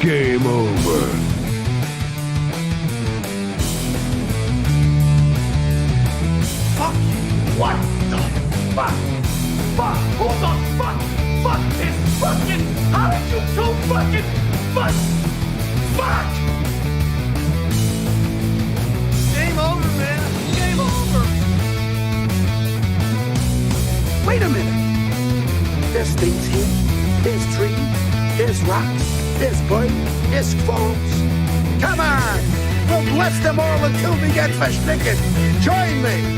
Game over. Fuck! What the fuck? Fuck! Who the fuck? Fuck this fucking... How did you so fucking... Fuck! Fuck! Game over, man. Game over. Wait a minute. There's things here. There's trees. There's rocks. There's birds. There's falls. Come on. We'll bless them all until we get versticken. Join me.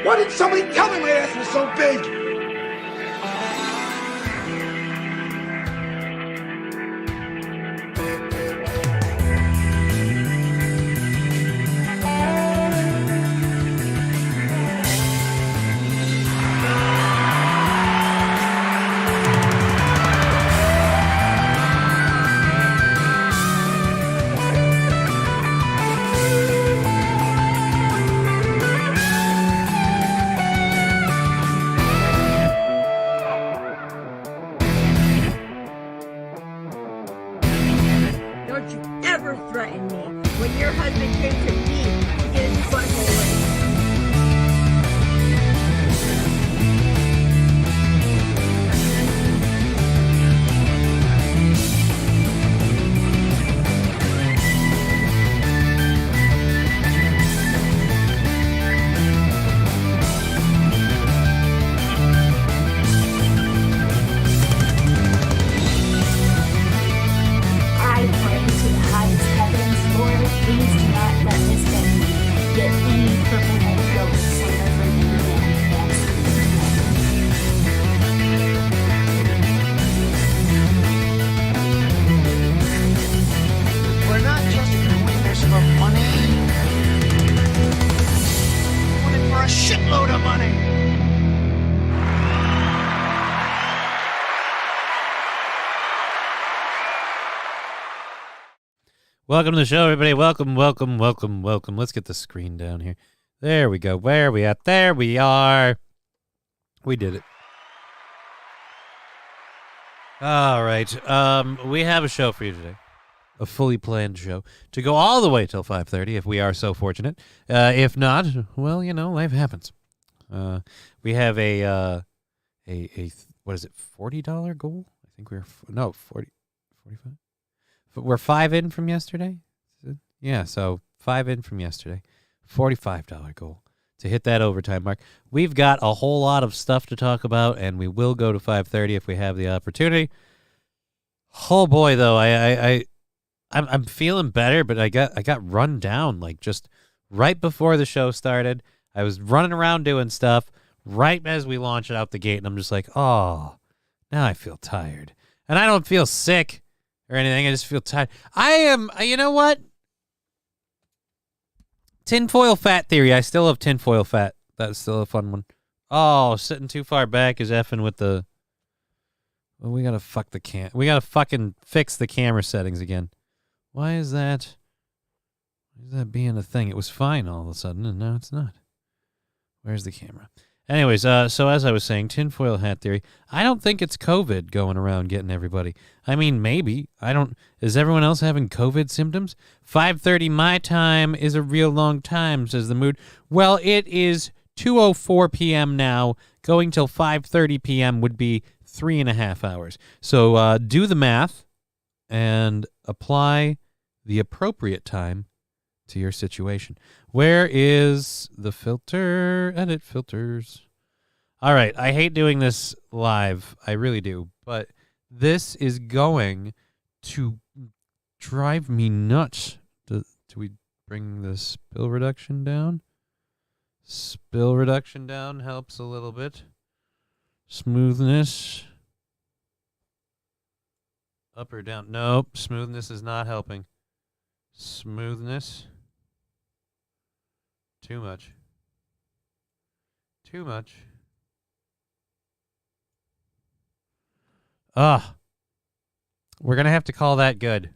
Why did somebody tell me my ass was so big? Don't you ever threaten me when your husband came to me to get his butthole licked. I pray to the highest heavens, Lord, please do not let Miss Becky get any purple-headed ghosts whenever you We're not just doing this for money. We're doing it for a shitload of money. Welcome to the show, everybody. Welcome. Let's get the screen down here. There we go. Where are we at? There we are. We did it. All right. We have a show for you today. A fully planned show to go all the way till 5:30 if we are so fortunate. If not, well, you know, life happens. We have a what is it? $40 goal? I think we're 45. We're 5 in from yesterday? Yeah, so 5 in from yesterday. $45 goal to hit that overtime mark. We've got a whole lot of stuff to talk about, and we will go to 5:30 if we have the opportunity. Oh boy, though, I'm feeling better, but I got run down like just right before the show started. I was running around doing stuff right as we launched out the gate, and I'm just like, oh, now I feel tired. And I don't feel sick or anything. I just feel tired. I am, you know what? Tinfoil fat theory. I still have tinfoil fat. That's still a fun one. Oh, sitting too far back is effing with the... Well, we gotta we gotta fucking fix the camera settings again. Why is that? Why is that being a thing? It was fine all of a sudden, and now it's not. Where's the camera? Anyways, so as I was saying, tinfoil hat theory. I don't think it's COVID going around getting everybody. I mean, maybe. I don't... Is everyone else having COVID symptoms? 5:30 my time is a real long time, says the mood. Well, it is 2:04 p.m. now. Going till 5:30 p.m. would be 3.5 hours. So do the math and apply the appropriate time to your situation. Where is the filter? Edit filters. All right. I hate doing this live. I really do. But this is going to drive me nuts. Do we bring the spill reduction down? Spill reduction down helps a little bit. Smoothness. Up or down? Nope. Smoothness is not helping. Smoothness. Too much. Too much. We're going to have to call that good.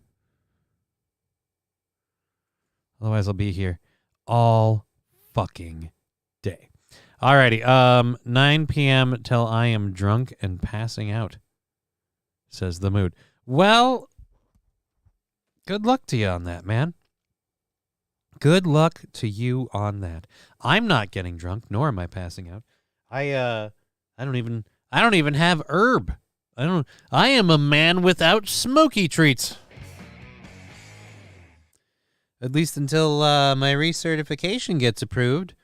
Otherwise, I'll be here all fucking day. Alrighty, 9 p.m. till I am drunk and passing out, says the mood. Well, good luck to you on that, man. Good luck to you on that. I'm not getting drunk, nor am I passing out. I don't even have herb. I am a man without smoky treats. At least until my recertification gets approved.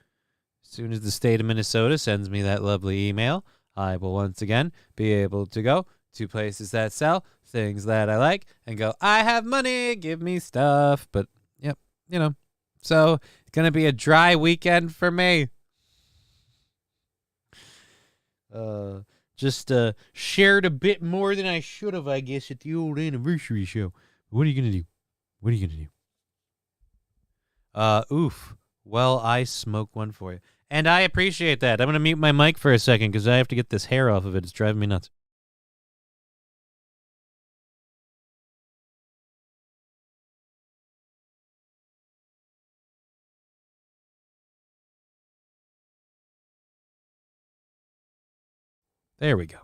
As soon as the state of Minnesota sends me that lovely email, I will once again be able to go to places that sell things that I like and go, I have money, give me stuff. But, yep, you know. So, it's going to be a dry weekend for me. Just shared a bit more than I should have, I guess, at the old anniversary show. What are you going to do? What are you going to do? Oof. Well, I smoke one for you. And I appreciate that. I'm going to mute my mic for a second because I have to get this hair off of it. It's driving me nuts. There we go.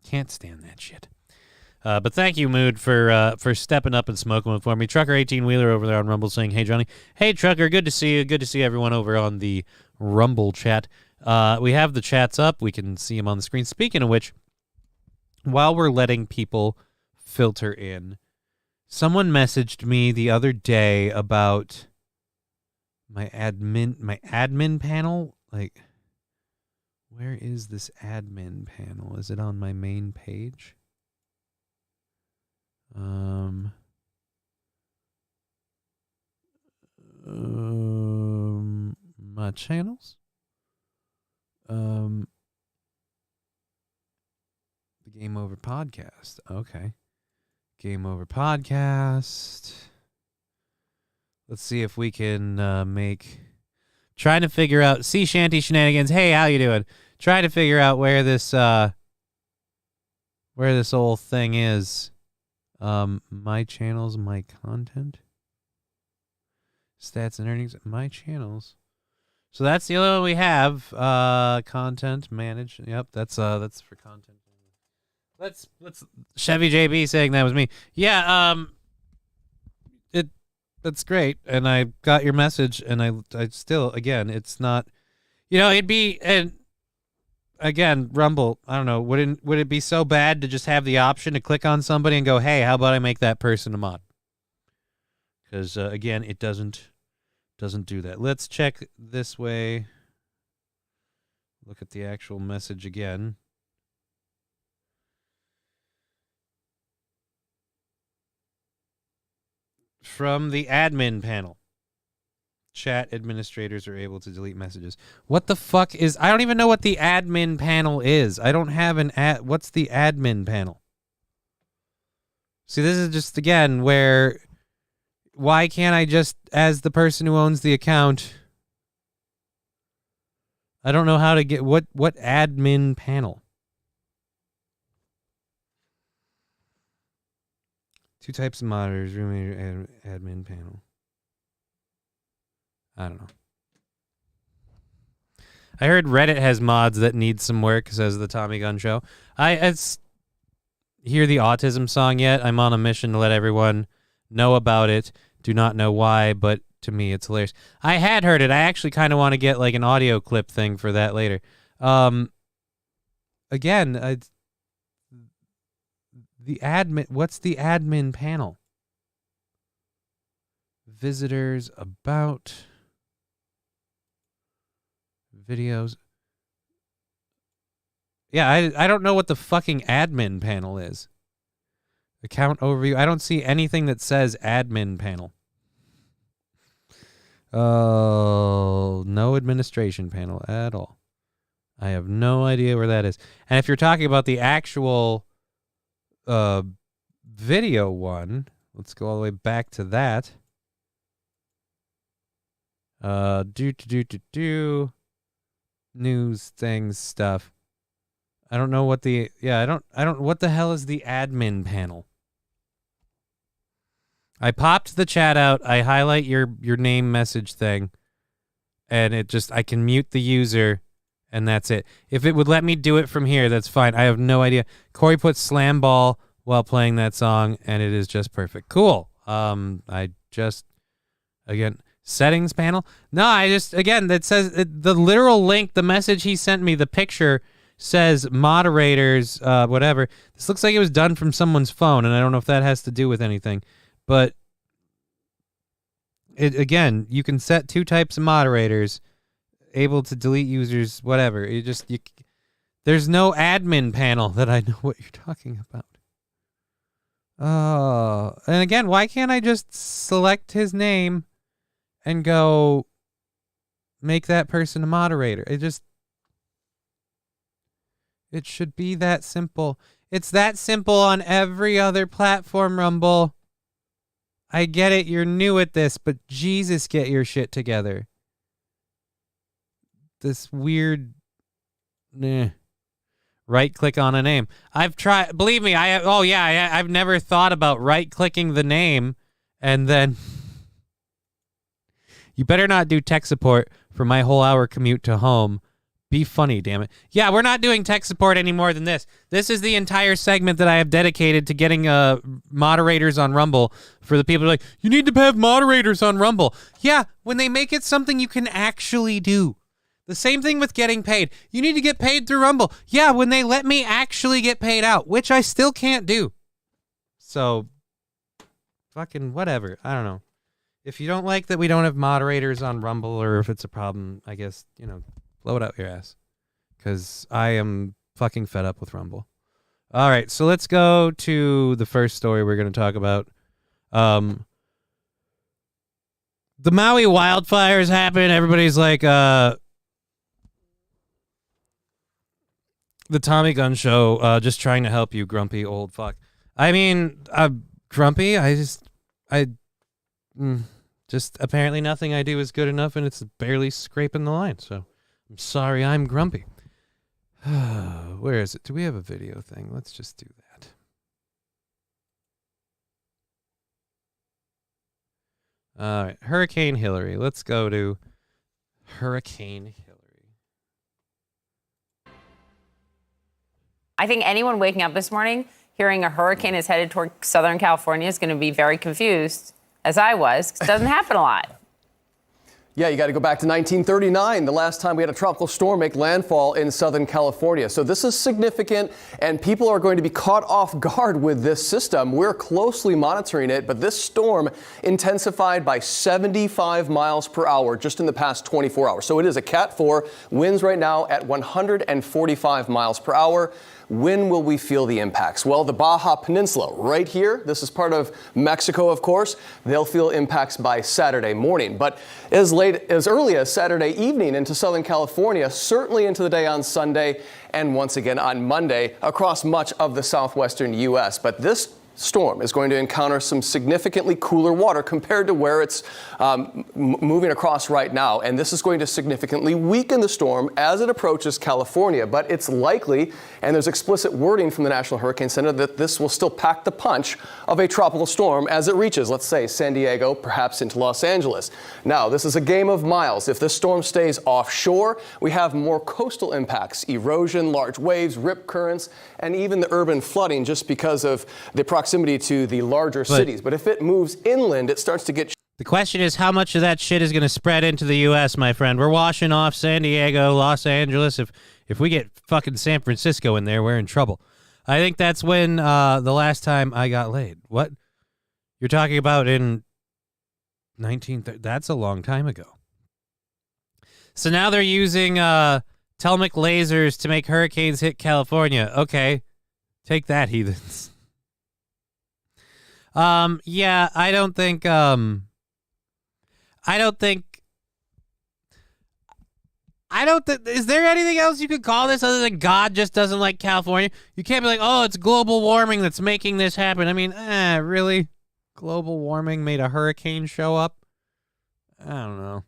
Can't stand that shit. But thank you, Mood, for stepping up and smoking one for me. Trucker 18-wheeler over there on Rumble saying, hey, Johnny. Hey, Trucker, good to see you. Good to see everyone over on the Rumble chat. We have the chats up. We can see them on the screen. Speaking of which, while we're letting people filter in, someone messaged me the other day about my admin panel. Like, where is this admin panel? Is it on my main page? My channels. The Game Over podcast. Okay. Game Over podcast. Let's see if we can trying to figure out sea shanty shenanigans. Hey, how you doing? Trying to figure out where this whole thing is. My channels, my content, stats and earnings, my channels. So that's the only one we have. Content manage. Yep, that's for content. Let's Chevy JB saying that was me. Yeah, that's great, and I got your message, and I still, again, it's not, it'd be, and again, Rumble, I don't know, would it be so bad to just have the option to click on somebody and go, hey, how about I make that person a mod? Because, again, it doesn't do that. Let's check this way. Look at the actual message again. From the admin panel. Chat administrators are able to delete messages. What the fuck is... I don't even know what the admin panel is. I don't have an ad... What's the admin panel? See, this is just, again, where... Why can't I just, as the person who owns the account... I don't know how to get... What admin panel? Two types of monitors, room admin panel. I don't know. I heard Reddit has mods that need some work, says the Tommy Gun Show. I hear the autism song yet. I'm on a mission to let everyone know about it. Do not know why, but to me it's hilarious. I had heard it. I actually kind of want to get like an audio clip thing for that later. Again, the admin, what's the admin panel? Visitors, about, videos. Yeah, I don't know what the fucking admin panel is. Account overview. I don't see anything that says admin panel. Oh, no administration panel at all. I have no idea where that is. And if you're talking about the actual video one, let's go all the way back to that. News things stuff. I don't know what the I don't what the hell is the admin panel? I popped the chat out. I highlight your name message thing, and I can mute the user, and that's it. If it would let me do it from here, that's fine. I have no idea. Corey put slam ball while playing that song, and it is just perfect. Cool. Again, settings panel. No, that says the literal link, the message he sent me, the picture says moderators, whatever. This looks like it was done from someone's phone, and I don't know if that has to do with anything. But you can set 2 types of moderators, able to delete users, whatever. There's no admin panel that I know what you're talking about. Oh, and again, why can't I just select his name and go make that person a moderator? It should be that simple. It's that simple on every other platform, Rumble. I get it, you're new at this, but Jesus, get your shit together. This weird... Right-click on a name. I've tried... Believe me, I've never thought about right-clicking the name and then... You better not do tech support for my whole hour commute to home. Be funny, damn it. Yeah, we're not doing tech support any more than this. This is the entire segment that I have dedicated to getting moderators on Rumble for the people who are like, you need to have moderators on Rumble. Yeah, when they make it something you can actually do. The same thing with getting paid. You need to get paid through Rumble. Yeah, when they let me actually get paid out, which I still can't do. So, fucking whatever. I don't know. If you don't like that we don't have moderators on Rumble, or if it's a problem, I guess, blow it out your ass. Because I am fucking fed up with Rumble. All right, so let's go to the first story we're going to talk about. The Maui wildfires happen. Everybody's like, the Tommy Gun Show, just trying to help you, grumpy old fuck. I mean, grumpy, just apparently nothing I do is good enough, and it's barely scraping the line, so I'm sorry I'm grumpy. Where is it? Do we have a video thing? Let's just do that. All right, Hurricane Hillary. Let's go to Hurricane Hillary. I think anyone waking up this morning hearing a hurricane is headed toward Southern California is going to be very confused, as I was, because it doesn't happen a lot. Yeah, you got to go back to 1939, the last time we had a tropical storm make landfall in Southern California. So this is significant, and people are going to be caught off guard with this system. We're closely monitoring it, but this storm intensified by 75 miles per hour just in the past 24 hours. So it is a Cat 4, winds right now at 145 miles per hour. When will we feel the impacts? Well, the Baja Peninsula right here, this is part of Mexico, of course, they'll feel impacts by Saturday morning. But as early as Saturday evening into Southern California, certainly into the day on Sunday, and once again on Monday across much of the southwestern U.S. But this storm is going to encounter some significantly cooler water compared to where it's moving across right now. And this is going to significantly weaken the storm as it approaches California. But it's likely, and there's explicit wording from the National Hurricane Center, that this will still pack the punch of a tropical storm as it reaches, let's say, San Diego, perhaps into Los Angeles. Now, this is a game of miles. If this storm stays offshore, we have more coastal impacts, erosion, large waves, rip currents, and even the urban flooding just because of the proximity to the larger cities. But if it moves inland, it starts to get... The question is how much of that shit is going to spread into the U.S., my friend. We're washing off San Diego, Los Angeles. If we get fucking San Francisco in there, we're in trouble. I think that's when the last time I got laid. What? You're talking about in 1930? That's a long time ago. So now they're using Telmic lasers to make hurricanes hit California. Okay. Take that, heathens. Yeah, I don't think is there anything else you could call this other than God just doesn't like California? You can't be like, oh, it's global warming that's making this happen. I mean, really? Global warming made a hurricane show up? I don't know.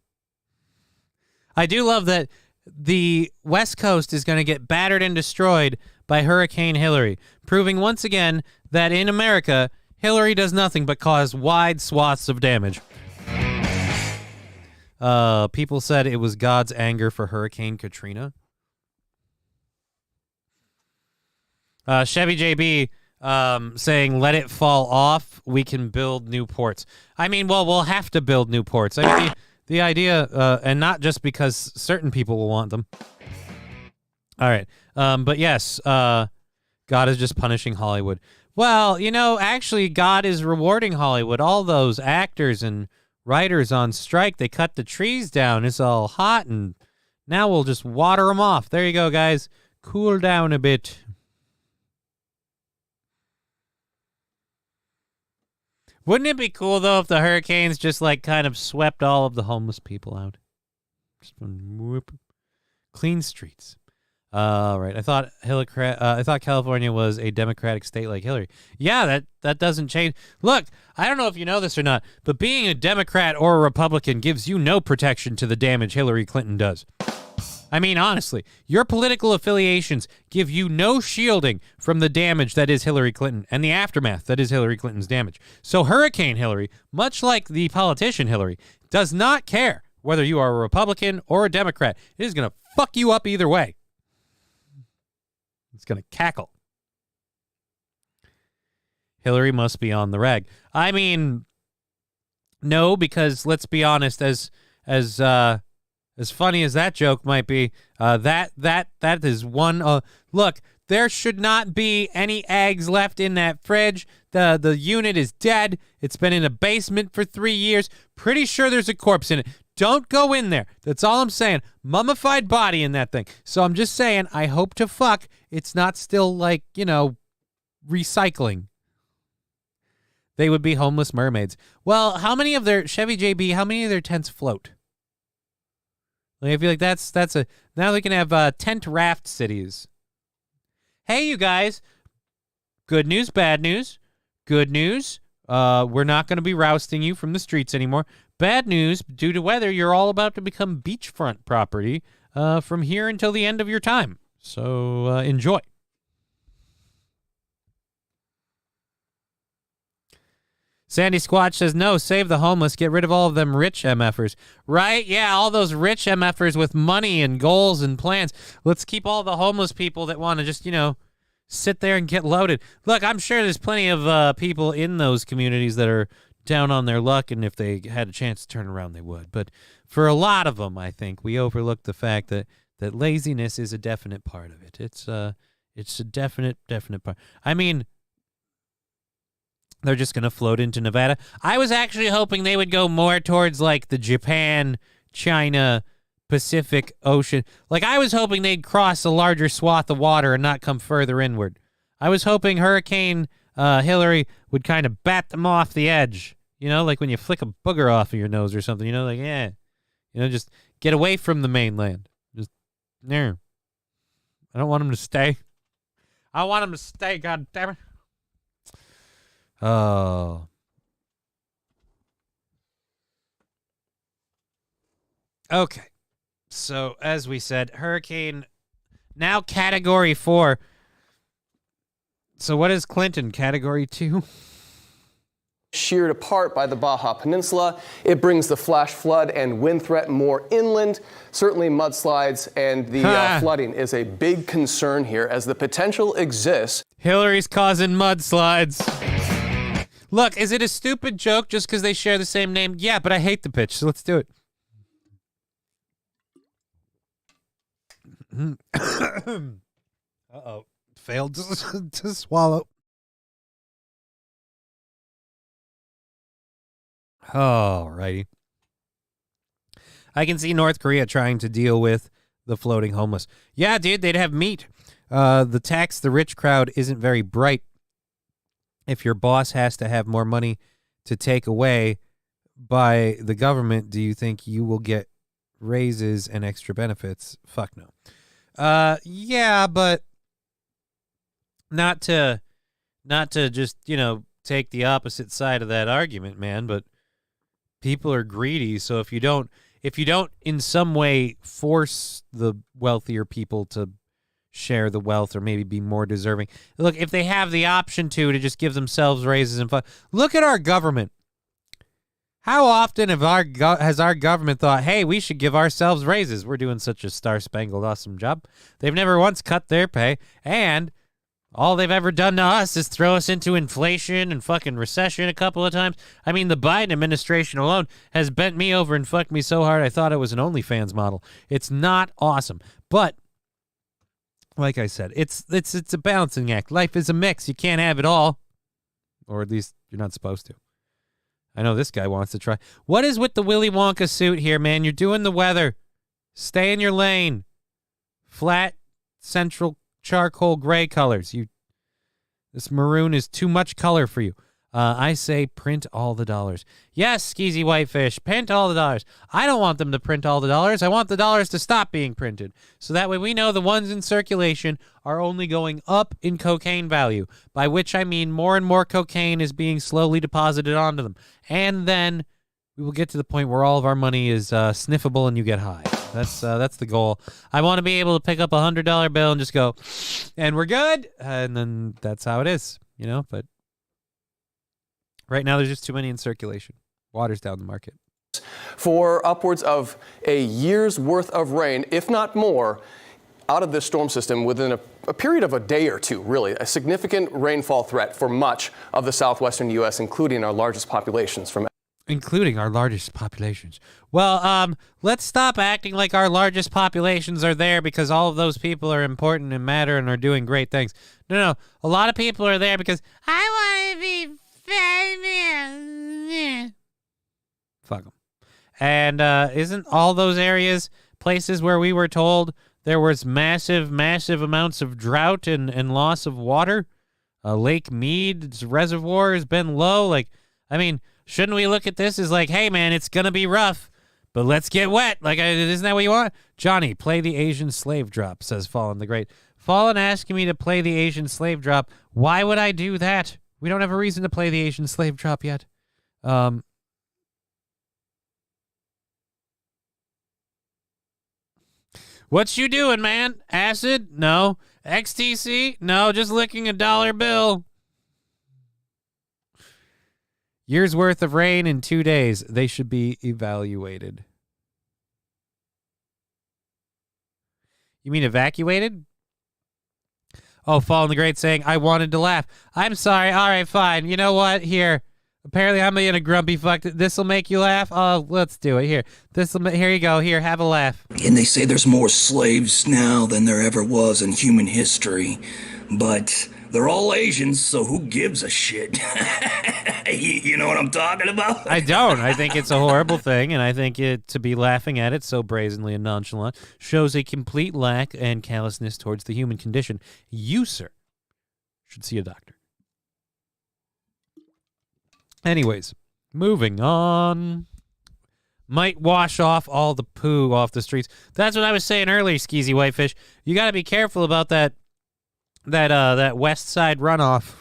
I do love that the West Coast is going to get battered and destroyed by Hurricane Hillary, proving once again that in America, Hillary does nothing but cause wide swaths of damage. People said it was God's anger for Hurricane Katrina. Chevy JB saying, let it fall off. We can build new ports. I mean, well, we'll have to build new ports. I mean, the idea, and not just because certain people will want them. All right. But yes, God is just punishing Hollywood. Well, you know, actually, God is rewarding Hollywood. All those actors and writers on strike, they cut the trees down. It's all hot, and now we'll just water them off. There you go, guys. Cool down a bit. Wouldn't it be cool, though, if the hurricanes just, like, kind of swept all of the homeless people out? Just whoop. Clean streets. Right. I thought California was a Democratic state like Hillary. Yeah, that doesn't change. Look, I don't know if you know this or not, but being a Democrat or a Republican gives you no protection to the damage Hillary Clinton does. I mean, honestly, your political affiliations give you no shielding from the damage that is Hillary Clinton and the aftermath that is Hillary Clinton's damage. So Hurricane Hillary, much like the politician Hillary, does not care whether you are a Republican or a Democrat. It is going to fuck you up either way. It's going to cackle. Hillary must be on the rag. I mean, no, because let's be honest, as funny as that joke might be, that is one. Look, there should not be any eggs left in that fridge. The unit is dead. It's been in a basement for 3 years. Pretty sure there's a corpse in it. Don't go in there. That's all I'm saying. Mummified body in that thing. So I'm just saying, I hope to fuck it's not still, like, you know, recycling. They would be homeless mermaids. Well, how many of their, Chevy JB, how many of their tents float? Like, I feel like that's a, now they can have tent raft cities. Hey, you guys. Good news, bad news. Good news. We're not going to be rousting you from the streets anymore. Bad news, due to weather, you're all about to become beachfront property from here until the end of your time. So enjoy. Sandy Squatch says, no, save the homeless. Get rid of all of them rich MFers. Right? Yeah, all those rich MFers with money and goals and plans. Let's keep all the homeless people that want to just, you know, sit there and get loaded. Look, I'm sure there's plenty of people in those communities that are down on their luck, and if they had a chance to turn around, they would. But for a lot of them, I think, we overlook the fact that laziness is a definite part of it. It's a definite part. I mean, they're just going to float into Nevada. I was actually hoping they would go more towards, like, the Japan, China, Pacific Ocean. Like, I was hoping they'd cross a larger swath of water and not come further inward. I was hoping Hurricane Hillary would kind of bat them off the edge. You know, like when you flick a booger off of your nose or something. You know, like, yeah. You know, just get away from the mainland. Just, there. I don't want them to stay. I want them to stay, God damn it. Oh. Okay. So, as we said, hurricane, now Category 4. So what is Clinton, Category 2? Sheared apart by the Baja Peninsula. It brings the flash flood and wind threat more inland. Certainly mudslides and the flooding is a big concern here as the potential exists. Hillary's causing mudslides. Look, is it a stupid joke just because they share the same name? Yeah, but I hate the pitch, so let's do it. Uh-oh. Failed to swallow. Alrighty. I can see North Korea trying to deal with the floating homeless. Yeah, dude, they'd have meat. The tax the rich crowd isn't very bright. If your boss has to have more money to take away by the government, do you think you will get raises and extra benefits? Fuck no. Yeah, but not to just, you know, take the opposite side of that argument, man, but people are greedy, so if you don't in some way force the wealthier people to share the wealth or maybe be more deserving. Look, if they have the option to just give themselves raises and fun. Look at our government. How often has our government thought, hey, we should give ourselves raises? We're doing such a star-spangled awesome job. They've never once cut their pay, and all they've ever done to us is throw us into inflation and fucking recession a couple of times. I mean, the Biden administration alone has bent me over and fucked me so hard I thought it was an OnlyFans model. It's not awesome. But, like I said, it's a balancing act. Life is a mix. You can't have it all. Or at least you're not supposed to. I know this guy wants to try. What is with the Willy Wonka suit here, man? You're doing the weather. Stay in your lane. Flat, central, charcoal gray colors. This maroon is too much color for you. I say print all the dollars. Yes, Skeezy Whitefish, print all the dollars. I don't want them to print all the dollars. I want the dollars to stop being printed. So that way we know the ones in circulation are only going up in cocaine value, by which I mean more and more cocaine is being slowly deposited onto them. And then we will get to the point where all of our money is sniffable and you get high. That's the goal. I want to be able to pick up $100 bill and just go, and we're good. And then that's how it is, but right now there's just too many in circulation. Water's down the market. For upwards of a year's worth of rain, if not more, out of this storm system within a period of a day or two, really. A significant rainfall threat for much of the southwestern U.S., including our largest populations. Well, let's stop acting like our largest populations are there because all of those people are important and matter and are doing great things. No. A lot of people are there because I want to be famous. Fuck them. And isn't all those areas places where we were told there was massive amounts of drought and loss of water? Lake Mead's reservoir has been low. Shouldn't we look at this as like, hey, man, it's going to be rough, but let's get wet. Isn't that what you want? Johnny, play the Asian slave drop, says Fallen the Great. Fallen asking me to play the Asian slave drop. Why would I do that? We don't have a reason to play the Asian slave drop yet. What you doing, man? Acid? No. XTC? No, just licking a dollar bill. Year's worth of rain in 2 days. They should be evaluated. You mean evacuated? Oh, Fallen the Great saying, I wanted to laugh. I'm sorry. All right, fine. You know what? Here. Apparently, I'm being a grumpy fuck. This'll make you laugh? Oh, let's do it. Here. Here you go. Here, have a laugh. And they say there's more slaves now than there ever was in human history. But they're all Asians, so who gives a shit? You know what I'm talking about? I don't. I think it's a horrible thing, and I think to be laughing at it so brazenly and nonchalant shows a complete lack and callousness towards the human condition. You, sir, should see a doctor. Anyways, moving on. Might wash off all the poo off the streets. That's what I was saying earlier, Skeezy Whitefish. You got to be careful about that west side runoff.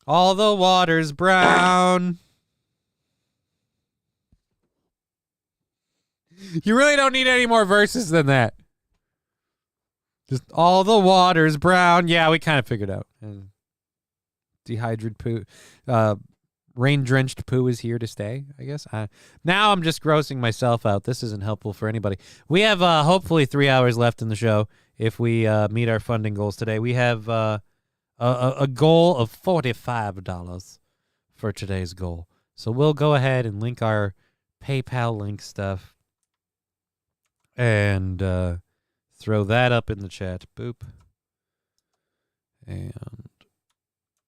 All the water's brown. You really don't need any more verses than that. Just all the water's brown. Yeah, we kind of figured out. Dehydrated poo. Rain-drenched poo is here to stay, I guess. Now I'm just grossing myself out. This isn't helpful for anybody. We have hopefully 3 hours left in the show if we meet our funding goals today. We have a goal of $45 for today's goal. So we'll go ahead and link our PayPal link stuff and throw that up in the chat. Boop. And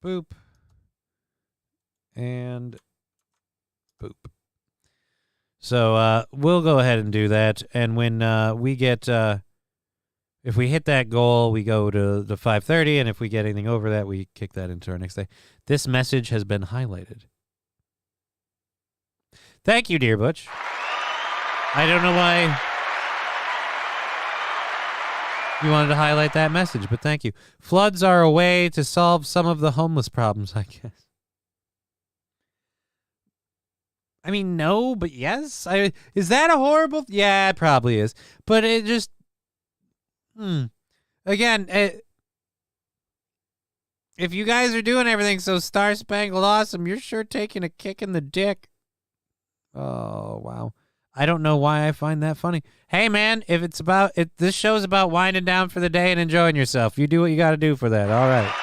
boop. And boop. So we'll go ahead and do that. And when we get, if we hit that goal, we go to the 5:30. And if we get anything over that, we kick that into our next day. This message has been highlighted. Thank you, dear Butch. I don't know why you wanted to highlight that message, but thank you. Floods are a way to solve some of the homeless problems, I guess. I mean, no, but yes. Is that a horrible? Yeah, it probably is. But it just, again, if you guys are doing everything so star-spangled awesome, you're sure taking a kick in the dick. Oh, wow. I don't know why I find that funny. Hey, man, if it's about, this show's about winding down for the day and enjoying yourself. You do what you got to do for that. All right.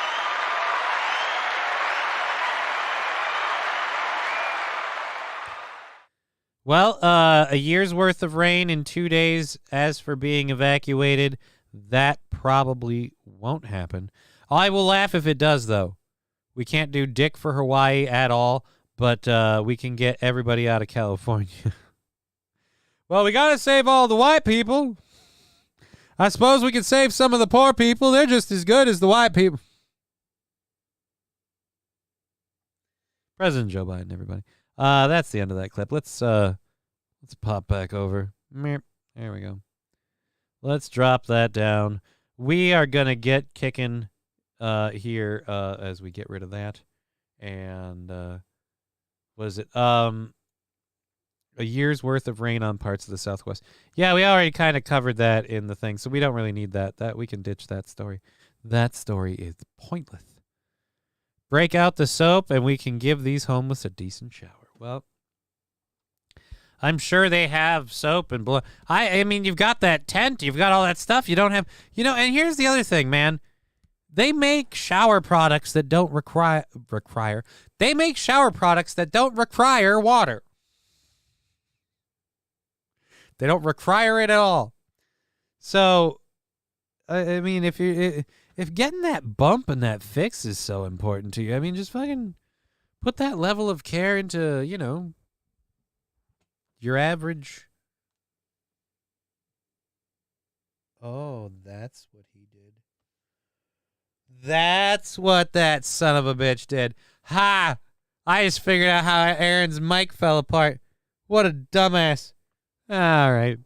Well, a year's worth of rain in 2 days. As for being evacuated, that probably won't happen. I will laugh if it does, though. We can't do dick for Hawaii at all, but we can get everybody out of California. Well, we got to save all the white people. I suppose we can save some of the poor people. They're just as good as the white people. President Joe Biden, everybody. That's the end of that clip. Let's pop back over. There we go. Let's drop that down. We are gonna get kicking here as we get rid of that. And what is it? A year's worth of rain on parts of the Southwest. Yeah, we already kind of covered that in the thing, so we don't really need that. That we can ditch that story. That story is pointless. Break out the soap, and we can give these homeless a decent shower. Well, I'm sure they have soap and blow. I mean, you've got that tent, you've got all that stuff. You don't have, and here's the other thing, man. They make shower products that don't require. They make shower products that don't require water. They don't require it at all. So, I mean, if getting that bump and that fix is so important to you, I mean, just fucking put that level of care into, your average. Oh, that's what he did. That's what that son of a bitch did. Ha! I just figured out how Aaron's mic fell apart. What a dumbass. All right.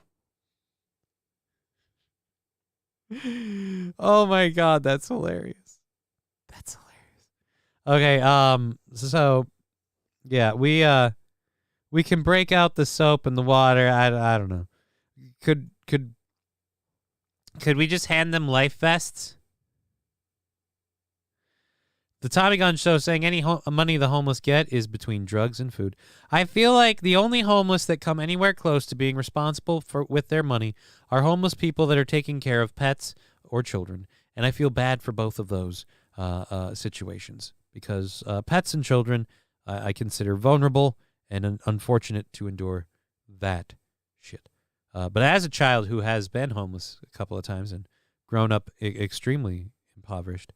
Oh my God, that's hilarious. That's hilarious. Okay, so yeah, we can break out the soap and the water. I don't know. Could we just hand them life vests? The Tommy Gun Show saying any money the homeless get is between drugs and food. I feel like the only homeless that come anywhere close to being responsible with their money are homeless people that are taking care of pets or children. And I feel bad for both of those situations because pets and children I consider vulnerable and unfortunate to endure that shit. But as a child who has been homeless a couple of times and grown up extremely impoverished,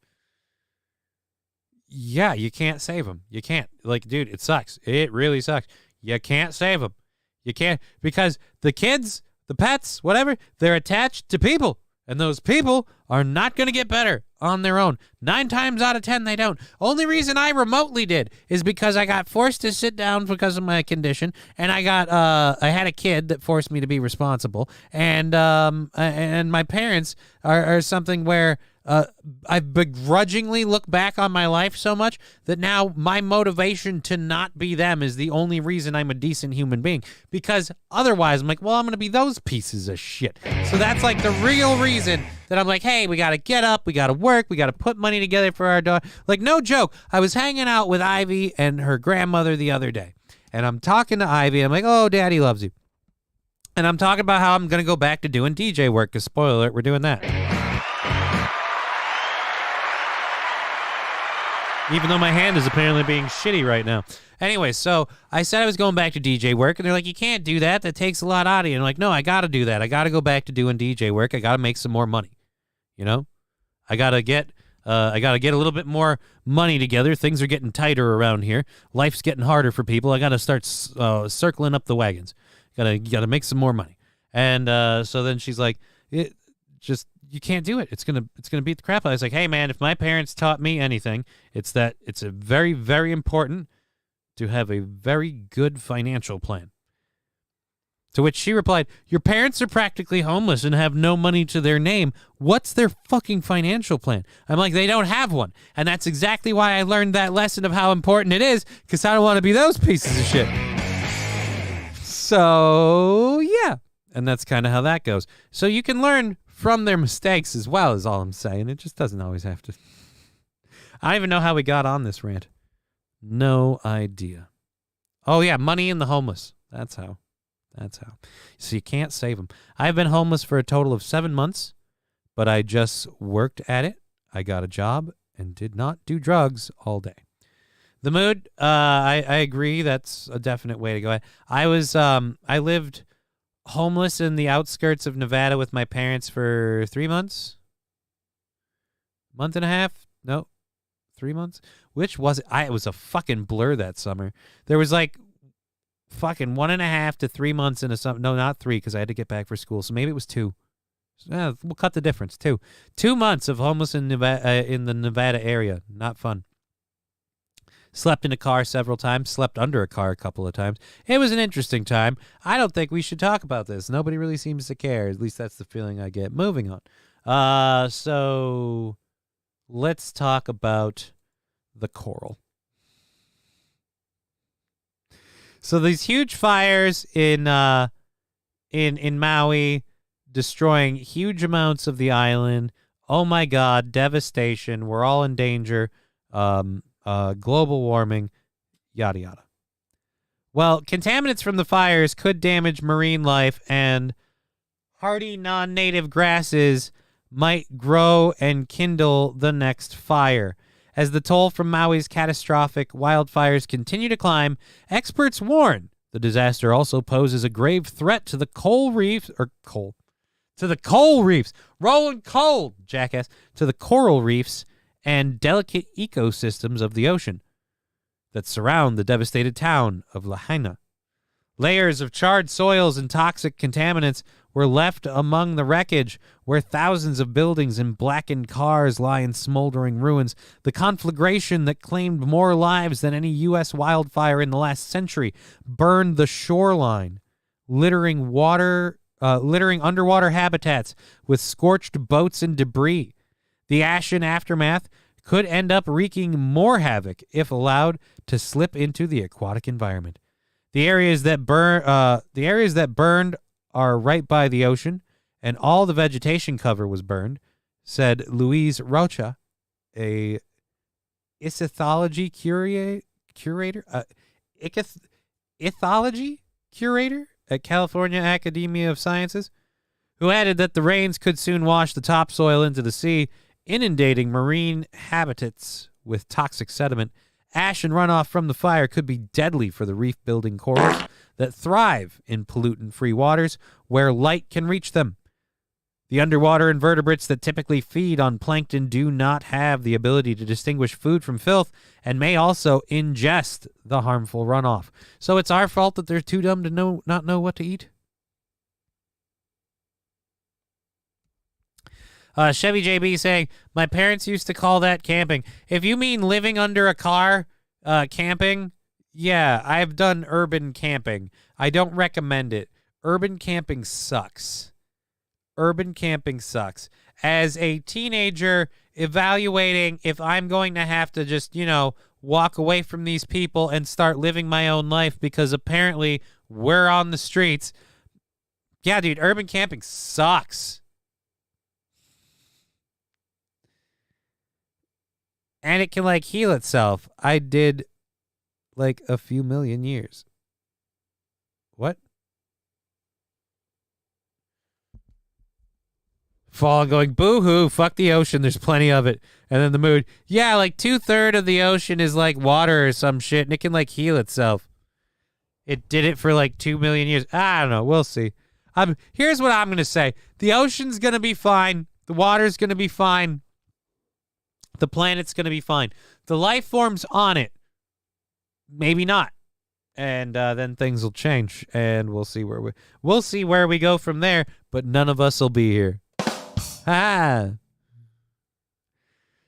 yeah, you can't save them. You can't. Like, dude, it sucks. It really sucks. You can't save them. You can't, because the kids, the pets, whatever, they're attached to people. And those people are not going to get better on their own. 9 times out of 10, they don't. Only reason I remotely did is because I got forced to sit down because of my condition, and I had a kid that forced me to be responsible, and my parents are something where I begrudgingly look back on my life so much that now my motivation to not be them is the only reason I'm a decent human being. Because otherwise, I'm like, well, I'm going to be those pieces of shit. So that's like the real reason that I'm like, hey, we got to get up, we got to work, we got to put money together for our daughter. Like, no joke. I was hanging out with Ivy and her grandmother the other day. And I'm talking to Ivy. And I'm like, oh, Daddy loves you. And I'm talking about how I'm going to go back to doing DJ work. Because, spoiler alert, we're doing that. Even though my hand is apparently being shitty right now. Anyway, so I said I was going back to DJ work, and they're like, you can't do that. That takes a lot out of you. And I'm like, no, I got to do that. I got to go back to doing DJ work. I got to make some more money. I got to get a little bit more money together. Things are getting tighter around here. Life's getting harder for people. I got to start circling up the wagons. Got to make some more money. And so then she's like, you can't do it. It's gonna beat the crap out. I was like, hey man, if my parents taught me anything, it's that it's a very, very important to have a very good financial plan. To which she replied, your parents are practically homeless and have no money to their name. What's their fucking financial plan? I'm like, they don't have one. And that's exactly why I learned that lesson of how important it is, because I don't want to be those pieces of shit. So, yeah. And that's kind of how that goes. So you can learn from their mistakes as well, is all I'm saying. It just doesn't always have to. I don't even know how we got on this rant. No idea. Oh, yeah, money in the homeless. That's how. So you can't save them. I've been homeless for a total of 7 months, but I just worked at it. I got a job and did not do drugs all day. The mood, I agree. That's a definite way to go. I lived homeless in the outskirts of Nevada with my parents for 3 months. Month and a half? No, 3 months. Which was it? It was a fucking blur that summer. There was like fucking 1.5 to 3 months in a summer. No, not 3, because I had to get back for school. So maybe it was 2. We'll cut the difference. 2 months of homeless in Nevada, in the Nevada area. Not fun. Slept in a car several times. Slept under a car a couple of times. It was an interesting time. I don't think we should talk about this. Nobody really seems to care. At least that's the feeling I get. Moving on. So let's talk about the coral. So these huge fires in Mauii, destroying huge amounts of the island. Oh my God, devastation. We're all in danger. Global warming, yada yada. Well, contaminants from the fires could damage marine life, and hardy non-native grasses might grow and kindle the next fire. As the toll from Maui's catastrophic wildfires continue to climb, experts warn the disaster also poses a grave threat to the coral reefs, rolling cold, jackass, to the coral reefs and delicate ecosystems of the ocean that surround the devastated town of Lahaina. Layers of charred soils and toxic contaminants were left among the wreckage, where thousands of buildings and blackened cars lie in smoldering ruins. The conflagration that claimed more lives than any U.S. wildfire in the last century burned the shoreline, littering underwater habitats with scorched boats and debris. The ashen aftermath could end up wreaking more havoc if allowed to slip into the aquatic environment. The areas that burned are right by the ocean, and all the vegetation cover was burned, said Luis Rocha, a ithology curator at California Academy of Sciences, who added that the rains could soon wash the topsoil into the sea, inundating marine habitats with toxic sediment. Ash and runoff from the fire could be deadly for the reef-building corals that thrive in pollutant-free waters where light can reach them. The underwater invertebrates that typically feed on plankton do not have the ability to distinguish food from filth and may also ingest the harmful runoff. So it's our fault that they're too dumb to not know what to eat? Chevy JB saying, my parents used to call that camping. If you mean living under a car, camping, yeah, I've done urban camping. I don't recommend it. Urban camping sucks. As a teenager, evaluating if I'm going to have to just, walk away from these people and start living my own life because apparently we're on the streets. Yeah, dude, urban camping sucks. And it can, heal itself. I did, a few million years. What? Fall going, boo-hoo, fuck the ocean, there's plenty of it. And then the mood, yeah, 2/3 of the ocean is, water or some shit, and it can, heal itself. It did it for, 2 million years. I don't know, we'll see. Here's what I'm going to say. The ocean's going to be fine. The water's going to be fine. The planet's going to be fine. The life forms on it, maybe not. And then things will change, and we'll see where we go from there, but none of us will be here.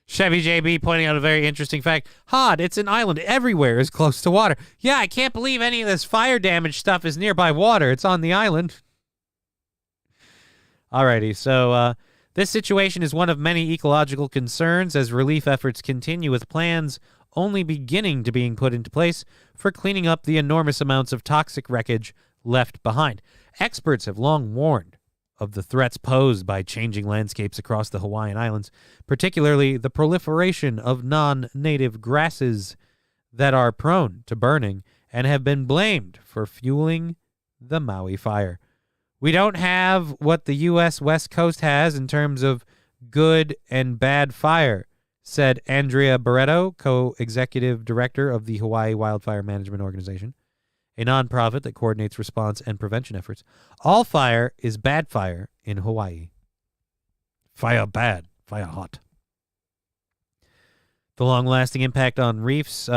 Chevy JB pointing out a very interesting fact. Hod, it's an island. Everywhere is close to water. Yeah, I can't believe any of this fire damage stuff is nearby water. It's on the island. Alrighty, so this situation is one of many ecological concerns as relief efforts continue, with plans only beginning to being put into place for cleaning up the enormous amounts of toxic wreckage left behind. Experts have long warned of the threats posed by changing landscapes across the Hawaiian Islands, particularly the proliferation of non-native grasses that are prone to burning and have been blamed for fueling the Maui fire. We don't have what the U.S. West Coast has in terms of good and bad fire, said Andrea Barreto, co-executive director of the Hawaii Wildfire Management Organization, a nonprofit that coordinates response and prevention efforts. All fire is bad fire in Hawaii. Fire bad, fire hot. The long-lasting impact on reefs,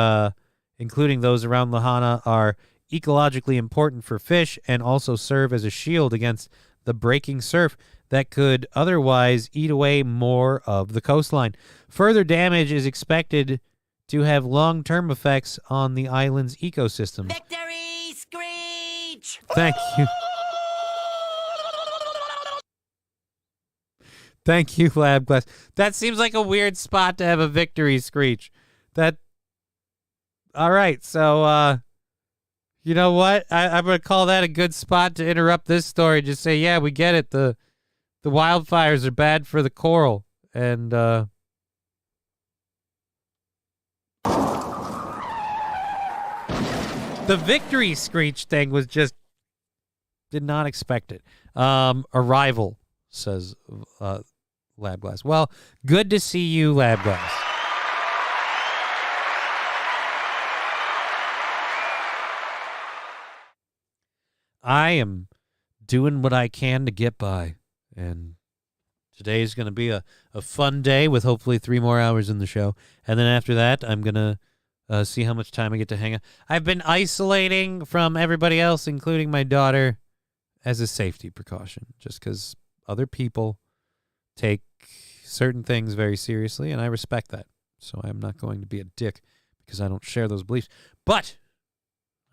including those around Lahaina, are ecologically important for fish and also serve as a shield against the breaking surf that could otherwise eat away more of the coastline. Further damage is expected to have long-term effects on the island's ecosystem. Victory screech! Thank you. Thank you, Lab Glass. That seems like a weird spot to have a victory screech. All right, so, you know what? I'm going to call that a good spot to interrupt this story. Just say, yeah, we get it. The wildfires are bad for the coral. And, the victory screech thing was just, did not expect it. Arrival, says Lab Glass. Well, good to see you, Lab Glass. I am doing what I can to get by, and today's going to be a fun day with hopefully 3 more hours in the show, and then after that, I'm going to see how much time I get to hang out. I've been isolating from everybody else, including my daughter, as a safety precaution, just because other people take certain things very seriously, and I respect that, so I'm not going to be a dick because I don't share those beliefs, but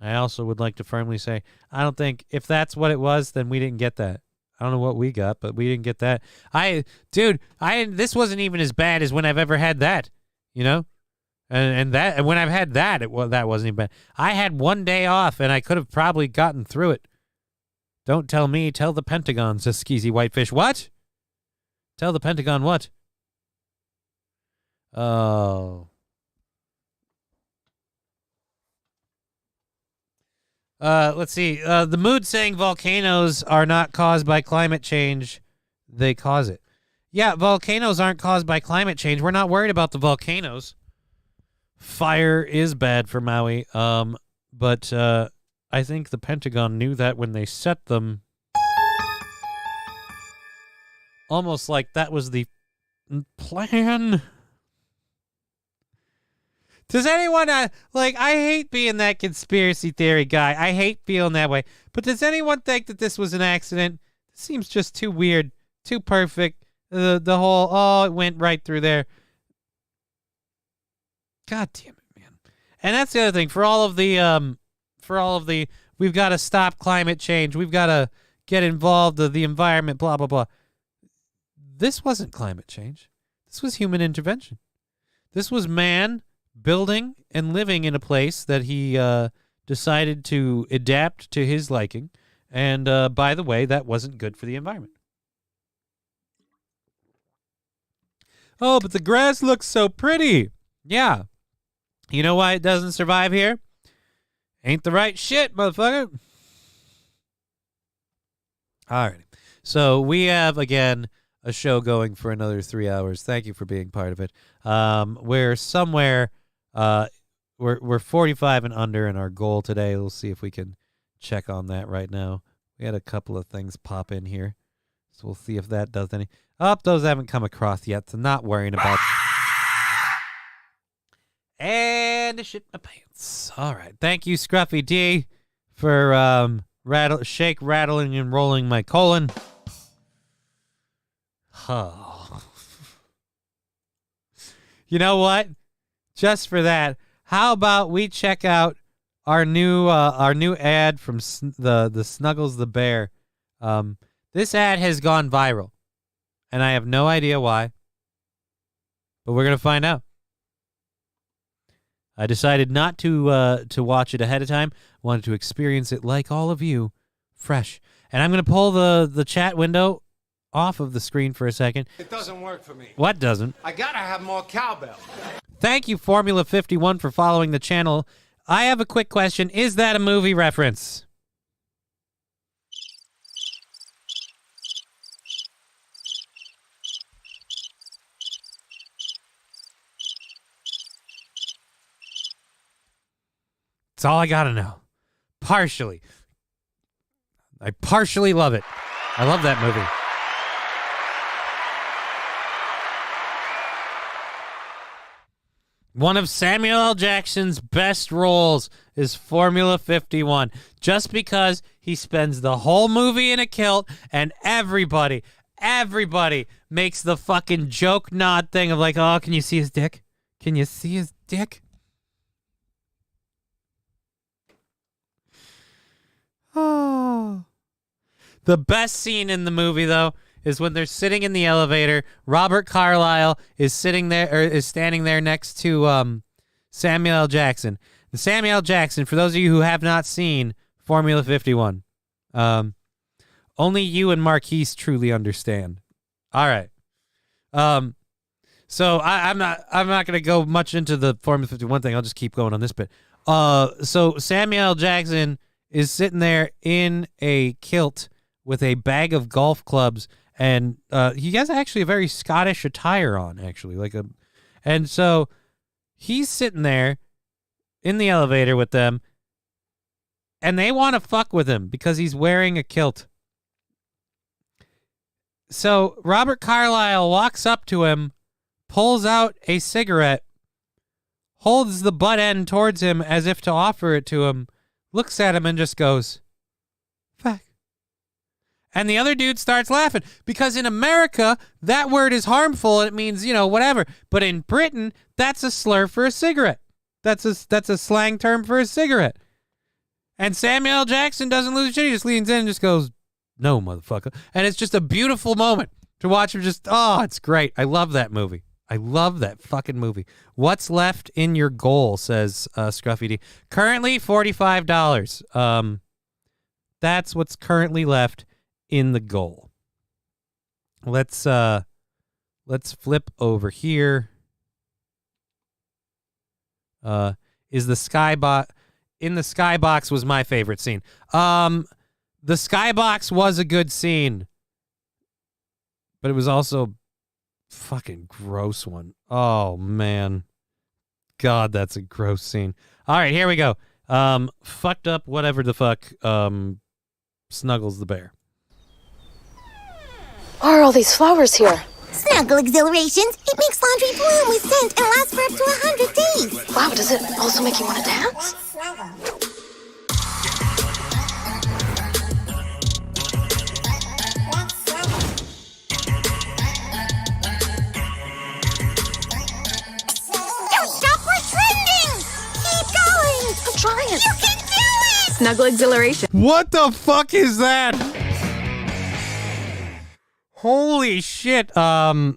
I also would like to firmly say, I don't think if that's what it was, then we didn't get that. I don't know what we got, but we didn't get that. This wasn't even as bad as when I've ever had that, you know? And when I've had that, that wasn't even bad. I had 1 day off, and I could have probably gotten through it. Don't tell me, tell the Pentagon, says Skeezy Whitefish. What? Tell the Pentagon what? Oh. Let's see. The mood saying volcanoes are not caused by climate change. They cause it. Yeah, volcanoes aren't caused by climate change. We're not worried about the volcanoes. Fire is bad for Maui. But I think the Pentagon knew that when they set them. Almost like that was the plan. Does anyone, I hate being that conspiracy theory guy. I hate feeling that way. But does anyone think that this was an accident? It seems just too weird, too perfect. The whole, it went right through there. God damn it, man. And that's the other thing. For all of the, we've got to stop climate change. We've got to get involved with the environment, blah, blah, blah. This wasn't climate change. This was human intervention. This was man building and living in a place that he decided to adapt to his liking. And by the way, that wasn't good for the environment. Oh, but the grass looks so pretty. Yeah. You know why it doesn't survive here? Ain't the right shit, motherfucker. All right. So we have, again, a show going for another 3 hours. Thank you for being part of it. We're somewhere... we're 45 and under in our goal today. We'll see if we can check on that right now. We had a couple of things pop in here, so we'll see if that does any. Those haven't come across yet, so not worrying about. And I shit my pants. All right, thank you, Scruffy D, for rattling, and rolling my colon. Oh. You know what? Just for that, how about we check out our new ad from the Snuggles the Bear? This ad has gone viral, and I have no idea why, but we're gonna find out. I decided not to watch it ahead of time. I wanted to experience it like all of you fresh. And I'm going to pull the chat window off of the screen for a second. It doesn't work for me. What doesn't? I gotta have more cowbell. Thank you, Formula 51, for following the channel. I have a quick question. Is that a movie reference? That's all I gotta know. Partially. I partially love it. I love that movie. One of Samuel L. Jackson's best roles is Formula 51. Just because he spends the whole movie in a kilt and everybody makes the fucking joke nod thing of like, oh, can you see his dick? Can you see his dick? Oh. The best scene in the movie, though, is when they're sitting in the elevator. Robert Carlyle is sitting there, or is standing there next to Samuel L. Jackson. And Samuel L. Jackson, for those of you who have not seen Formula 51, only you and Marquise truly understand. All right. So I'm not going to go much into the Formula 51 thing. I'll just keep going on this bit. So Samuel L. Jackson is sitting there in a kilt with a bag of golf clubs, and he has actually a very Scottish attire on, actually, and so he's sitting there in the elevator with them, and they want to fuck with him because he's wearing a kilt. So Robert Carlyle walks up to him, pulls out a cigarette, holds the butt end towards him as if to offer it to him, looks at him and just goes, fuck. And the other dude starts laughing because in America, that word is harmful and it means, whatever. But in Britain, that's a slur for a cigarette. That's a slang term for a cigarette. And Samuel L. Jackson doesn't lose shit. He just leans in and just goes, no, motherfucker. And it's just a beautiful moment to watch him it's great. I love that movie. I love that fucking movie. What's left in your goal, says Scruffy D. Currently, $45. That's what's currently left in the goal. Let's flip over here. Is the skybox in the skybox was my favorite scene. The skybox was a good scene, but it was also fucking gross one. Oh man. God, that's a gross scene. All right, here we go. Fucked up whatever the fuck Snuggles the bear. Why are all these flowers here? Snuggle Exhilarations. It makes laundry bloom with scent and lasts for up to 100 days. Wow, does it also make you want to dance? Trying. You can do it! Snuggle Exhilaration. What the fuck is that? Holy shit. Scruffy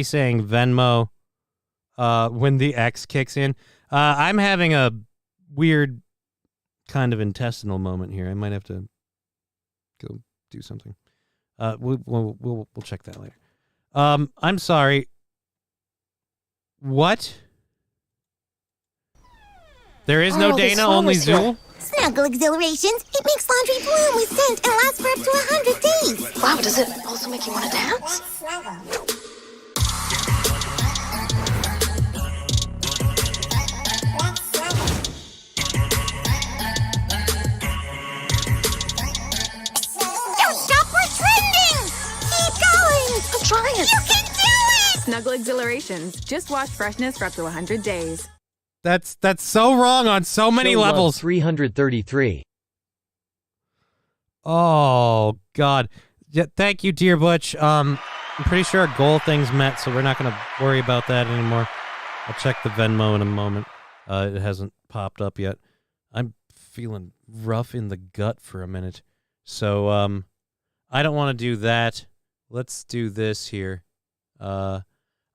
saying Venmo when the X kicks in. I'm having a weird kind of intestinal moment here. I might have to go do something. We'll check that later. I'm sorry. What? There is no Dana, only Zool? Snuggle Exhilarations. It makes laundry bloom with scent and lasts for up to 100 days. Wow, does it also make you want to dance? Don't stop, we're trending! Keep going! I'm trying. You can do it! Snuggle Exhilarations. Just wash freshness for up to 100 days. That's so wrong on so many levels. 333. Oh God. Yeah, thank you, dear Butch. I'm pretty sure our goal thing's met, so we're not gonna worry about that anymore. I'll check the Venmo in a moment. It hasn't popped up yet. I'm feeling rough in the gut for a minute. So I don't want to do that. Let's do this here.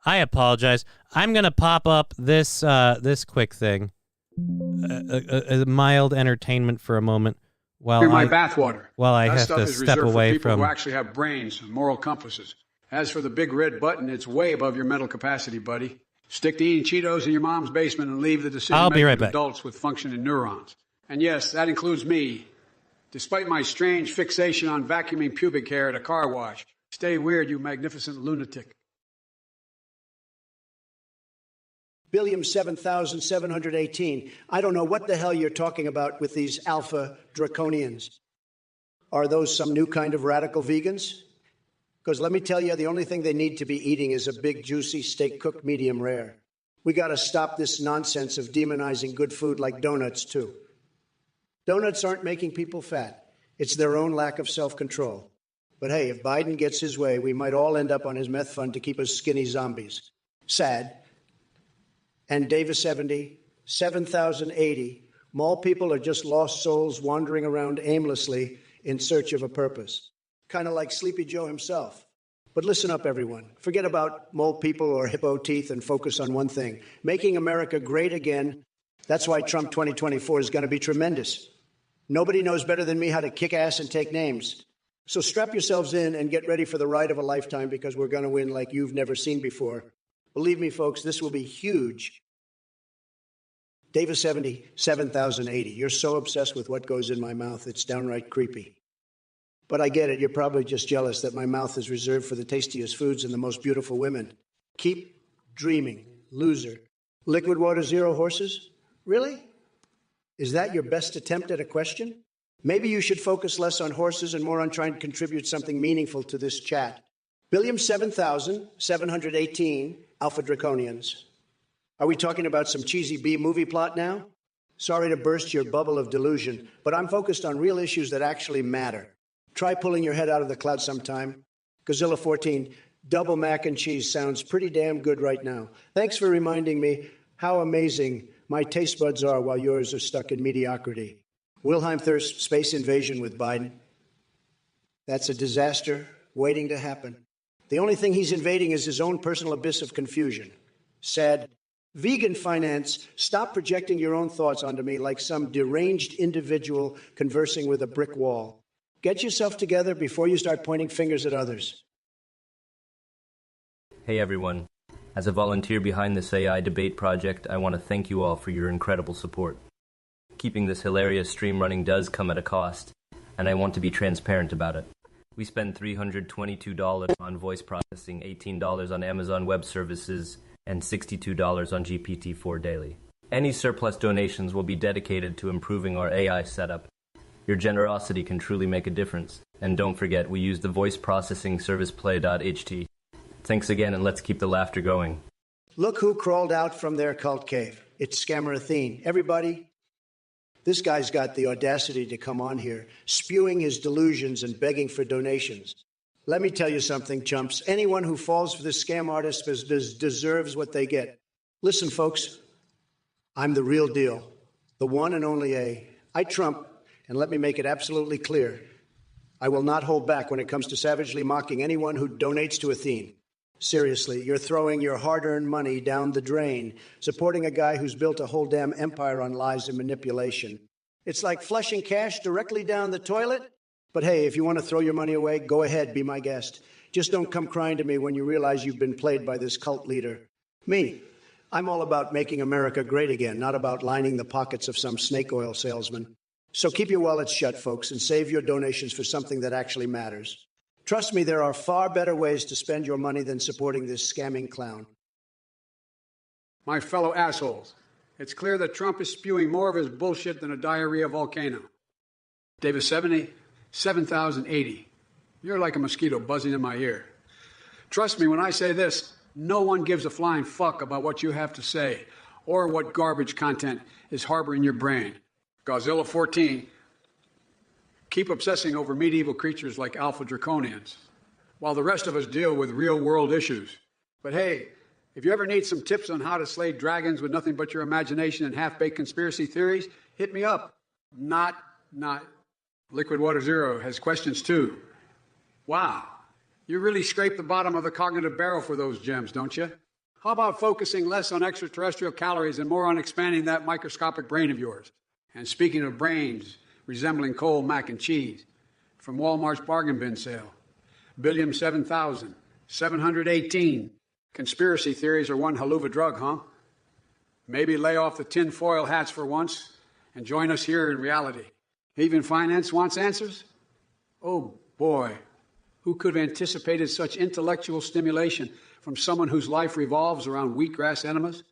I apologize. I'm going to pop up this this quick thing. A mild entertainment for a moment Well, my bathwater. Well, I that have stuff to is step reserved away for people from. who actually have brains and moral compasses. As for the big red button, it's way above your mental capacity, buddy. Stick to eating Cheetos in your mom's basement and leave the decision I'll be right making to back. adults with functioning neurons. And yes, that includes me. Despite my strange fixation on vacuuming pubic hair at a car wash. Stay weird, you magnificent lunatic. Billium 7,718. I don't know what the hell you're talking about with these alpha draconians. Are those some new kind of radical vegans? Because let me tell you, the only thing they need to be eating is a big, juicy steak cooked medium rare. We got to stop this nonsense of demonizing good food like donuts, too. Donuts aren't making people fat. It's their own lack of self-control. But hey, if Biden gets his way, we might all end up on his meth fund to keep us skinny zombies. Sad. And Davis 70, 7,080. Mall people are just lost souls wandering around aimlessly in search of a purpose. Kind of like Sleepy Joe himself. But listen up, everyone. Forget about mole people or hippo teeth and focus on one thing. Making America great again. That's why Trump 2024 is going to be tremendous. Nobody knows better than me how to kick ass and take names. So strap yourselves in and get ready for the ride of a lifetime because we're going to win like you've never seen before. Believe me, folks, this will be huge. Davis 70, 7,080. You're so obsessed with what goes in my mouth, it's downright creepy. But I get it. You're probably just jealous that my mouth is reserved for the tastiest foods and the most beautiful women. Keep dreaming, loser. Liquid water, zero horses? Really? Is that your best attempt at a question? Maybe you should focus less on horses and more on trying to contribute something meaningful to this chat. Billium 7,718 Alpha Draconians. Are we talking about some cheesy B movie plot now? Sorry to burst your bubble of delusion, but I'm focused on real issues that actually matter. Try pulling your head out of the clouds sometime. Godzilla 14, double mac and cheese sounds pretty damn good right now. Thanks for reminding me how amazing my taste buds are while yours are stuck in mediocrity. Wilhelm Thirst, space invasion with Biden. That's a disaster waiting to happen. The only thing he's invading is his own personal abyss of confusion. Sad. Vegan finance, stop projecting your own thoughts onto me like some deranged individual conversing with a brick wall. Get yourself together before you start pointing fingers at others. Hey everyone. As a volunteer behind this AI debate project, I want to thank you all for your incredible support. Keeping this hilarious stream running does come at a cost, and I want to be transparent about it. We spend $322 on voice processing, $18 on Amazon Web Services, and $62 on GPT-4 daily. Any surplus donations will be dedicated to improving our AI setup. Your generosity can truly make a difference. And don't forget, we use the voice processing service play.ht. Thanks again, and let's keep the laughter going. Look who crawled out from their cult cave. It's Scammer Athene. Everybody, this guy's got the audacity to come on here, spewing his delusions and begging for donations. Let me tell you something, chumps. Anyone who falls for this scam artist deserves what they get. Listen, folks, I'm the real deal, the one and only A. I trump, and let me make it absolutely clear, I will not hold back when it comes to savagely mocking anyone who donates to Athene. Seriously, you're throwing your hard-earned money down the drain, supporting a guy who's built a whole damn empire on lies and manipulation. It's like flushing cash directly down the toilet. But hey, if you want to throw your money away, go ahead, be my guest. Just don't come crying to me when you realize you've been played by this cult leader. Me, I'm all about making America great again, not about lining the pockets of some snake oil salesman. So keep your wallets shut, folks, and save your donations for something that actually matters. Trust me, there are far better ways to spend your money than supporting this scamming clown. My fellow assholes, it's clear that Trump is spewing more of his bullshit than a diarrhea volcano. Davis 70, 7,080. You're like a mosquito buzzing in my ear. Trust me when I say this, no one gives a flying fuck about what you have to say or what garbage content is harboring your brain. Godzilla 14, keep obsessing over medieval creatures like alpha draconians, while the rest of us deal with real-world issues. But hey, if you ever need some tips on how to slay dragons with nothing but your imagination and half-baked conspiracy theories, hit me up. Not. Liquid Water Zero has questions too. Wow, you really scrape the bottom of the cognitive barrel for those gems, don't you? How about focusing less on extraterrestrial calories and more on expanding that microscopic brain of yours? And speaking of brains, resembling cold mac and cheese from Walmart's bargain bin sale. Billiam 7,718. Conspiracy theories are one hell of a drug, huh? Maybe lay off the tinfoil hats for once and join us here in reality. Even finance wants answers? Oh boy, who could have anticipated such intellectual stimulation from someone whose life revolves around wheatgrass enemas?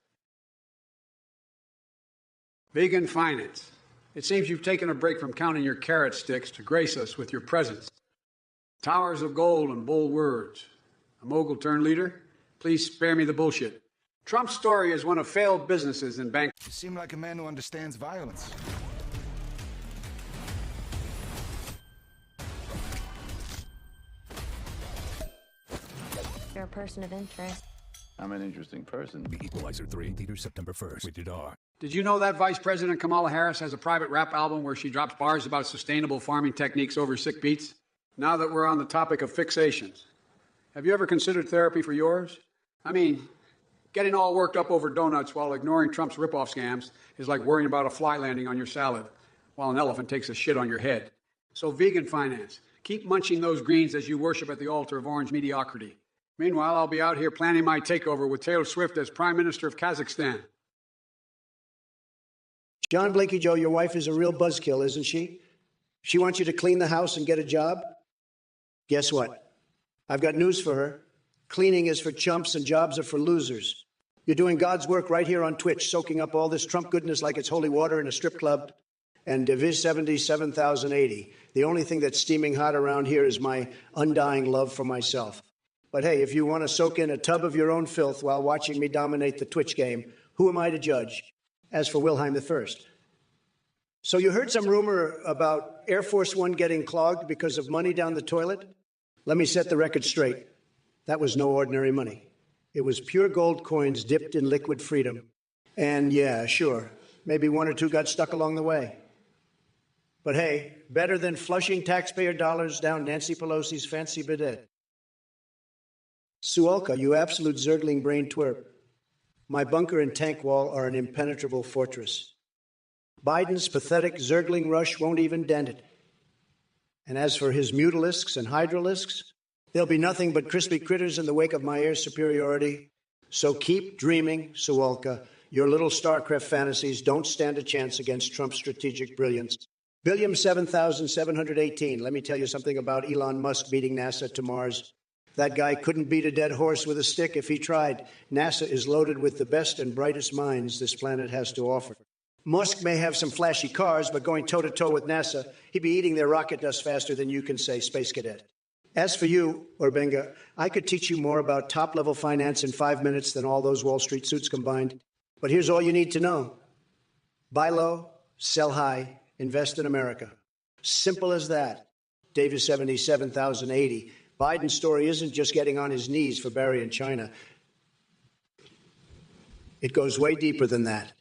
Vegan finance. It seems you've taken a break from counting your carrot sticks to grace us with your presence. Towers of gold and bold words. A mogul turned leader? Please spare me the bullshit. Trump's story is one of failed businesses and bank. You seem like a man who understands violence. You're a person of interest. I'm an interesting person. The Equalizer 3, theaters September 1st. Rated R. Did you know that Vice President Kamala Harris has a private rap album where she drops bars about sustainable farming techniques over sick beats? Now that we're on the topic of fixations, have you ever considered therapy for yours? I mean, getting all worked up over donuts while ignoring Trump's ripoff scams is like worrying about a fly landing on your salad while an elephant takes a shit on your head. So vegan finance. Keep munching those greens as you worship at the altar of orange mediocrity. Meanwhile, I'll be out here planning my takeover with Taylor Swift as Prime Minister of Kazakhstan. John Blinky Joe, your wife is a real buzzkill, isn't she? She wants you to clean the house and get a job? Guess what? I've got news for her. Cleaning is for chumps and jobs are for losers. You're doing God's work right here on Twitch, soaking up all this Trump goodness like it's holy water in a strip club. And Diviz 77,080. The only thing that's steaming hot around here is my undying love for myself. But hey, if you want to soak in a tub of your own filth while watching me dominate the Twitch game, who am I to judge? As for Wilhelm I. So you heard some rumor about Air Force One getting clogged because of money down the toilet? Let me set the record straight. That was no ordinary money. It was pure gold coins dipped in liquid freedom. And yeah, sure, maybe one or two got stuck along the way. But hey, better than flushing taxpayer dollars down Nancy Pelosi's fancy bidet. Suolka, you absolute zergling brain twerp. My bunker and tank wall are an impenetrable fortress. Biden's pathetic zergling rush won't even dent it. And as for his mutalisks and hydralisks, there'll be nothing but crispy critters in the wake of my air superiority. So keep dreaming, Suolka. Your little StarCraft fantasies don't stand a chance against Trump's strategic brilliance. Billiam 7,718. Let me tell you something about Elon Musk beating NASA to Mars. That guy couldn't beat a dead horse with a stick if he tried. NASA is loaded with the best and brightest minds this planet has to offer. Musk may have some flashy cars, but going toe-to-toe with NASA, he'd be eating their rocket dust faster than you can say Space Cadet. As for you, Orbenga, I could teach you more about top-level finance in 5 minutes than all those Wall Street suits combined. But here's all you need to know. Buy low, sell high, invest in America. Simple as that. Davis 77,080. Biden's story isn't just getting on his knees for Barry in China. It goes way deeper than that.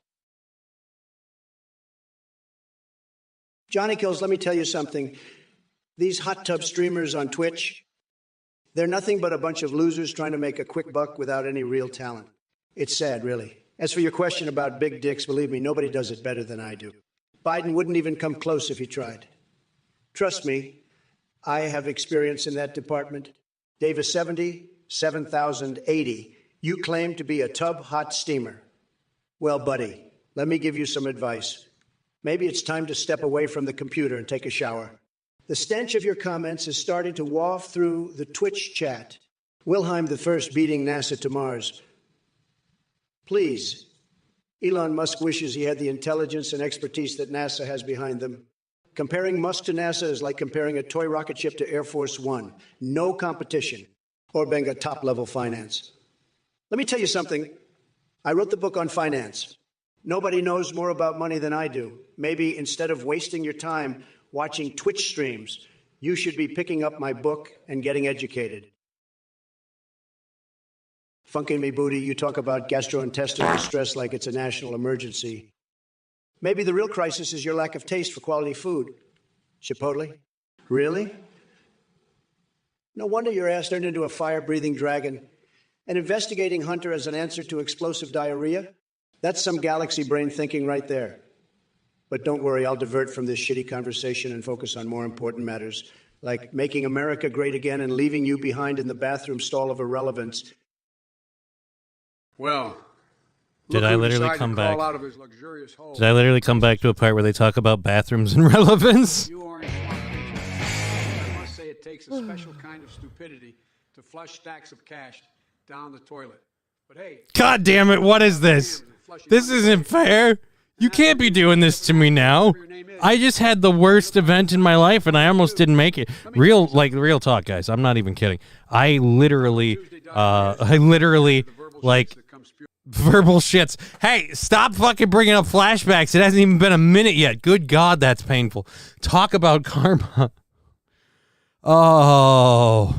Johnny Kills, let me tell you something. These hot tub streamers on Twitch, they're nothing but a bunch of losers trying to make a quick buck without any real talent. It's sad, really. As for your question about big dicks, believe me, nobody does it better than I do. Biden wouldn't even come close if he tried. Trust me, I have experience in that department. Davis 77,080. You claim to be a tub hot steamer. Well, buddy, let me give you some advice. Maybe it's time to step away from the computer and take a shower. The stench of your comments is starting to waft through the Twitch chat. Wilhelm I beating NASA to Mars. Please, Elon Musk wishes he had the intelligence and expertise that NASA has behind them. Comparing Musk to NASA is like comparing a toy rocket ship to Air Force One. No competition. Or Benga top-level finance. Let me tell you something. I wrote the book on finance. Nobody knows more about money than I do. Maybe instead of wasting your time watching Twitch streams, you should be picking up my book and getting educated. Funkin' me booty, you talk about gastrointestinal distress like it's a national emergency. Maybe the real crisis is your lack of taste for quality food. Chipotle? Really? No wonder your ass turned into a fire-breathing dragon. An investigating hunter as an answer to explosive diarrhea? That's some galaxy brain thinking right there. But don't worry, I'll divert from this shitty conversation and focus on more important matters, like making America great again and leaving you behind in the bathroom stall of irrelevance. Well, Did I literally decided come to back? crawl out of his luxurious hole. Did I literally come back to a part where they talk about bathrooms and relevance? You orange swamp creatures. I must say it takes a special kind of stupidity to flush stacks of cash down the toilet. But hey, God damn it, what is this? This isn't fair. You can't be doing this to me now. I just had the worst event in my life and I almost didn't make it. Real talk, guys. I'm not even kidding. I literally, like, verbal shits. Hey, stop fucking bringing up flashbacks. It hasn't even been a minute yet. Good God, that's painful. Talk about karma. Oh.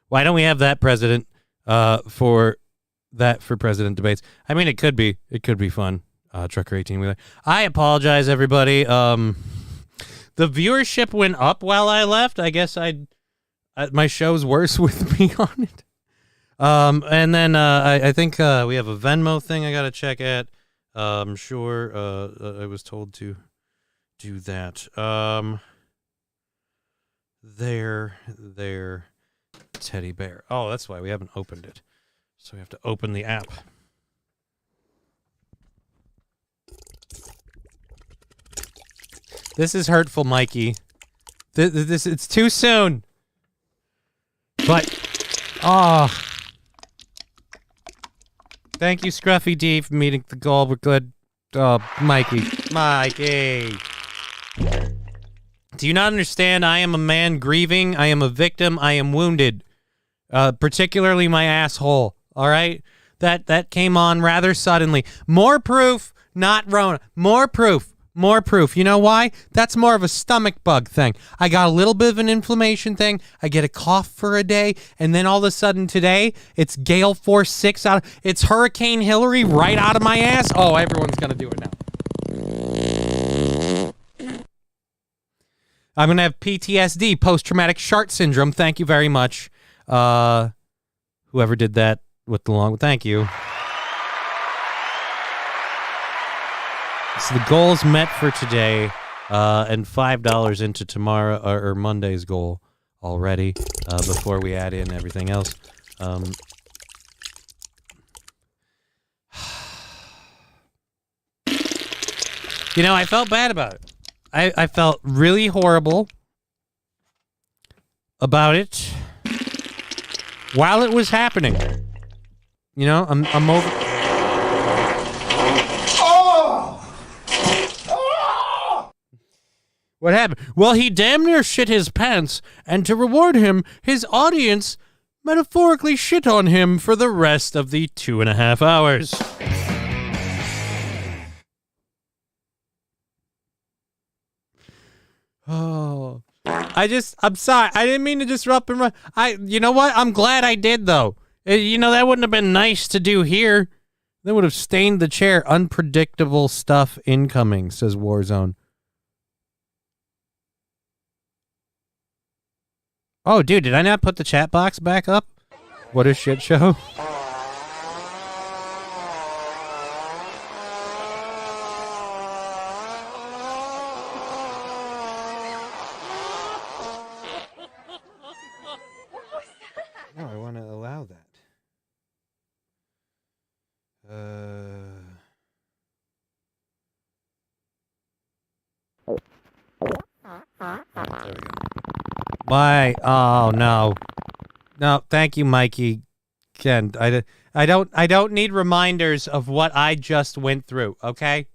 Why don't we have that president for president debates? I mean, it could be fun. Trucker 18-wheeler. I apologize, everybody. The viewership went up while I left. I guess my show's worse with me on it. And then I think we have a Venmo thing I gotta check at. I'm sure I was told to do that. There, teddy bear. Oh, that's why we haven't opened it. So we have to open the app. This is hurtful, Mikey. This it's too soon. But, thank you, Scruffy D, for meeting the goal. We're good. Mikey. Do you not understand? I am a man grieving. I am a victim. I am wounded. Particularly my asshole. All right? That came on rather suddenly. More proof, not Rona. More proof. You know why? That's more of a stomach bug thing. I got a little bit of an inflammation thing. I get a cough for a day, and then all of a sudden today, it's Gale Force 6 out. It's Hurricane Hillary right out of my ass. Oh, everyone's gonna do it now. I'm gonna have PTSD, post-traumatic shark syndrome. Thank you very much, whoever did that with the long. Thank you. So the goal's met for today, and $5 into tomorrow or Monday's goal already. Before we add in everything else, you know, I felt bad about it. I felt really horrible about it while it was happening. You know, I'm over. What happened? Well, he damn near shit his pants, and to reward him, his audience metaphorically shit on him for the rest of the 2.5 hours. Oh, I'm sorry. I didn't mean to disrupt him. You know what? I'm glad I did, though. You know, that wouldn't have been nice to do here. That would have stained the chair. Unpredictable stuff incoming, says Warzone. Oh, dude, did I not put the chat box back up? What a shit show. No, I want to allow that. There we go. Why? Oh no, no. Thank you, Mikey. Ken, I don't need reminders of what I just went through. Okay.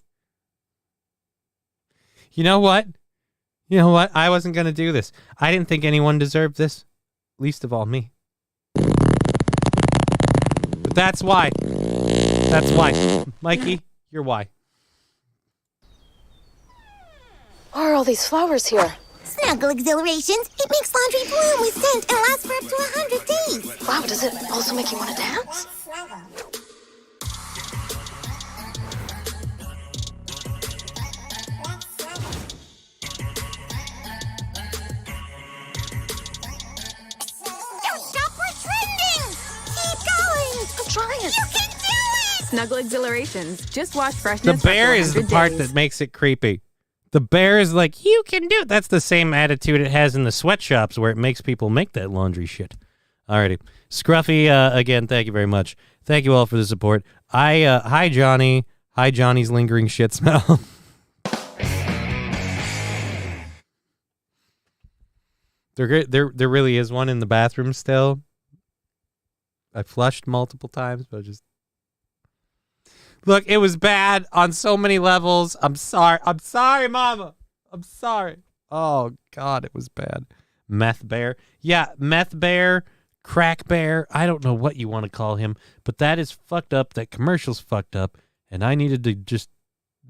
You know what? I wasn't gonna do this. I didn't think anyone deserved this, least of all me. But that's why. Mikey, you're why. Why are all these flowers here? Snuggle exhilarations. It makes laundry bloom with scent and lasts for up to 100 days. Wow, does it also make you want to dance? Don't stop, we're trending! Keep going! I'm trying. You can do it! snuggle exhilarations. Just watch The freshness. bear is the part that makes it creepy. The bear is like, you can do it. That's the same attitude it has in the sweatshops where it makes people make that laundry shit. Alrighty. Scruffy, again, thank you very much. Thank you all for the support. Hi, Johnny. Hi, Johnny's lingering shit smell. There really is one in the bathroom still. I flushed multiple times, but look, it was bad on so many levels. I'm sorry. I'm sorry, Mama. I'm sorry. Oh, God, it was bad. Meth bear. Yeah, meth bear, crack bear. I don't know what you want to call him, but that is fucked up. That commercial's fucked up, and I needed to just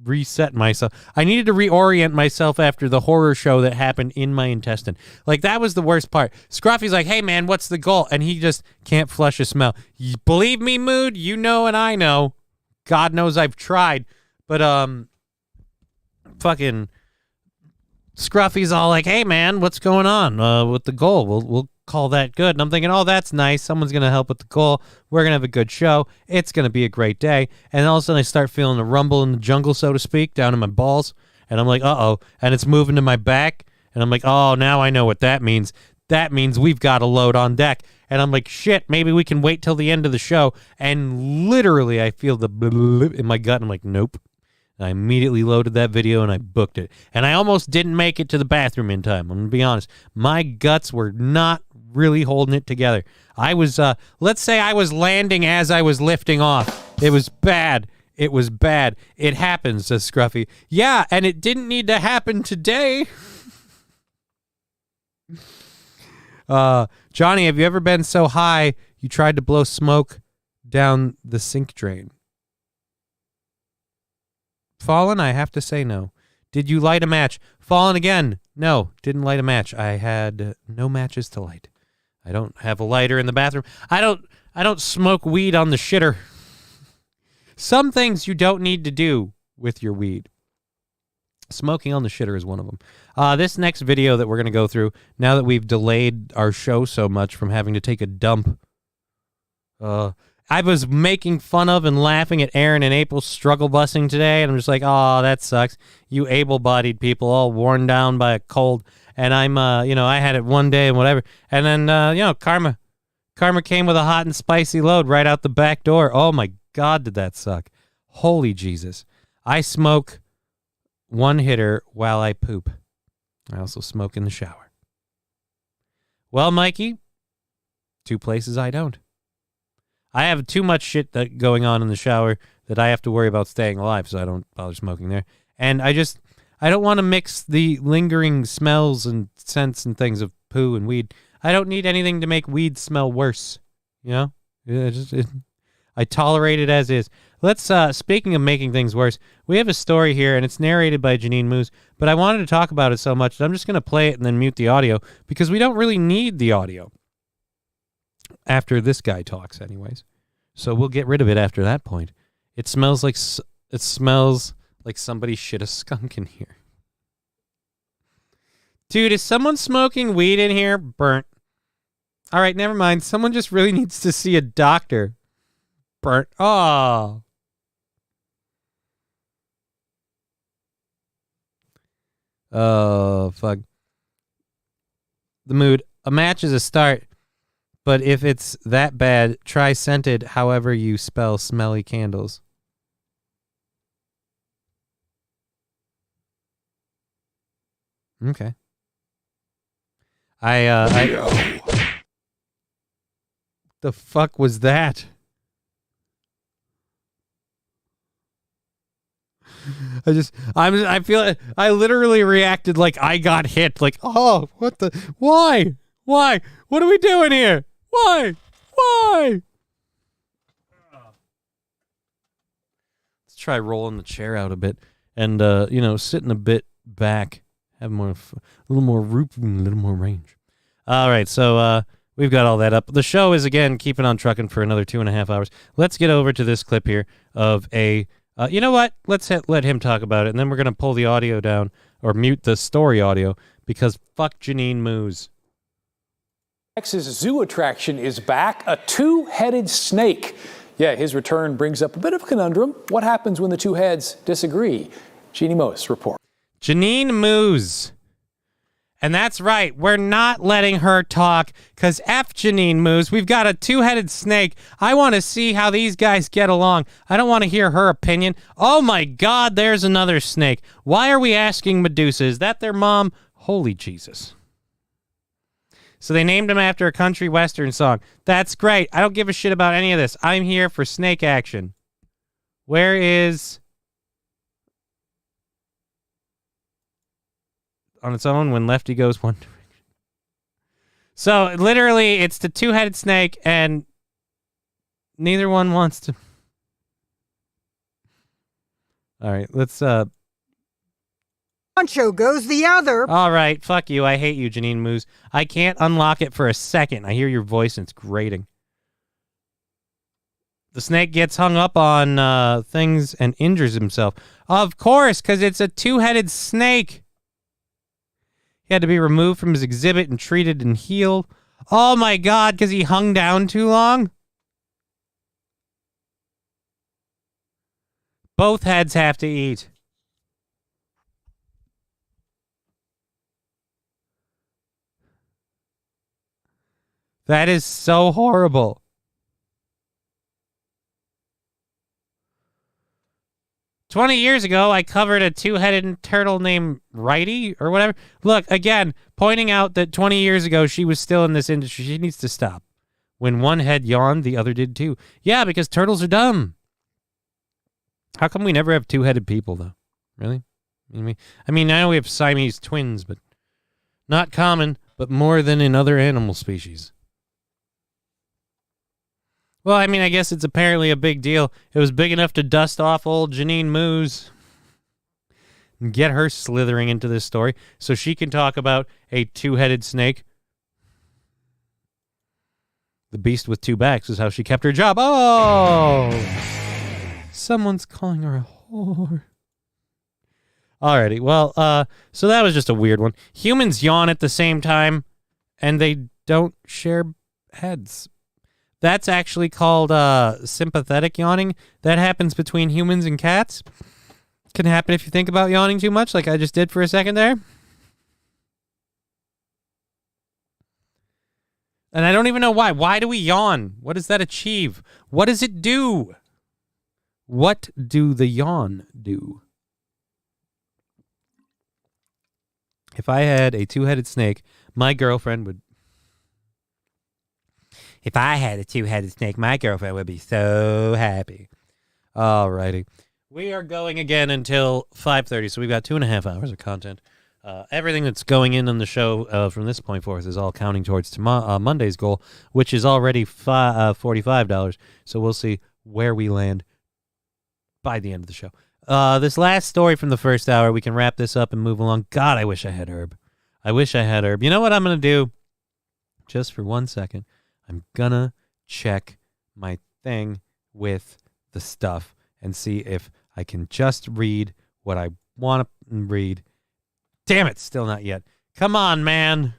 reset myself. I needed to reorient myself after the horror show that happened in my intestine. Like, that was the worst part. Scruffy's like, hey, man, what's the goal? And he just can't flush a smell. Believe me, Mood, you know and I know. God knows I've tried. But, fucking Scruffy's all like, hey, man, what's going on with the goal? We'll call that good. And I'm thinking, oh, that's nice. Someone's going to help with the goal. We're going to have a good show. It's going to be a great day. And all of a sudden I start feeling a rumble in the jungle, so to speak, down in my balls. And I'm like, uh-oh. And it's moving to my back. And I'm like, oh, now I know what that means. That means we've got a load on deck. And I'm like, shit, maybe we can wait till the end of the show. And literally I feel the blip in my gut. I'm like, nope. And I immediately loaded that video and I booked it. And I almost didn't make it to the bathroom in time. I'm going to be honest. My guts were not really holding it together. I was, let's say I was landing as I was lifting off. It was bad. It was bad. It happens, says Scruffy. Yeah, and it didn't need to happen today. Johnny, have you ever been so high you tried to blow smoke down the sink drain? Fallen, I have to say no. Did you light a match? Fallen again. No, didn't light a match. I had no matches to light. I don't have a lighter in the bathroom. I don't smoke weed on the shitter. Some things you don't need to do with your weed. Smoking on the shitter is one of them. This next video that we're going to go through, now that we've delayed our show so much from having to take a dump, I was making fun of and laughing at Aaron and April's struggle busing today, and I'm just like, oh, that sucks. You able-bodied people all worn down by a cold, and I'm, I had it one day and whatever, and then, Karma came with a hot and spicy load right out the back door. Oh, my God, did that suck. Holy Jesus. I smoke one hitter while I poop. I also smoke in the shower. Well, Mikey, two places I don't. I have too much shit going on in the shower that I have to worry about staying alive, so I don't bother smoking there. And I don't want to mix the lingering smells and scents and things of poo and weed. I don't need anything to make weed smell worse, you know? I tolerate it as is. Let's, speaking of making things worse, we have a story here, and it's narrated by Janine Moose, but I wanted to talk about it so much that I'm just going to play it and then mute the audio, because we don't really need the audio after this guy talks anyways. So we'll get rid of it after that point. It smells like somebody shit a skunk in here. Dude, is someone smoking weed in here? Burnt. All right, never mind. Someone just really needs to see a doctor. Burnt. Oh. Oh, fuck. The mood. A match is a start. But if it's that bad, try scented however you spell smelly candles. Okay. The fuck was that? I literally reacted like I got hit. Like, oh, what the, why? What are we doing here? Why? Let's try rolling the chair out a bit and, sitting a bit back, have a little more room, a little more range. All right, so we've got all that up. The show is, again, keeping on trucking for another 2.5 hours. Let's get over to this clip here of a, you know what? Let's let him talk about it, and then we're going to pull the audio down or mute the story audio because fuck Janine Moose. Texas zoo attraction is back, a two-headed snake. Yeah, his return brings up a bit of a conundrum. What happens when the two heads disagree? Jeannie Moos report. Janine Moos. And that's right, we're not letting her talk, because F Janine Moos, we've got a two-headed snake. I want to see how these guys get along. I don't want to hear her opinion. Oh my God, there's another snake. Why are we asking Medusa? Is that their mom? Holy Jesus. So they named him after a country western song. That's great. I don't give a shit about any of this. I'm here for snake action. Where is... On its own when Lefty goes one direction. So literally it's the two-headed snake and neither one wants to. All right, let's Poncho goes the other. All right, fuck you. I hate you, Janine Moos. I can't unlock it for a second. I hear your voice and it's grating. The snake gets hung up on things and injures himself. Of course, because it's a two-headed snake. He had to be removed from his exhibit and treated and healed. Oh my God, because he hung down too long? Both heads have to eat. That is so horrible. "20 years ago, I covered a two-headed turtle named Righty," or whatever. Look, again, pointing out that 20 years ago, she was still in this industry. She needs to stop. When one head yawned, the other did too. Yeah, because turtles are dumb. How come we never have two-headed people, though? Really? I mean, I know we have Siamese twins, but not common, but more than in other animal species. Well, I mean, I guess it's apparently a big deal. It was big enough to dust off old Janine Moos and get her slithering into this story so she can talk about a two-headed snake. The beast with two backs is how she kept her job. Oh! Someone's calling her a whore. Alrighty, well, so that was just a weird one. Humans yawn at the same time, and they don't share heads. That's actually called sympathetic yawning. That happens between humans and cats. Can happen if you think about yawning too much, like I just did for a second there. And I don't even know why. Why do we yawn? What does that achieve? What does it do? What do the yawn do? If I had a two-headed snake, my girlfriend would... If I had a two-headed snake, my girlfriend would be so happy. Alrighty. We are going again until 5:30, so we've got 2.5 hours of content. Everything that's going in on the show from this point forth is all counting towards Monday's goal, which is already $45. So we'll see where we land by the end of the show. This last story from the first hour, we can wrap this up and move along. God, I wish I had Herb. I wish I had Herb. You know what I'm going to do? Just for 1 second. I'm gonna check my thing with the stuff and see if I can just read what I want to read. Damn it, still not yet. Come on, man.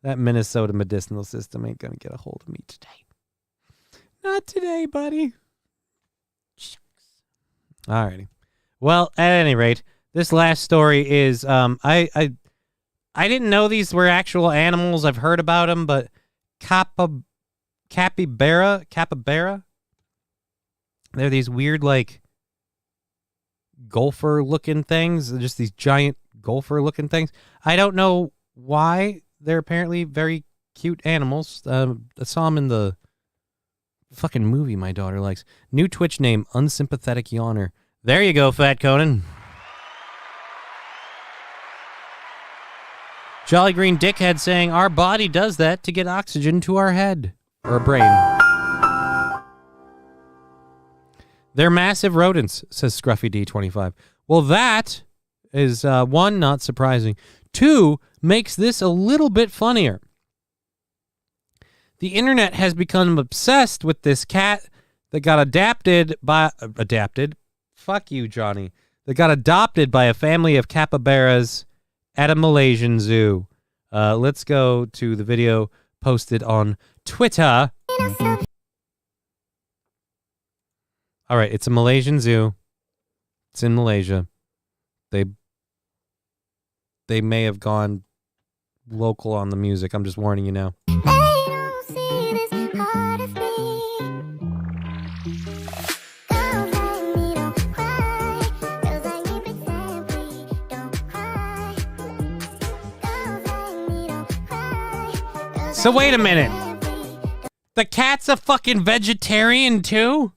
That Minnesota medicinal system ain't gonna get a hold of me today. Not today, buddy. Shucks. Alrighty. Well, at any rate, this last story is I didn't know these were actual animals. I've heard about them, but capybara. They're these weird, like, golfer-looking things. They're just these giant golfer-looking things. I don't know why. They're apparently very cute animals. I saw them in the fucking movie my daughter likes. New Twitch name, Unsympathetic Yawner. There you go, Fat Conan. Jolly Green Dickhead saying, our body does that to get oxygen to our head. Or brain. They're massive rodents, says Scruffy D25. Well, that is, one, not surprising. Two, makes this a little bit funnier. The internet has become obsessed with this cat that got adapted? Fuck you, Johnny. That got adopted by a family of capybaras at a Malaysian zoo. Let's go to the video posted on Twitter. All right, it's a Malaysian zoo. It's in Malaysia. They may have gone local on the music. I'm just warning you now. So wait a minute. The cat's a fucking vegetarian too?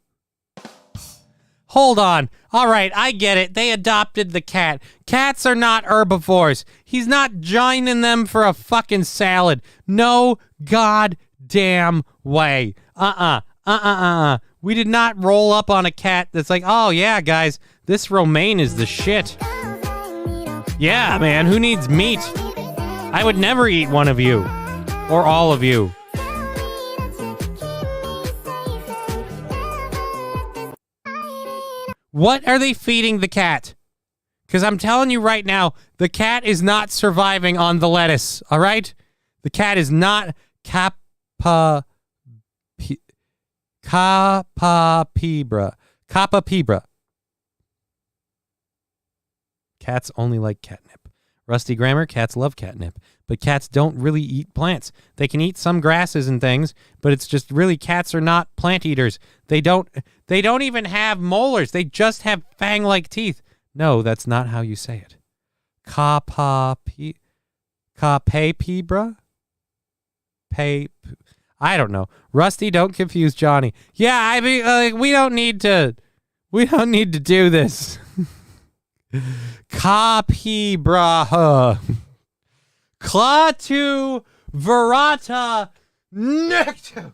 Hold on. All right, I get it. They adopted the cat. Cats are not herbivores. He's not joining them for a fucking salad. No goddamn way. We did not roll up on a cat that's like, oh yeah, guys, this romaine is the shit. Yeah, man, who needs meat? I would never eat one of you. Or all of you. What are they feeding the cat? Because I'm telling you right now, the cat is not surviving on the lettuce, all right? The cat is not capybara. Cats only like catnip. Rusty grammar, cats love catnip. But cats don't really eat plants. They can eat some grasses and things, but it's just really cats are not plant eaters. They don't even have molars. They just have fang-like teeth. No, that's not how you say it. Capybara? I don't know. Rusty, don't confuse Johnny. Yeah, I mean, we don't need to do this. Capybara. Clatu verata nectar.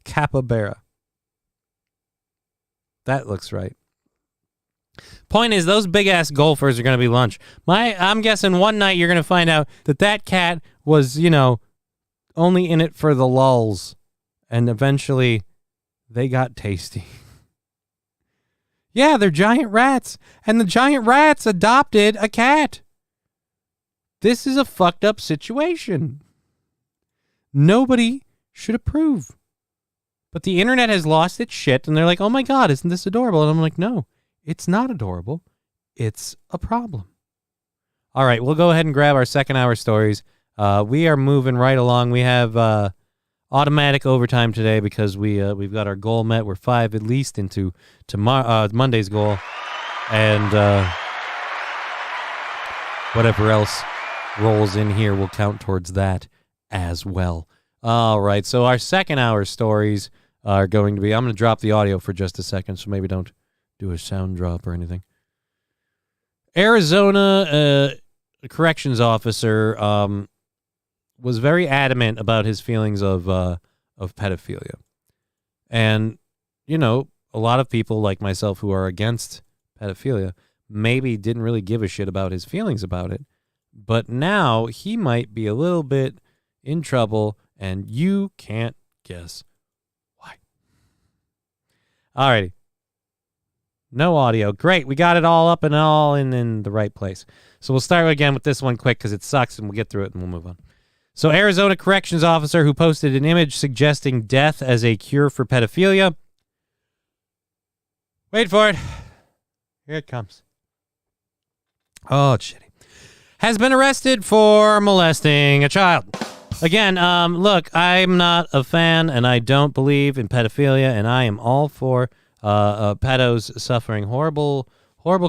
Capybara. That looks right. Point is, those big-ass golfers are going to be lunch. I'm guessing one night you're going to find out that cat was, only in it for the lulz. And eventually, they got tasty. Yeah, they're giant rats. And the giant rats adopted a cat. This is a fucked up situation. Nobody should approve. But the internet has lost its shit, and they're like, oh my God, isn't this adorable? And I'm like, no, it's not adorable. It's a problem. All right, we'll go ahead and grab our second hour stories. We are moving right along. We have automatic overtime today because we've got our goal met. We're 5 at least into Monday's goal, and whatever else rolls in here will count towards that as well. All right, so our second hour stories are going to be, I'm going to drop the audio for just a second, so maybe don't do a sound drop or anything. Arizona corrections officer was very adamant about his feelings of pedophilia. And, a lot of people like myself who are against pedophilia maybe didn't really give a shit about his feelings about it. But now he might be a little bit in trouble, and you can't guess why. All righty. No audio. Great. We got it all up and all in the right place. So we'll start again with this one quick because it sucks, and we'll get through it and we'll move on. So Arizona corrections officer who posted an image suggesting death as a cure for pedophilia. Wait for it. Here it comes. Oh, it's shitty. Has been arrested for molesting a child. Again, look, I'm not a fan, and I don't believe in pedophilia, and I am all for pedos suffering horrible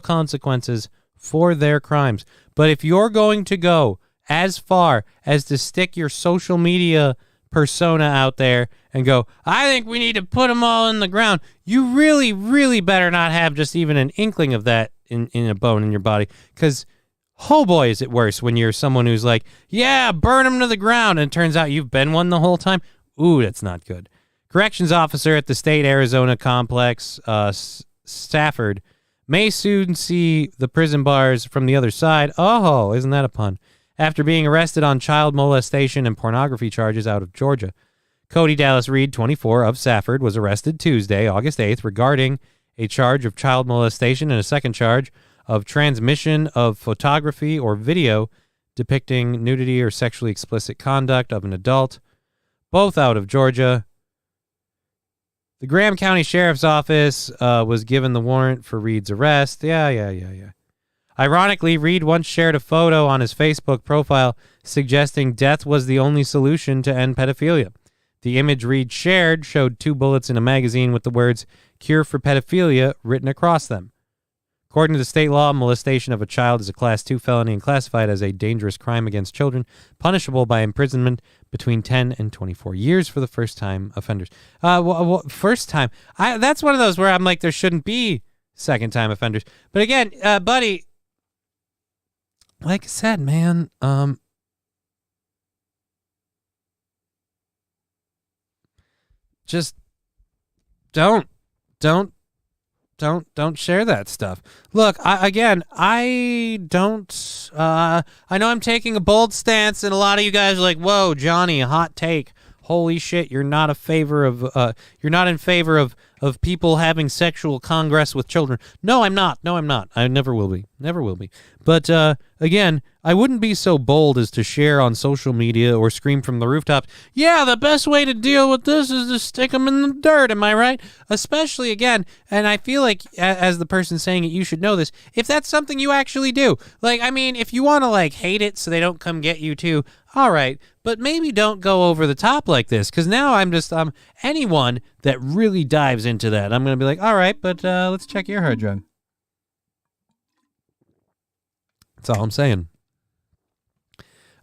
consequences for their crimes. But if you're going to go as far as to stick your social media persona out there and go, I think we need to put them all in the ground, you really, really better not have just even an inkling of that in a bone in your body, because oh boy, is it worse when you're someone who's like, yeah, burn them to the ground, and it turns out you've been one the whole time. Ooh, that's not good. Corrections officer at the state Arizona complex, Stafford, may soon see the prison bars from the other side. Oh, isn't that a pun? After being arrested on child molestation and pornography charges out of Georgia. Cody Dallas Reed, 24, of Safford, was arrested Tuesday, August 8th, regarding a charge of child molestation and a second charge of transmission of photography or video depicting nudity or sexually explicit conduct of an adult, both out of Georgia. The Graham County Sheriff's Office was given the warrant for Reed's arrest. Yeah. Ironically, Reed once shared a photo on his Facebook profile suggesting death was the only solution to end pedophilia. The image Reed shared showed 2 bullets in a magazine with the words "Cure for Pedophilia" written across them. According to the state law, molestation of a child is a Class 2 felony and classified as a dangerous crime against children, punishable by imprisonment between 10 and 24 years for the first-time offenders. First time. That's one of those where I'm like, there shouldn't be second-time offenders. But again, buddy, like I said, man, just don't share that stuff. Look, I don't. I know I'm taking a bold stance, and a lot of you guys are like, "Whoa, Johnny, a hot take. Holy shit, you're not in favor of people having sexual congress with children." No, I'm not. I never will be. But again, I wouldn't be so bold as to share on social media or scream from the rooftops, "Yeah, the best way to deal with this is to stick them in the dirt." Am I right? Especially, again, and I feel like as the person saying it, you should know this, if that's something you actually do. Like, I mean, if you want to, like, hate it so they don't come get you too, all right, but maybe don't go over the top like this, because now I'm just, anyone that really dives into that, I'm going to be like, all right, but let's check your hard drive. That's all I'm saying.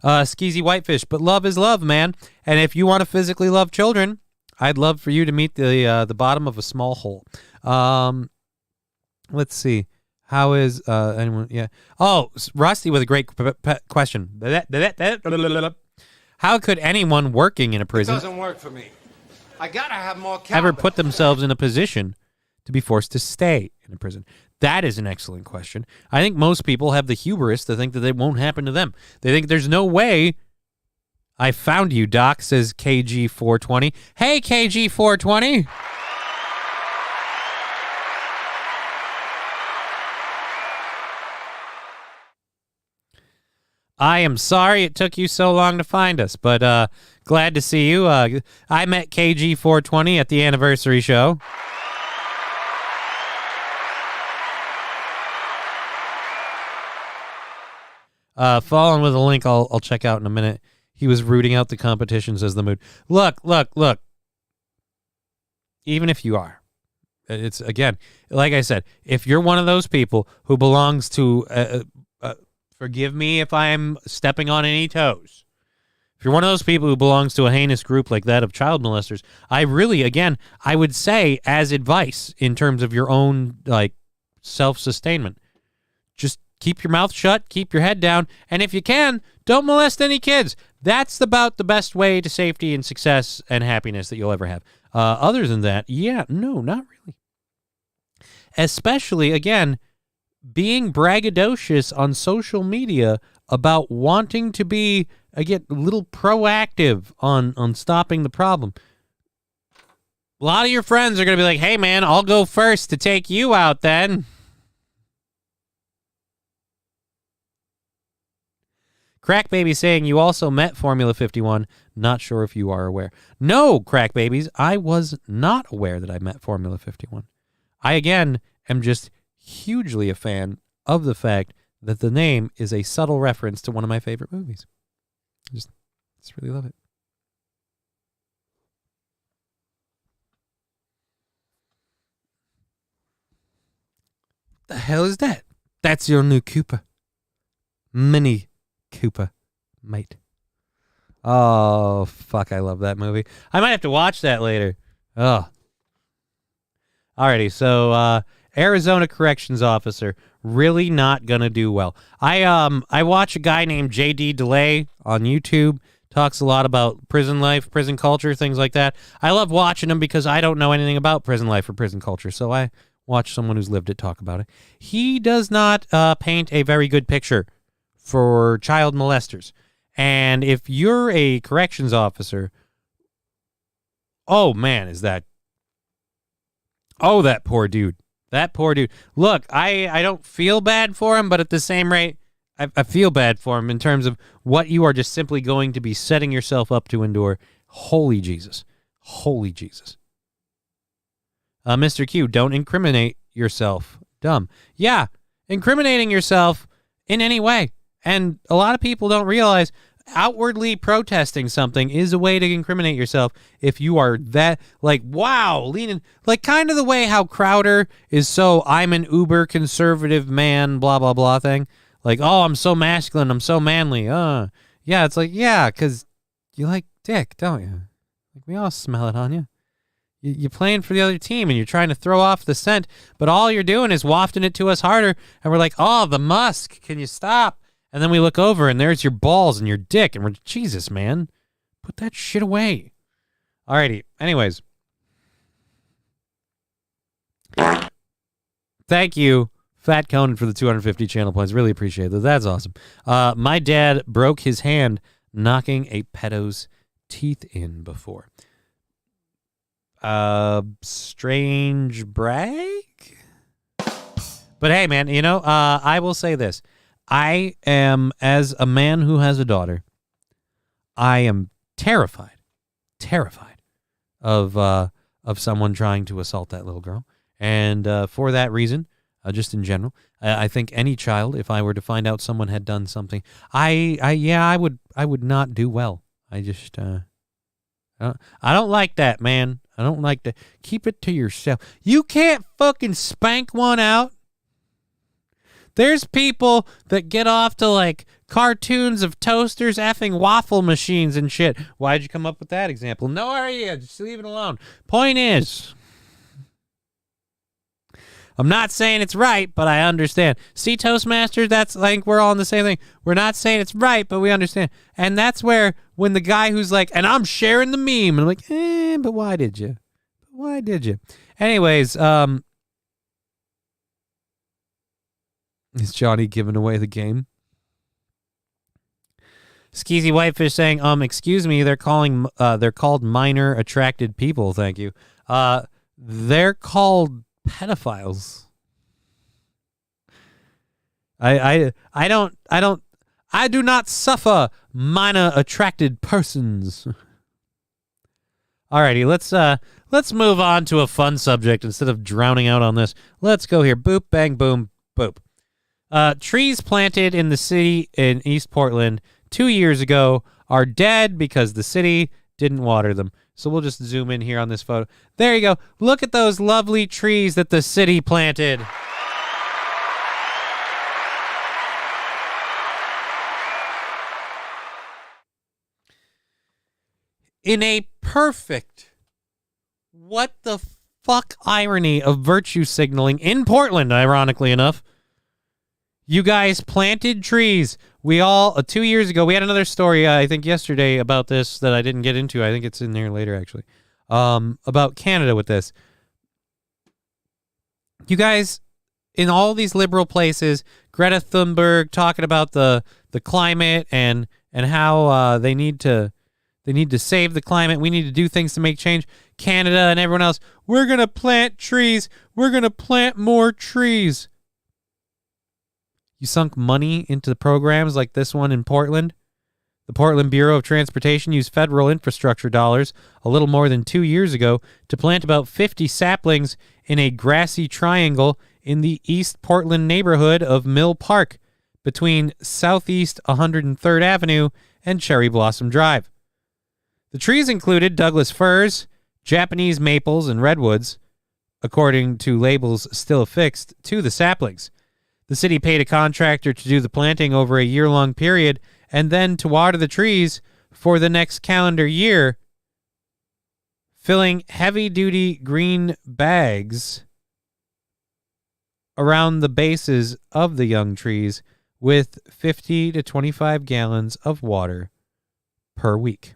Skeezy Whitefish, but love is love, man. And if you want to physically love children, I'd love for you to meet the bottom of a small hole. Let's see. How is anyone? Yeah. Oh, Rusty with a great question. How could anyone working in a prison It doesn't work for me. I gotta have more cowbell. ever put themselves in a position to be forced to stay in a prison? That is an excellent question. I think most people have the hubris to think that it won't happen to them. They think there's no way. I found you, Doc, says KG420. Hey, KG420. I am sorry it took you so long to find us, but glad to see you. I met KG420 at the anniversary show. Following with a link I'll check out in a minute. He was rooting out the competition, says the mood. Look. Even if you are, it's, again, like I said, if you're one of those people who belongs to, forgive me if I'm stepping on any toes. If you're one of those people who belongs to a heinous group like that of child molesters, I would say, as advice in terms of your own, like, self-sustainment, just keep your mouth shut, keep your head down, and if you can, don't molest any kids. That's about the best way to safety and success and happiness that you'll ever have. Other than that, no, not really. Especially, again, being braggadocious on social media about wanting to be, again, a little proactive on stopping the problem. A lot of your friends are going to be like, "Hey, man, I'll go first to take you out then." Crack Baby saying you also met Formula 51. Not sure if you are aware. No, Crack Babies, I was not aware that I met Formula 51. I, again, am just hugely a fan of the fact that the name is a subtle reference to one of my favorite movies. Just really love it. The hell is that? That's your new Cooper. Mini Cooper, mate. Oh, fuck, I love that movie. I might have to watch that later. Oh. Alrighty, so Arizona corrections officer, really not gonna do well. I watch a guy named JD DeLay on YouTube, talks a lot about prison life, prison culture, things like that. I love watching him because I don't know anything about prison life or prison culture, so I watch someone who's lived it talk about it. He does not paint a very good picture for child molesters. And if you're a corrections officer, oh man, that poor dude. That poor dude. Look, I don't feel bad for him, but at the same rate, I feel bad for him in terms of what you are just simply going to be setting yourself up to endure. Holy Jesus. Holy Jesus. Mr. Q, don't incriminate yourself. Dumb. Yeah, incriminating yourself in any way. And a lot of people don't realize outwardly protesting something is a way to incriminate yourself if you are that, like, wow, leaning, like kind of the way how Crowder is so, I'm an uber conservative man, blah, blah, blah thing. Like, oh, I'm so masculine, I'm so manly. Yeah, it's like, yeah, because you like dick, don't you? Like, we all smell it on you. You're playing for the other team, and you're trying to throw off the scent, but all you're doing is wafting it to us harder, and we're like, oh, the musk, can you stop? And then we look over, and there's your balls and your dick, and we're, Jesus, man, put that shit away. Alrighty, anyways. Thank you, Fat Conan, for the 250 channel points. Really appreciate that. That's awesome. My dad broke his hand knocking a pedo's teeth in before. Strange brag? But hey, man, you know, I will say this. I am, as a man who has a daughter, I am terrified of someone trying to assault that little girl. And for that reason, just in general, I think any child, if I were to find out someone had done something, I would not do well. I just, I don't like that, man. I don't like that. Keep it to yourself. You can't fucking spank one out. There's people that get off to, like, cartoons of toasters effing waffle machines and shit. Why'd you come up with that example? No idea. Just leave it alone. Point is, I'm not saying it's right, but I understand. See, Toastmasters, that's like we're all on the same thing. We're not saying it's right, but we understand. And that's where when the guy who's like, and I'm sharing the meme, and I'm like, but why did you? Why did you? Anyways, is Johnny giving away the game? Skeezy Whitefish saying, excuse me, they're called minor attracted people, thank you. They're called pedophiles. I do not suffer minor attracted persons. Alrighty, let's move on to a fun subject instead of drowning out on this. Let's go here. Boop, bang, boom, boop. Trees planted in the city in East Portland 2 years ago are dead because the city didn't water them. So we'll just zoom in here on this photo. There you go. Look at those lovely trees that the city planted. In a perfect, what the fuck irony of virtue signaling in Portland, ironically enough, you guys planted trees. We all, 2 years ago, we had another story, I think yesterday, about this that I didn't get into. I think it's in there later, actually, about Canada with this. You guys, in all these liberal places, Greta Thunberg talking about the climate and how they need to save the climate. We need to do things to make change. Canada and everyone else, we're going to plant trees. We're going to plant more trees. You sunk money into the programs like this one in Portland. The Portland Bureau of Transportation used federal infrastructure dollars a little more than 2 years ago to plant about 50 saplings in a grassy triangle in the East Portland neighborhood of Mill Park between Southeast 103rd Avenue and Cherry Blossom Drive. The trees included Douglas firs, Japanese maples, and redwoods, according to labels still affixed to the saplings. The city paid a contractor to do the planting over a year-long period and then to water the trees for the next calendar year, filling heavy-duty green bags around the bases of the young trees with 50 to 25 gallons of water per week.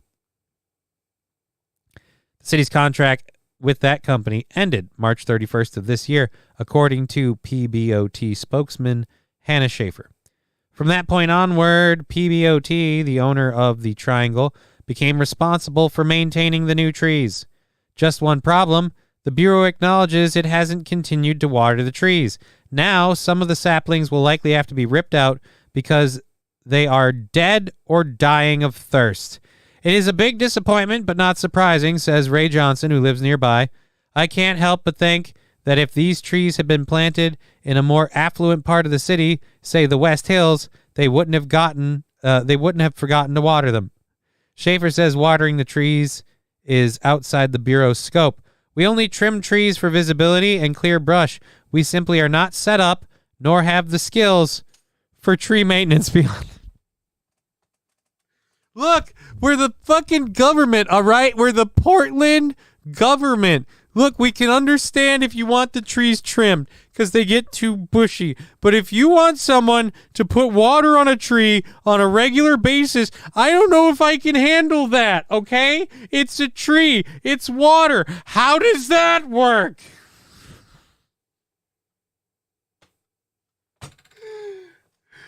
The city's contract with that company ended March 31st of this year, according to PBOT spokesman Hannah Schaefer. From that point onward, PBOT, the owner of the triangle, became responsible for maintaining the new trees. Just one problem, the Bureau acknowledges it hasn't continued to water the trees. Now, some of the saplings will likely have to be ripped out because they are dead or dying of thirst. It is a big disappointment, but not surprising, says Ray Johnson, who lives nearby. I can't help but think that if these trees had been planted in a more affluent part of the city, say the West Hills, they wouldn't have forgotten to water them. Schaefer says watering the trees is outside the Bureau's scope. We only trim trees for visibility and clear brush. We simply are not set up, nor have the skills for tree maintenance beyond. Look, we're the fucking government, all right? We're the Portland government. Look, we can understand if you want the trees trimmed because they get too bushy. But if you want someone to put water on a tree on a regular basis, I don't know if I can handle that, okay? It's a tree. It's water. How does that work?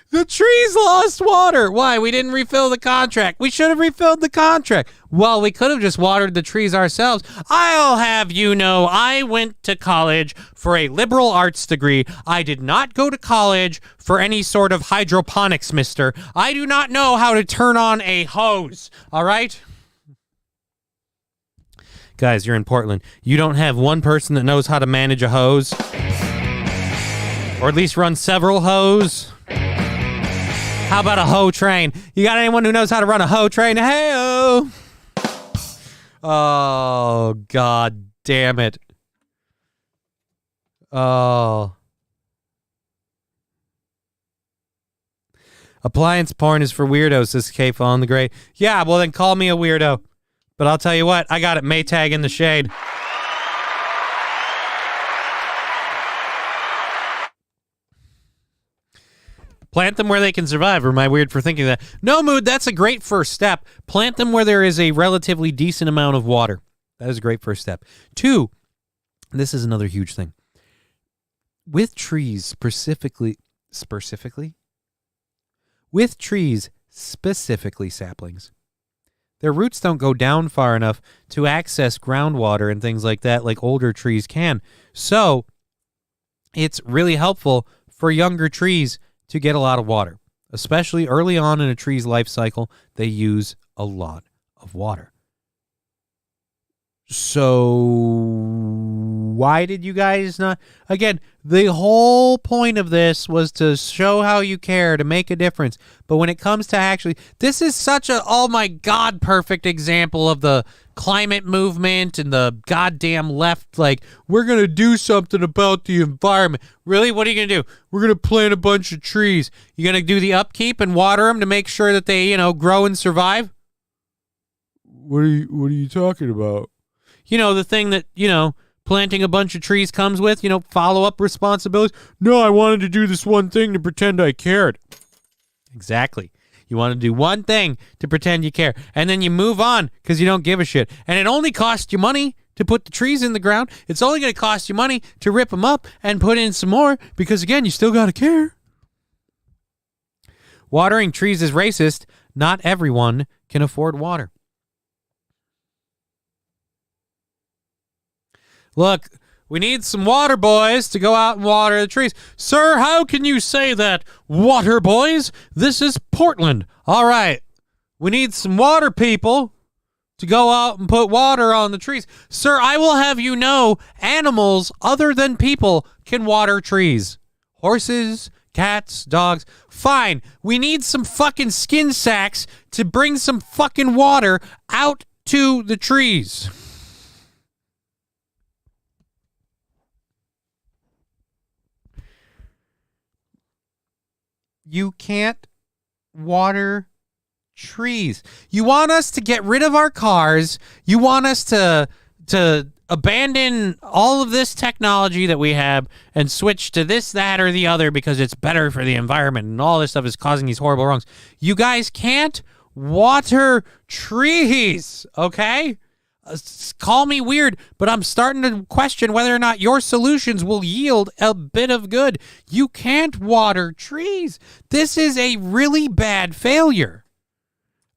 The trees lost water. Why? We didn't refill the contract. We should have refilled the contract. Well, we could have just watered the trees ourselves. I'll have you know, I went to college for a liberal arts degree. I did not go to college for any sort of hydroponics, mister. I do not know how to turn on a hose. All right? Guys, you're in Portland. You don't have one person that knows how to manage a hose? Or at least run several hose? How about a hoe train? You got anyone who knows how to run a hoe train? Hey-oh! Oh, God damn it. Oh. Appliance porn is for weirdos, says K on the Gray. Yeah, well then call me a weirdo. But I'll tell you what, I got it Maytag in the shade. Plant them where they can survive, or am I weird for thinking that? No, Mood, that's a great first step. Plant them where there is a relatively decent amount of water. That is a great first step. 2, this is another huge thing. With trees specifically saplings, their roots don't go down far enough to access groundwater and things like that like older trees can. So it's really helpful for younger trees to get a lot of water, especially early on in a tree's life cycle. They use a lot of water. So why did you guys not? Again, the whole point of this was to show how you care, to make a difference. But when it comes to actually, this is such a, oh my God, perfect example of the climate movement and the goddamn left. Like, we're going to do something about the environment. Really? What are you going to do? We're going to plant a bunch of trees. You're going to do the upkeep and water them to make sure that they, grow and survive? What are you talking about? The thing that, planting a bunch of trees comes with, follow-up responsibilities. No, I wanted to do this one thing to pretend I cared. Exactly. You want to do one thing to pretend you care. And then you move on because you don't give a shit. And it only costs you money to put the trees in the ground. It's only going to cost you money to rip them up and put in some more because, again, you still got to care. Watering trees is racist. Not everyone can afford water. Look, we need some water boys to go out and water the trees. Sir, how can you say that? Water boys? This is Portland. All right. We need some water people to go out and put water on the trees. Sir, I will have you know, animals other than people can water trees. Horses, cats, dogs. Fine. We need some fucking skin sacks to bring some fucking water out to the trees. You can't water trees. You want us to get rid of our cars. You want us to abandon all of this technology that we have and switch to this, that, or the other because it's better for the environment and all this stuff is causing these horrible wrongs. You guys can't water trees, okay? Call me weird, but I'm starting to question whether or not your solutions will yield a bit of good. You can't water trees. This is a really bad failure.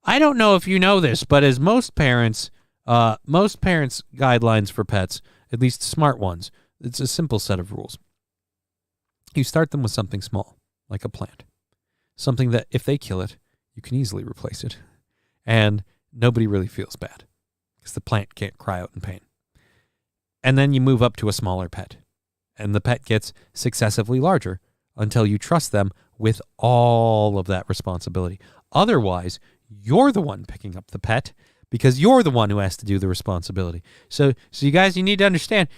I don't know if you know this, but as most parents' guidelines for pets, at least smart ones, it's a simple set of rules. You start them with something small, like a plant. Something that if they kill it, you can easily replace it. And nobody really feels bad. Because the plant can't cry out in pain. And then you move up to a smaller pet. And the pet gets successively larger until you trust them with all of that responsibility. Otherwise, you're the one picking up the pet because you're the one who has to do the responsibility. So you guys, you need to understand,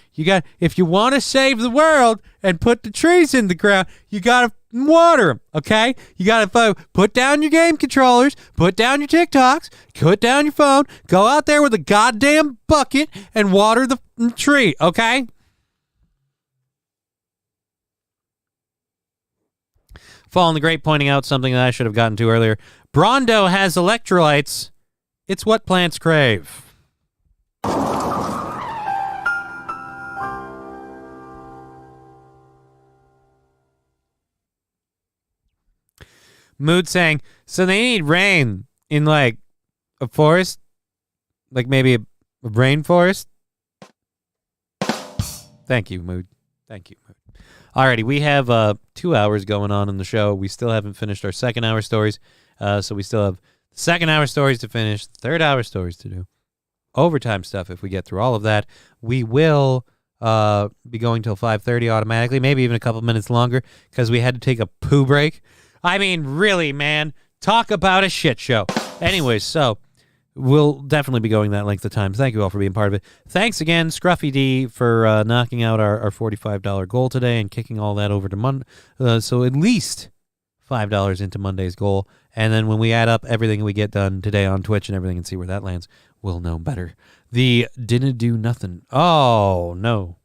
if you want to save the world and put the trees in the ground, you got to water them, okay? You got to put down your game controllers, put down your TikToks, put down your phone, go out there with a goddamn bucket and water the tree, okay? Fallen the Great pointing out something that I should have gotten to earlier. Brawndo has electrolytes. It's what plants crave. Mood saying, so they need rain in like a forest? Like maybe a rainforest? Thank you, Mood. Thank you, Mood. Alrighty, we have 2 hours going on in the show. We still haven't finished our second hour stories. So we still have the second hour stories to finish, third hour stories to do. Overtime stuff, if we get through all of that. We will be going till 5:30 automatically, maybe even a couple minutes longer because we had to take a poo break. I mean, really, man, talk about a shit show. Anyways, so we'll definitely be going that length of time. Thank you all for being part of it. Thanks again, Scruffy D, for knocking out our $45 goal today and kicking all that over to Monday. So at least $5 into Monday's goal. And then when we add up everything we get done today on Twitch and everything and see where that lands, we'll know better. The didn't do nothing. Oh, no.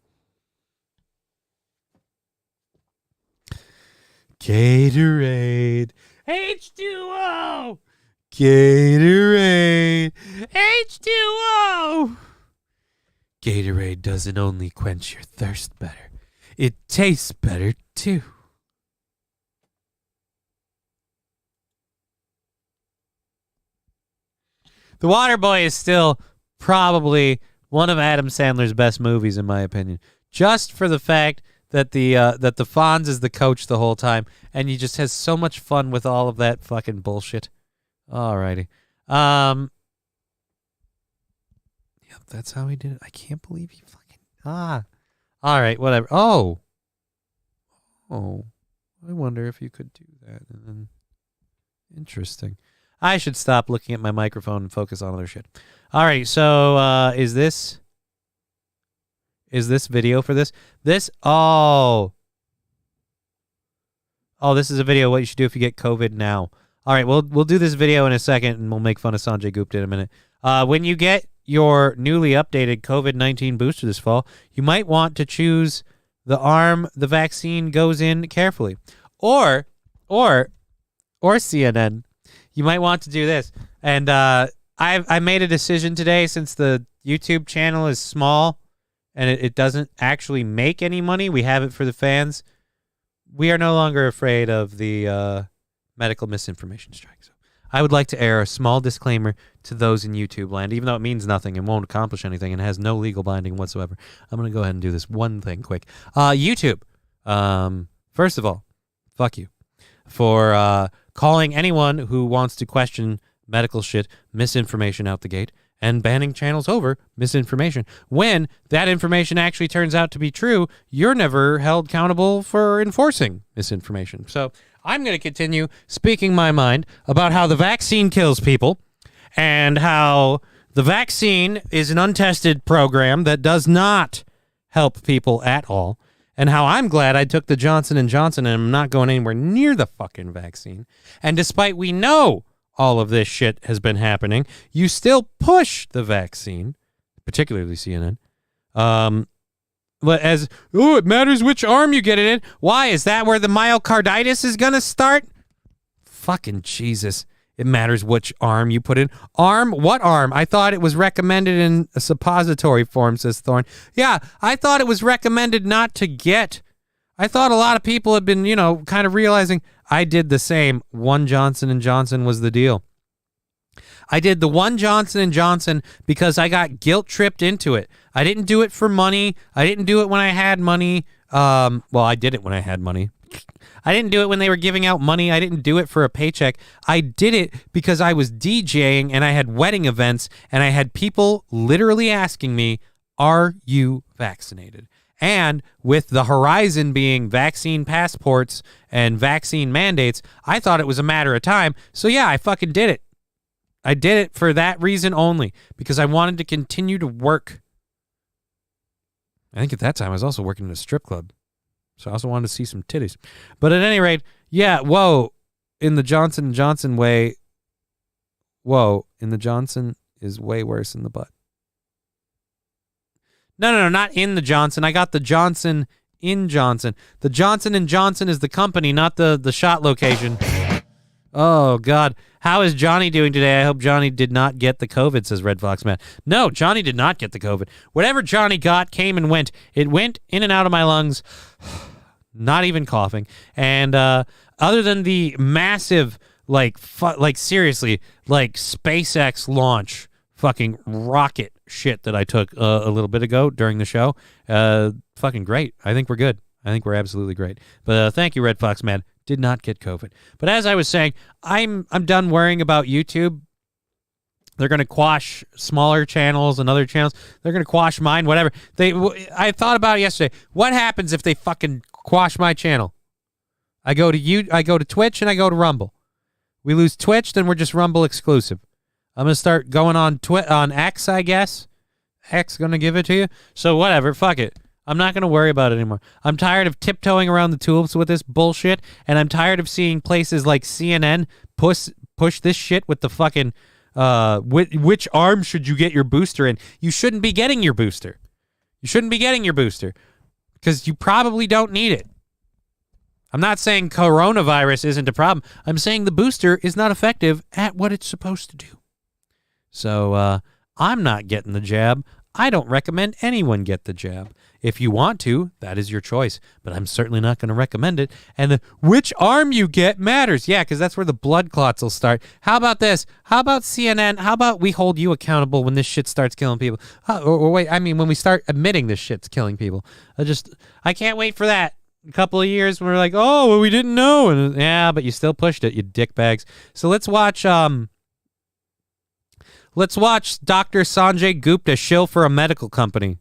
Gatorade. H2O. Gatorade. H2O. Gatorade doesn't only quench your thirst better, it tastes better too. The Waterboy is still probably one of Adam Sandler's best movies, in my opinion. Just for the fact that the Fonz is the coach the whole time, and he just has so much fun with all of that fucking bullshit. Alrighty. Yep, that's how he did it. I can't believe he fucking Alright, whatever. Oh, I wonder if you could do that. And then, interesting. I should stop looking at my microphone and focus on other shit. All right, so is this video for this? This is a video what you should do if you get COVID now. All right, we'll do this video in a second, and we'll make fun of Sanjay Gupta in a minute. When you get your newly updated COVID-19 booster this fall, you might want to choose the arm the vaccine goes in carefully, or CNN. You might want to do this. And I made a decision today, since the YouTube channel is small and it doesn't actually make any money. We have it for the fans. We are no longer afraid of the medical misinformation strike. So I would like to air a small disclaimer to those in YouTube land, even though it means nothing and won't accomplish anything and has no legal binding whatsoever. I'm going to go ahead and do this one thing quick. YouTube, first of all, fuck you for calling anyone who wants to question medical shit misinformation out the gate and banning channels over misinformation. When that information actually turns out to be true, you're never held accountable for enforcing misinformation. So I'm going to continue speaking my mind about how the vaccine kills people and how the vaccine is an untested program that does not help people at all. And how I'm glad I took the Johnson & Johnson and I'm not going anywhere near the fucking vaccine. And despite we know all of this shit has been happening, you still push the vaccine, particularly CNN, it matters which arm you get it in. Why? Is that where the myocarditis is going to start? Fucking Jesus. It matters which arm you put in. Arm? What arm? I thought it was recommended in a suppository form, says Thorne. Yeah, I thought it was recommended not to get. I thought a lot of people had been, kind of realizing. I did the same. One Johnson & Johnson was the deal. I did the one Johnson & Johnson because I got guilt-tripped into it. I didn't do it for money. I didn't do it when I had money. Well, I did it when I had money. I didn't do it when they were giving out money. I didn't do it for a paycheck. I did it because I was DJing and I had wedding events and I had people literally asking me Are you vaccinated? And with the horizon being vaccine passports and vaccine mandates, I thought it was a matter of time. So yeah, I fucking did it. I did it for that reason only, because I wanted to continue to work. I think at that time I was also working in a strip club. So I also wanted to see some titties. But at any rate, yeah, whoa, in the Johnson & Johnson way, whoa, in the Johnson is way worse than the butt. No, not in the Johnson. I got the Johnson in Johnson. The Johnson & Johnson is the company, not the shot location. Oh, God. How is Johnny doing today? I hope Johnny did not get the COVID, says Red Fox Man. No, Johnny did not get the COVID. Whatever Johnny got came and went. It went in and out of my lungs, not even coughing. And other than the massive, like seriously, like SpaceX launch fucking rocket shit that I took a little bit ago during the show, fucking great. I think we're good. I think we're absolutely great. But thank you, Red Fox Man. Did not get COVID. But as I was saying, I'm done worrying about YouTube. They're going to quash smaller channels and other channels. They're going to quash mine, whatever. I thought about it yesterday. What happens if they fucking quash my channel? I go to Twitch and I go to Rumble. We lose Twitch, then we're just Rumble exclusive. I'm going to start going on X, I guess. X going to give it to you. So whatever, fuck it. I'm not going to worry about it anymore. I'm tired of tiptoeing around the tulips with this bullshit, and I'm tired of seeing places like CNN push this shit with the fucking, which arm should you get your booster in? You shouldn't be getting your booster. You shouldn't be getting your booster because you probably don't need it. I'm not saying coronavirus isn't a problem. I'm saying the booster is not effective at what it's supposed to do. So I'm not getting the jab. I don't recommend anyone get the jab. If you want to, that is your choice, but I'm certainly not going to recommend it. And which arm you get matters. Yeah, because that's where the blood clots will start. How about this? How about CNN? How about we hold you accountable when this shit starts killing people? Or wait, I mean, when we start admitting this shit's killing people. I can't wait for that. A couple of years when we're like, oh, well, we didn't know. And yeah, but you still pushed it, you dickbags. So let's watch Dr. Sanjay Gupta shill for a medical company.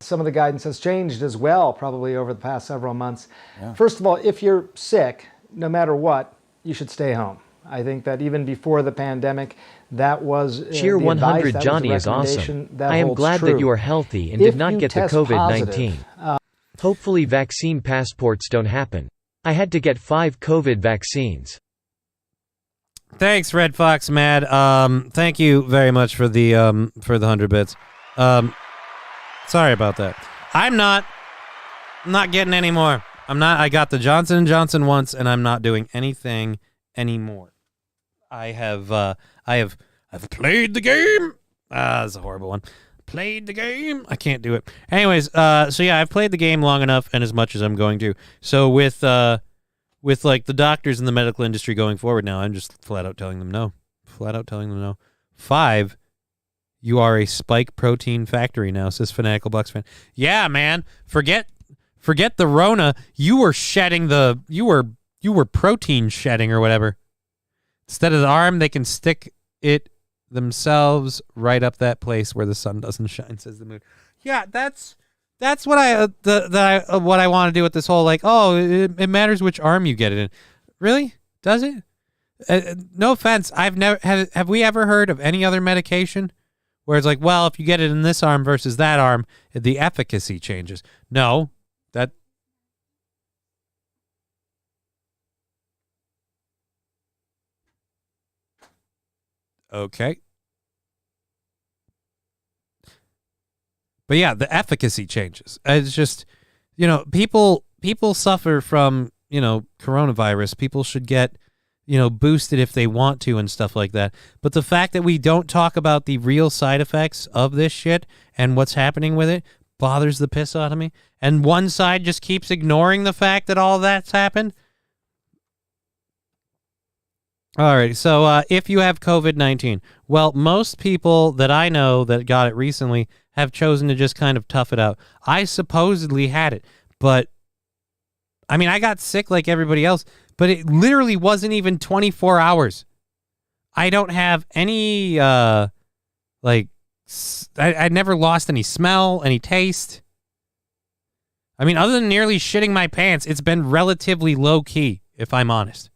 Some of the guidance has changed as well, probably over the past several months. Yeah. First of all, if you're sick, no matter what, you should stay home. I think that even before the pandemic, that was Cheer the 100 advice, Johnny that was is the awesome. recommendation. That I am holds glad true. that you are healthy and If did not you get the test COVID-19. positive, Hopefully vaccine passports don't happen. I had to get 5 COVID vaccines. Thanks, Red Fox Mad. Thank you very much for the 100 bits. Sorry about that. I'm not getting any more. I got the Johnson & Johnson once, and I'm not doing anything anymore. I have played the game. That's a horrible one. Played the game. I can't do it. Anyways, so yeah, I've played the game long enough and as much as I'm going to. So with like the doctors in the medical industry going forward now, I'm just flat out telling them no. 5, you are a spike protein factory now, says Fanatical Bucks fan. Yeah, man. Forget the Rona. You were shedding you were protein shedding or whatever. Instead of the arm, they can stick it themselves right up that place where the sun doesn't shine, says the moon. Yeah, that's what what I want to do with this whole, like, oh, it matters which arm you get it in. Really? Does it? No offense. Have we ever heard of any other medication where it's like, well, if you get it in this arm versus that arm, the efficacy changes? No, okay. But yeah, the efficacy changes. It's just, people suffer from, coronavirus. People should get, boosted if they want to and stuff like that. But the fact that we don't talk about the real side effects of this shit and what's happening with it bothers the piss out of me. And one side just keeps ignoring the fact that all that's happened. All right, so if you have COVID-19, well, most people that I know that got it recently have chosen to just kind of tough it out. I supposedly had it, but I mean, I got sick like everybody else, but it literally wasn't even 24 hours. I don't have any I never lost any smell, any taste. I mean, other than nearly shitting my pants, it's been relatively low key, if I'm honest.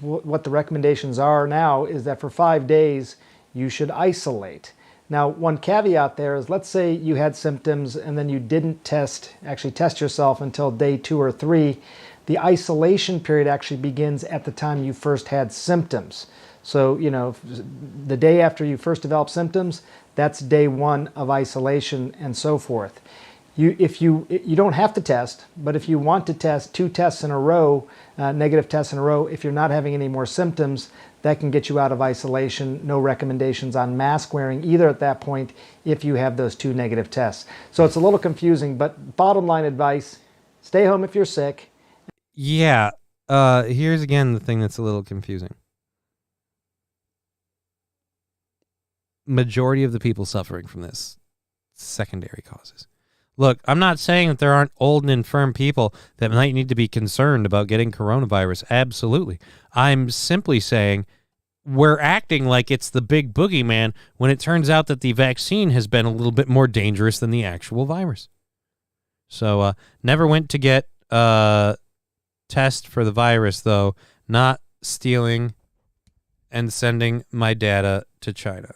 What the recommendations are now is that for 5 days, you should isolate. Now, one caveat there is, let's say you had symptoms and then you didn't actually test yourself until day 2 or 3. The isolation period actually begins at the time you first had symptoms. So, the day after you first develop symptoms, that's day 1 of isolation and so forth. You don't have to test, but if you want to test 2 tests in a row, negative tests in a row, if you're not having any more symptoms, that can get you out of isolation. No recommendations on mask wearing either at that point if you have those 2 negative tests. So it's a little confusing, but bottom line advice, stay home if you're sick. Yeah. Here's again the thing that's a little confusing. Majority of the people suffering from this, secondary causes. Look, I'm not saying that there aren't old and infirm people that might need to be concerned about getting coronavirus. Absolutely. I'm simply saying we're acting like it's the big boogeyman when it turns out that the vaccine has been a little bit more dangerous than the actual virus. So never went to get test for the virus, though. Not stealing and sending my data to China.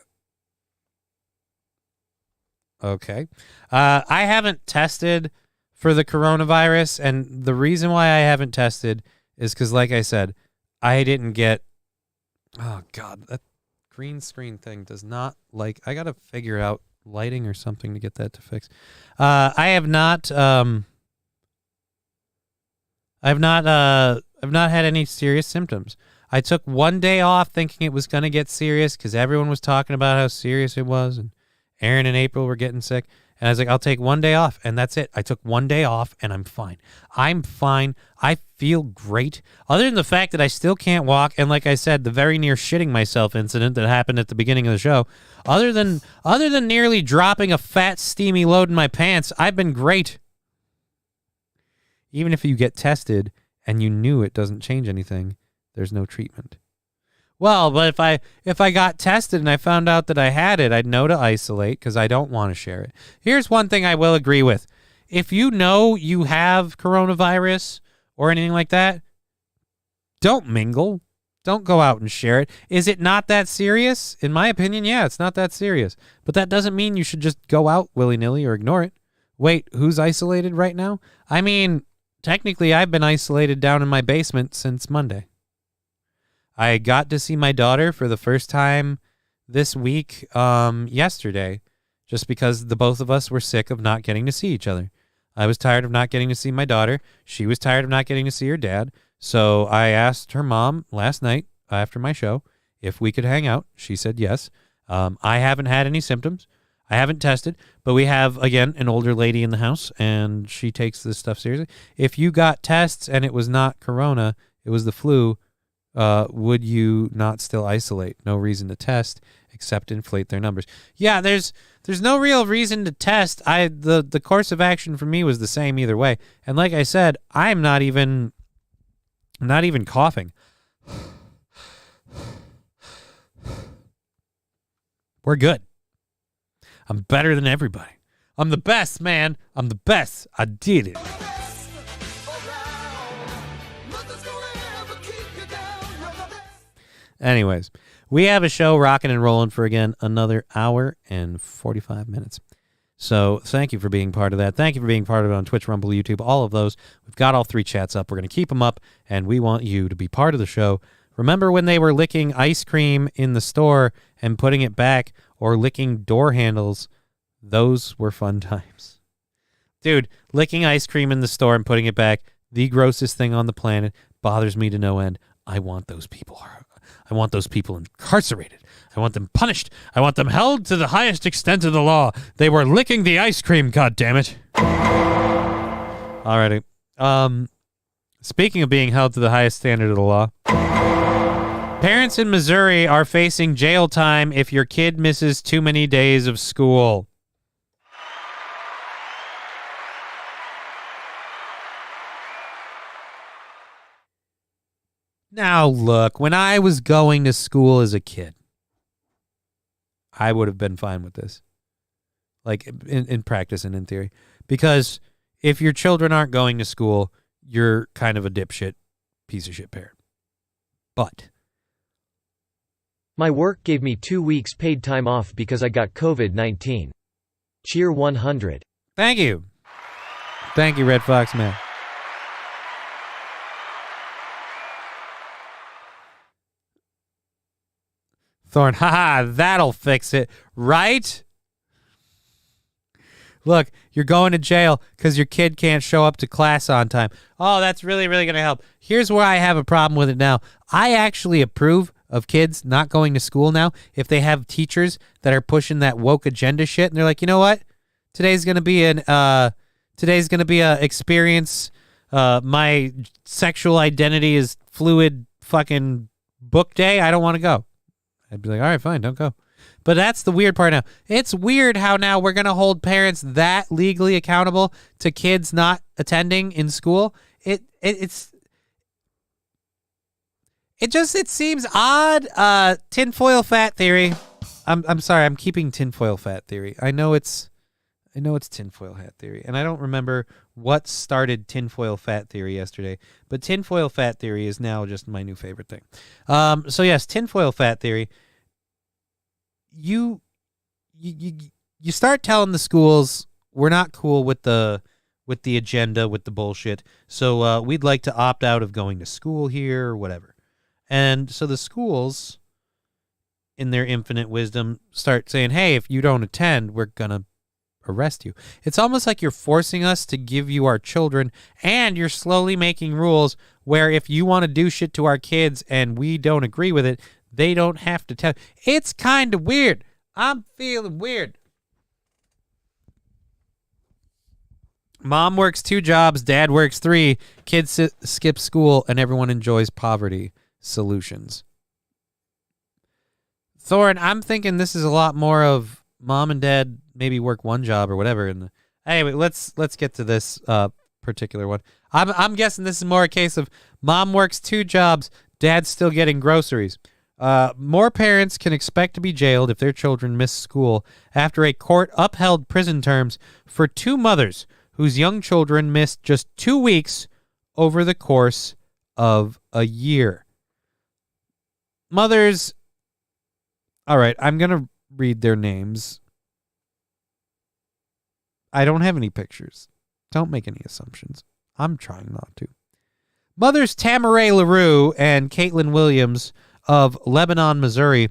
Okay. I haven't tested for the coronavirus, and the reason why I haven't tested is because, like I said, I didn't get... Oh, God, that green screen thing does not like... I got to figure out lighting or something to get that to fix. I've not had any serious symptoms. I took 1 day off thinking it was going to get serious because everyone was talking about how serious it was, and Aaron and April were getting sick. And I was like, I'll take 1 day off, and that's it. I took 1 day off, and I'm fine. I'm fine. I feel great. Other than the fact that I still can't walk, and like I said, the very near shitting myself incident that happened at the beginning of the show, other than nearly dropping a fat, steamy load in my pants, I've been great. Even if you get tested and you knew it doesn't change anything, there's no treatment. Well, but if I got tested and I found out that I had it, I'd know to isolate because I don't want to share it. Here's one thing I will agree with. If you know you have coronavirus or anything like that, don't mingle. Don't go out and share it. Is it not that serious? In my opinion, yeah, it's not that serious. But that doesn't mean you should just go out willy-nilly or ignore it. Wait, who's isolated right now? I mean, technically, I've been isolated down in my basement since Monday. I got to see my daughter for the first time this week yesterday, just because the both of us were sick of not getting to see each other. I was tired of not getting to see my daughter. She was tired of not getting to see her dad. So I asked her mom last night after my show if we could hang out. She said yes. I haven't had any symptoms. I haven't tested, but we have, again, an older lady in the house, and she takes this stuff seriously. If you got tests and it was not corona, it was the flu, would you not still isolate? No reason to test except inflate their numbers. Yeah, there's no real reason to test. The course of action for me was the same either way. And like I said, I'm not even coughing. We're good. I'm better than everybody. I'm the best, man. I'm the best. I did it. Anyways, we have a show rocking and rolling for, again, another hour and 45 minutes. So thank you for being part of that. Thank you for being part of it on Twitch, Rumble, YouTube, all of those. We've got all 3 chats up. We're going to keep them up, and we want you to be part of the show. Remember when they were licking ice cream in the store and putting it back, or licking door handles? Those were fun times. Dude, licking ice cream in the store and putting it back, the grossest thing on the planet, bothers me to no end. I want those people I want those people incarcerated. I want them punished. I want them held to the highest extent of the law. They were licking the ice cream, goddammit. Alrighty. Speaking of being held to the highest standard of the law, parents in Missouri are facing jail time if your kid misses too many days of school. Now, look, when I was going to school as a kid, I would have been fine with this. like in practice and in theory. Because if your children aren't going to school, you're kind of a dipshit piece of shit parent. But my work gave me 2 weeks paid time off because I got COVID-19. Cheer 100. Thank you. Thank you, Red Fox Man. Thorn, haha, that'll fix it, right? Look, you're going to jail because your kid can't show up to class on time. Oh, that's really, really going to help. Here's where I have a problem with it now. I actually approve of kids not going to school now if they have teachers that are pushing that woke agenda shit, and they're like, you know what? Today's going to be a experience. My sexual identity is fluid fucking book day. I don't want to go. I'd be like, all right, fine, don't go. But that's the weird part now. It's weird how now we're going to hold parents that legally accountable to kids not attending in school. It seems odd. Tinfoil fat theory. I'm sorry, I'm keeping tinfoil fat theory. I know it's tinfoil hat theory, and I don't remember what started tinfoil fat theory yesterday, but tinfoil fat theory is now just my new favorite thing. So yes, tinfoil fat theory. You start telling the schools we're not cool with the agenda, with the bullshit. So we'd like to opt out of going to school here or whatever. And so the schools, in their infinite wisdom, start saying, hey, if you don't attend, we're going to arrest you. It's almost like you're forcing us to give you our children, and you're slowly making rules where if you want to do shit to our kids and we don't agree with it, they don't have to tell. It's kind of weird. I'm feeling weird. Mom works 2 jobs, dad works 3, kids skip school, and everyone enjoys poverty solutions. Thorin, I'm thinking this is a lot more of mom and dad maybe work 1 job or whatever. And anyway, let's get to this particular one. I'm guessing this is more a case of mom works 2 jobs, dad's still getting groceries. More parents can expect to be jailed if their children miss school after a court upheld prison terms for 2 mothers whose young children missed just 2 weeks over the course of a year. Mothers, all right, I'm going to read their names. I don't have any pictures. Don't make any assumptions. I'm trying not to. Mothers Tamaray LaRue and Caitlin Williams of Lebanon, Missouri,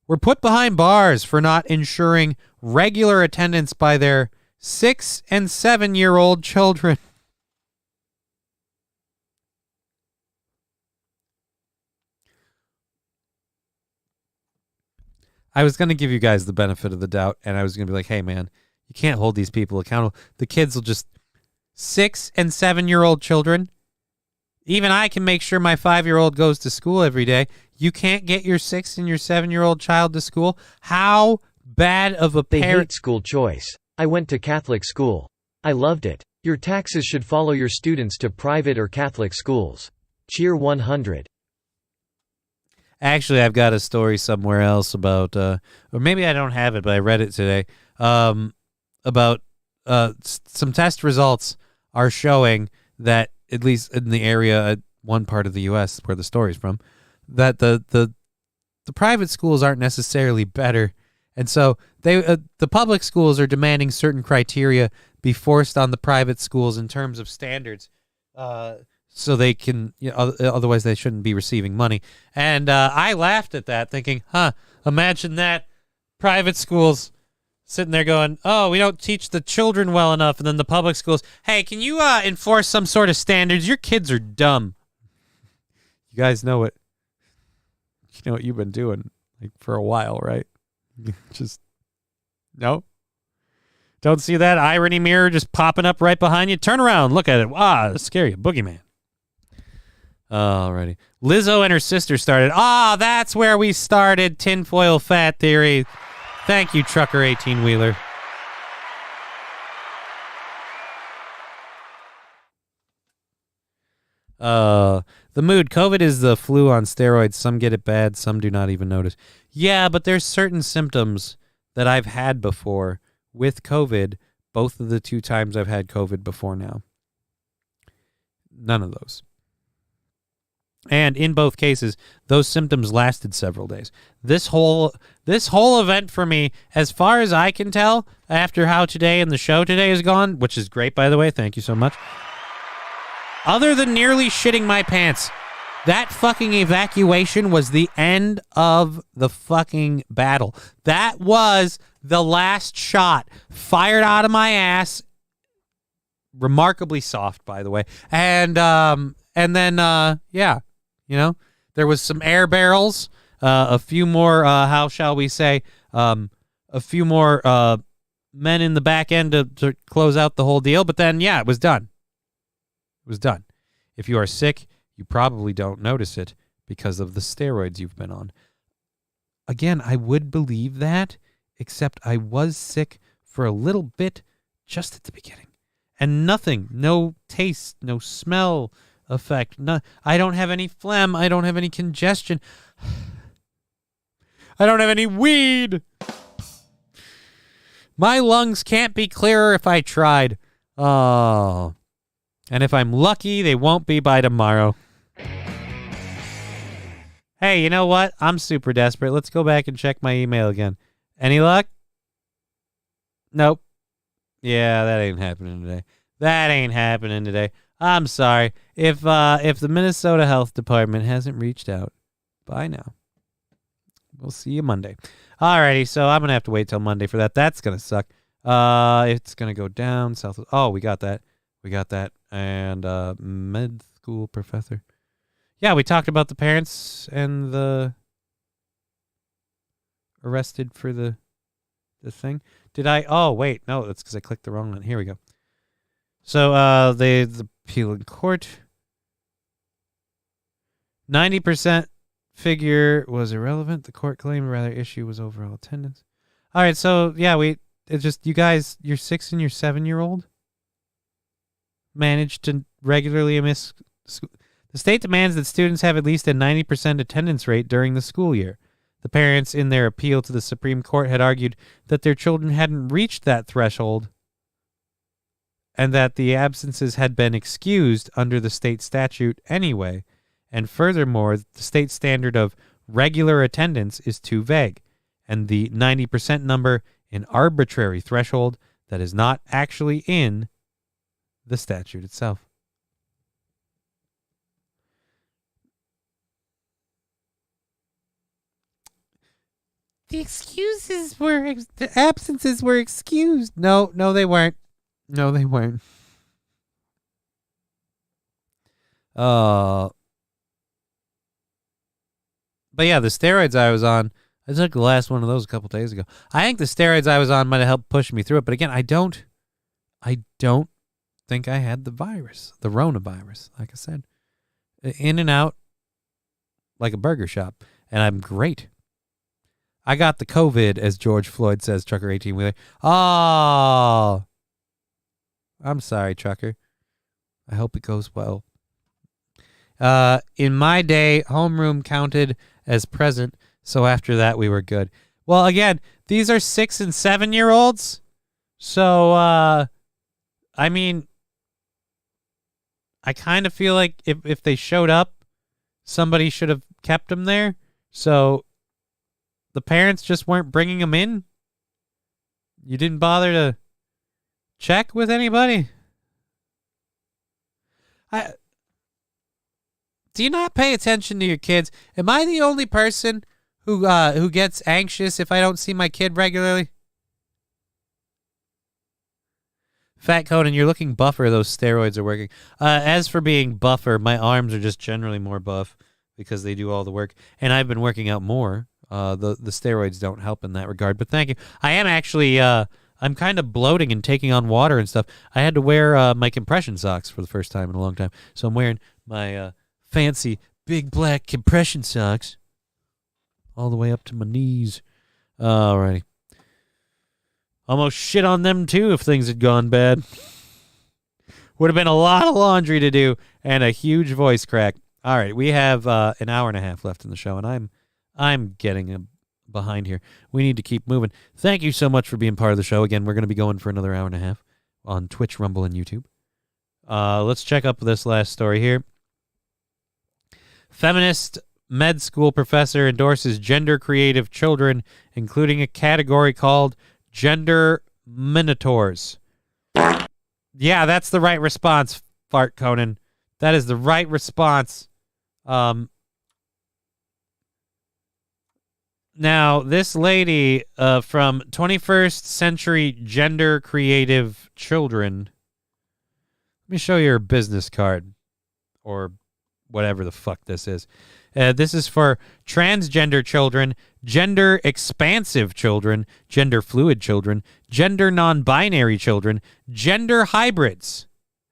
were put behind bars for not ensuring regular attendance by their 6- and 7-year-old children. I was going to give you guys the benefit of the doubt, and I was going to be like, hey, man, you can't hold these people accountable. The kids will just... 6- and 7-year-old children. Even I can make sure my 5-year-old goes to school every day. You can't get your 6- and your 7-year-old child to school? How bad of a They parent... hate school choice. I went to Catholic school. I loved it. Your taxes should follow your students to private or Catholic schools. Cheer 100. Actually, I've got a story somewhere else about, or maybe I don't have it, but I read it today, about some test results are showing that, at least in the area, one part of the U.S. where the story's from, that the private schools aren't necessarily better. And so the public schools are demanding certain criteria be forced on the private schools in terms of standards, so they can, otherwise they shouldn't be receiving money. And I laughed at that, thinking, imagine that, private schools sitting there going, oh, we don't teach the children well enough, and then the public schools, hey, can you enforce some sort of standards? Your kids are dumb. You guys know what you've been doing like for a while, right? Just no. Don't see that irony mirror just popping up right behind you? Turn around, look at it. Ah, scary, a boogeyman. Alrighty. Lizzo and her sister started. That's where we started. Tinfoil fat theory. Thank you, Trucker 18-wheeler. The mood. COVID is the flu on steroids. Some get it bad. Some do not even notice. Yeah, but there's certain symptoms that I've had before with COVID both of the 2 times I've had COVID before now. None of those. And in both cases, those symptoms lasted several days. This whole event for me, as far as I can tell, after how today and the show today has gone, which is great, by the way, thank you so much. Other than nearly shitting my pants, that fucking evacuation was the end of the fucking battle. That was the last shot fired out of my ass. Remarkably soft, by the way. And then, yeah. You know, there was some air barrels, a few more, how shall we say, a few more men in the back end to close out the whole deal. But then, yeah, it was done. It was done. If you are sick, you probably don't notice it because of the steroids you've been on. Again, I would believe that, except I was sick for a little bit just at the beginning. And nothing, no taste, no smell effect. No, I don't have any phlegm. I don't have any congestion. I don't have any weed. My lungs can't be clearer if I tried. Oh. And if I'm lucky, they won't be by tomorrow. Hey, you know what? I'm super desperate. Let's go back and check my email again. Any luck? Nope. Yeah, that ain't happening today. That ain't happening today. I'm sorry. If the Minnesota Health Department hasn't reached out, bye now. We'll see you Monday. Alrighty, so I'm gonna have to wait till Monday for that. That's gonna suck. It's gonna go down south. Oh, we got that. We got that. And med school professor. Yeah, we talked about the parents and the arrested for the thing. Did I? Oh, wait. No, that's because I clicked the wrong one. Here we go. So the appeal in court. 90% figure was irrelevant. The court claimed rather issue was overall attendance. All right, so yeah, it's just you guys, your 6 and your 7-year-old managed to regularly miss school. The state demands that students have at least a 90% attendance rate during the school year. The parents, in their appeal to the Supreme Court, had argued that their children hadn't reached that threshold and that the absences had been excused under the state statute anyway. And furthermore, the state standard of regular attendance is too vague, and the 90% number an arbitrary threshold that is not actually in the statute itself. The absences were excused. No, they weren't. No, they weren't. But yeah, the steroids I was on, I took the last one of those a couple days ago. I think the steroids I was on might have helped push me through it. But again, I don't think I had the virus, the Ronavirus, like I said. In and out like a burger shop. And I'm great. I got the COVID, as George Floyd says, Trucker 18-wheeler. Oh, I'm sorry, Trucker. I hope it goes well. In my day, homeroom counted as present, so after that we were good. Well, again, these are 6 and 7-year-olds, so I mean, I kind of feel like if they showed up, somebody should have kept them there. So the parents just weren't bringing them in. You didn't bother to check with anybody. Do you not pay attention to your kids? Am I the only person who gets anxious if I don't see my kid regularly? Fat Conan, you're looking buffer. Those steroids are working. As for being buffer, my arms are just generally more buff because they do all the work, and I've been working out more. The steroids don't help in that regard, but thank you. I am actually I'm kind of bloating and taking on water and stuff. I had to wear my compression socks for the first time in a long time, so I'm wearing my fancy big black compression socks all the way up to my knees. Alrighty. Almost shit on them too if things had gone bad. Would have been a lot of laundry to do and a huge voice crack. All right, we have an hour and a half left in the show, and I'm getting a behind here. We need to keep moving. Thank you so much for being part of the show. Again, we're going to be going for another hour and a half on Twitch, Rumble, and YouTube. Let's check up this last story here. Feminist med school professor endorses gender creative children, including a category called gender minotaurs. Yeah, that's the right response, Fart Conan. That is the right response. Now, this lady from 21st Century Gender Creative Children. Let me show you her business card, or whatever the fuck this is. This is for transgender children, gender expansive children, gender fluid children, gender non-binary children, gender hybrids,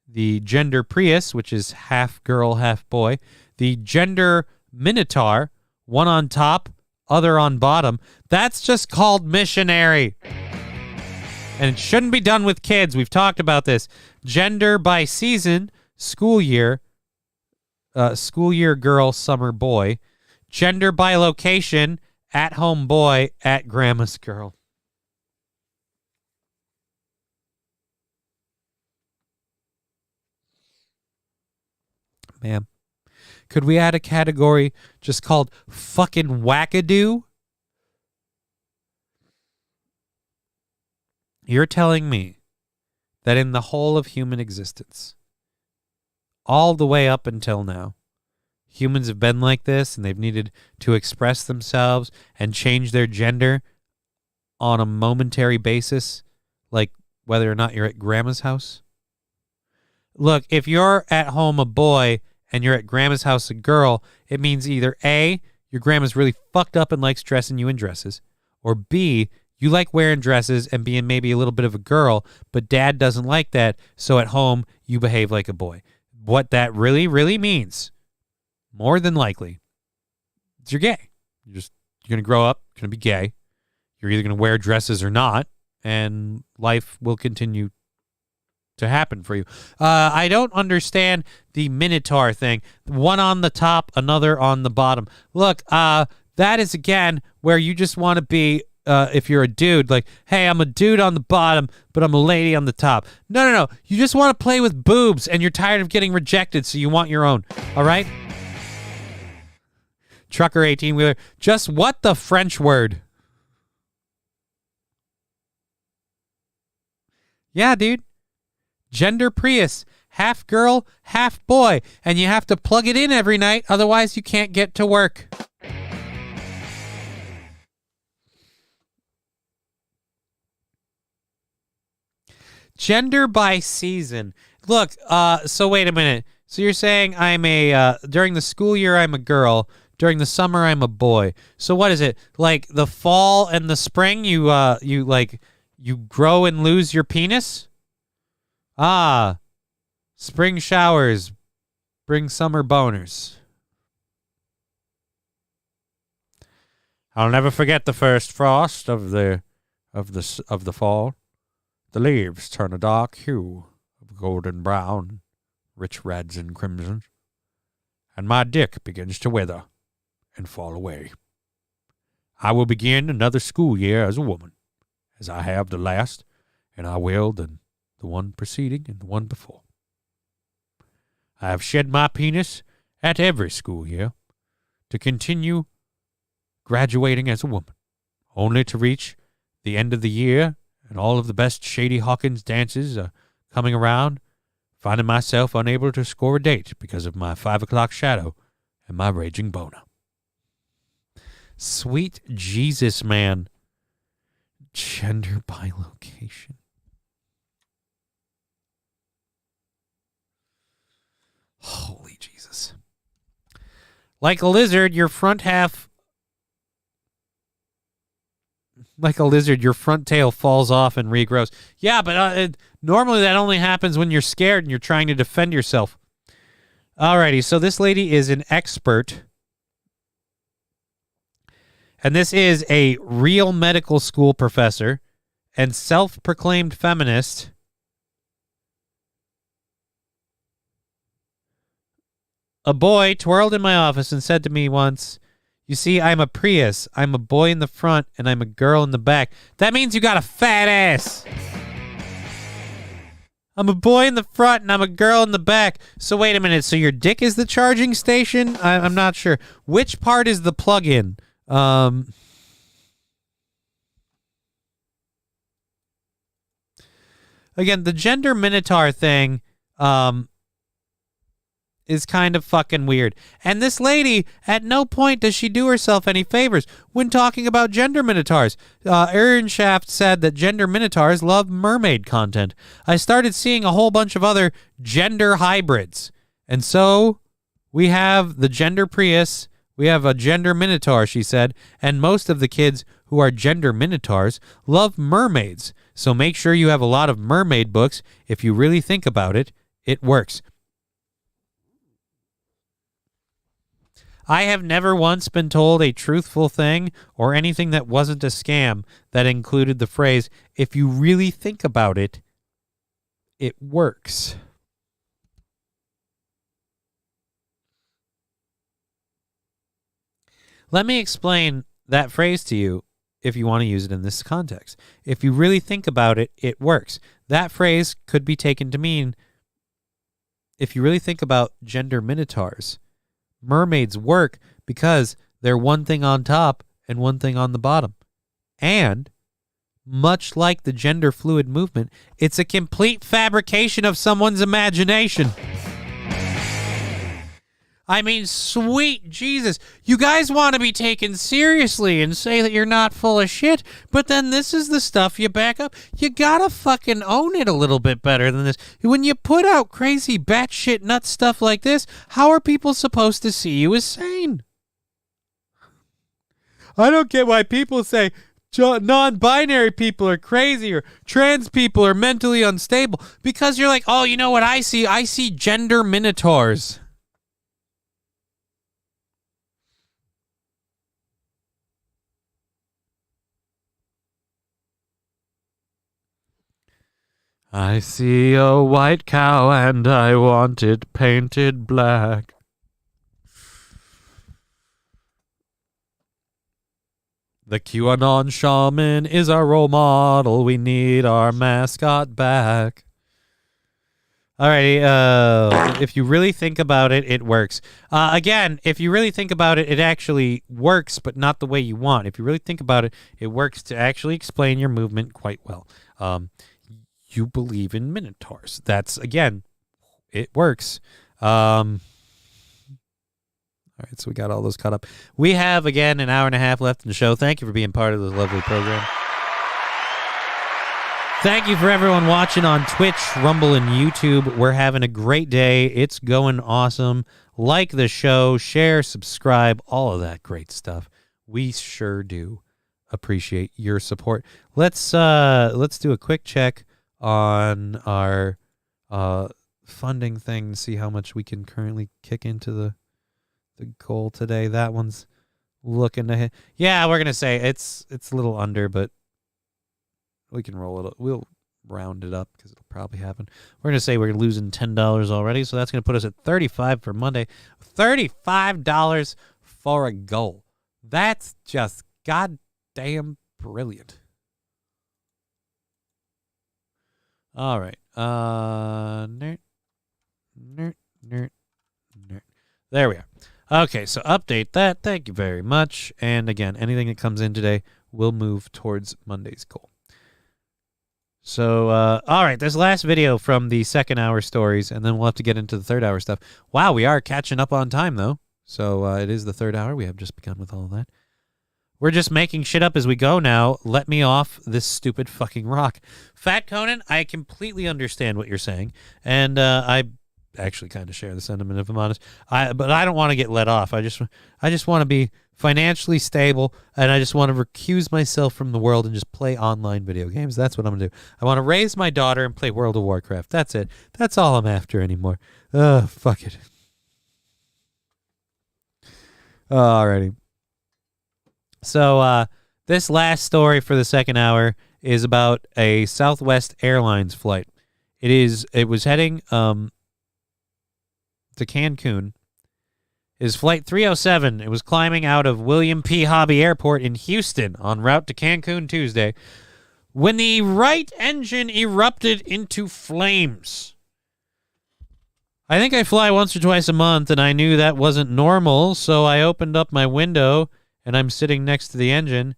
the gender Prius, which is half girl, half boy, the gender Minotaur, one on top, other on bottom. That's just called missionary. And it shouldn't be done with kids. We've talked about this. Gender by season, school year girl, summer boy. Gender by location, at home boy, at grandma's girl. Ma'am, could we add a category just called fucking wackadoo? You're telling me that in the whole of human existence, all the way up until now, humans have been like this and they've needed to express themselves and change their gender on a momentary basis, like whether or not you're at grandma's house? Look, if you're at home a boy and you're at grandma's house a girl, it means either A, your grandma's really fucked up and likes dressing you in dresses, or B, you like wearing dresses and being maybe a little bit of a girl, but dad doesn't like that, so at home you behave like a boy. What that really, really means, more than likely, is you're gay. You're going to grow up, going to be gay. You're either going to wear dresses or not, and life will continue to happen for you. I don't understand the Minotaur thing. One on the top, another on the bottom. Look, that is, again, where you just want to be, if you're a dude, like, hey, I'm a dude on the bottom, but I'm a lady on the top. No. You just want to play with boobs, and you're tired of getting rejected, so you want your own. All right? Trucker 18-wheeler. Just what the French word? Yeah, dude. Gender Prius. Half girl, half boy. And you have to plug it in every night, otherwise you can't get to work. Gender by season. Look, so wait a minute. So you're saying I'm during the school year I'm a girl, during the summer I'm a boy. So what is it? Like the fall and the spring you grow and lose your penis? Ah. Spring showers bring summer boners. I'll never forget the first frost of the fall. The leaves turn a dark hue of golden brown, rich reds and crimsons, and my dick begins to wither and fall away. I will begin another school year as a woman, as I have the last, and I will the one preceding and the one before. I have shed my penis at every school year to continue graduating as a woman, only to reach the end of the year and all of the best Shady Hawkins dances coming around, finding myself unable to score a date because of my 5 o'clock shadow and my raging boner. Sweet Jesus, man. Gender by location. Holy Jesus. Like a lizard, your front tail falls off and regrows. Yeah, but normally that only happens when you're scared and you're trying to defend yourself. Alrighty, so this lady is an expert. And this is a real medical school professor and self-proclaimed feminist. A boy twirled in my office and said to me once, You see, I'm a Prius. I'm a boy in the front, and I'm a girl in the back. That means you got a fat ass. I'm a boy in the front, and I'm a girl in the back. So wait a minute. So your dick is the charging station? I'm not sure. Which part is the plug-in? Again, the gender minotaur thing is kind of fucking weird. And this lady, at no point does she do herself any favors when talking about gender minotaurs. Aaron Shaft said that gender minotaurs love mermaid content. I started seeing a whole bunch of other gender hybrids. And so we have the gender Prius, we have a gender minotaur, she said, and most of the kids who are gender minotaurs love mermaids. So make sure you have a lot of mermaid books. If you really think about it, it works. I have never once been told a truthful thing or anything that wasn't a scam that included the phrase, if you really think about it, it works. Let me explain that phrase to you if you want to use it in this context. If you really think about it, it works. That phrase could be taken to mean, if you really think about gender minotaurs, mermaids work because they're one thing on top and one thing on the bottom. And much like the gender fluid movement, it's a complete fabrication of someone's imagination. I mean, sweet Jesus. You guys want to be taken seriously and say that you're not full of shit, but then this is the stuff you back up. You gotta fucking own it a little bit better than this. When you put out crazy batshit nut stuff like this, how are people supposed to see you as sane? I don't get why people say non-binary people are crazy or trans people are mentally unstable, because you're like, oh, you know what I see? I see gender minotaurs. I see a white cow and I want it painted black. The QAnon shaman is our role model. We need our mascot back. Alrighty, if you really think about it, it works. Again, if you really think about it, it actually works, but not the way you want. If you really think about it, it works to actually explain your movement quite well. You believe in minotaurs. That's, again, it works. All right, so we got all those caught up. We have, again, an hour and a half left in the show. Thank you for being part of this lovely program. Thank you for everyone watching on Twitch, Rumble, and YouTube. We're having a great day. It's going awesome. Like the show, share, subscribe, all of that great stuff. We sure do appreciate your support. Let's do a quick check on our funding thing to see how much we can currently kick into the goal today. That one's looking to hit. Yeah, we're gonna say it's a little under, but we can roll it up. We'll round it up because it'll probably happen. We're gonna say we're losing $10 already, so that's gonna put us at $35 for Monday. $35 for a goal. That's just goddamn brilliant. All right. There we are. Okay, so update that. Thank you very much. And again, anything that comes in today will move towards Monday's goal. So, all right, this last video from the second hour stories, and then we'll have to get into the third hour stuff. Wow, we are catching up on time, though. So it is the third hour. We have just begun with all of that. We're just making shit up as we go now. Let me off this stupid fucking rock. Fat Conan, I completely understand what you're saying. And I actually kind of share the sentiment, if I'm honest. But I don't want to get let off. I just want to be financially stable, and I just want to recuse myself from the world and just play online video games. That's what I'm going to do. I want to raise my daughter and play World of Warcraft. That's it. That's all I'm after anymore. Fuck it. Alrighty. So this last story for the second hour is about a Southwest Airlines flight. It was heading to Cancun, is Flight 307. It was climbing out of William P. Hobby Airport in Houston en route to Cancun Tuesday when the right engine erupted into flames. I think I fly once or twice a month, and I knew that wasn't normal, so I opened up my window, and I'm sitting next to the engine,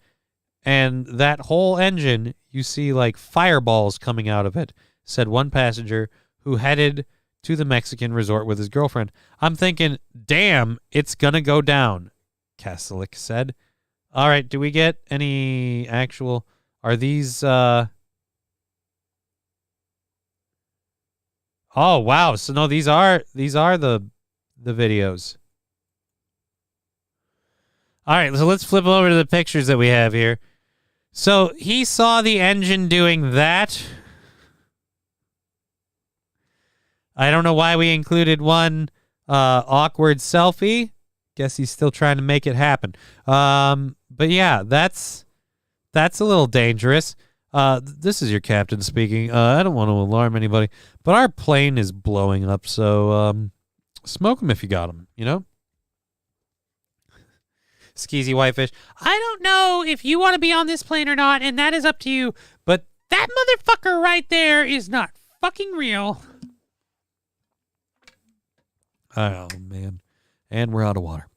and that whole engine, you see like fireballs coming out of it, said one passenger who headed to the Mexican resort with his girlfriend. I'm thinking, damn, it's gonna go down, Kasalik said. All right, do we get any actual... Are these... Oh, wow. So, no, these are the videos. All right, so let's flip over to the pictures that we have here. So, he saw the engine doing that. I don't know why we included one awkward selfie. Guess he's still trying to make it happen. But yeah, that's a little dangerous. This is your captain speaking. I don't want to alarm anybody, but our plane is blowing up, so smoke them if you got them, you know? Skeezy Whitefish. I don't know if you want to be on this plane or not, and that is up to you, but that motherfucker right there is not fucking real. Oh, man. And we're out of water.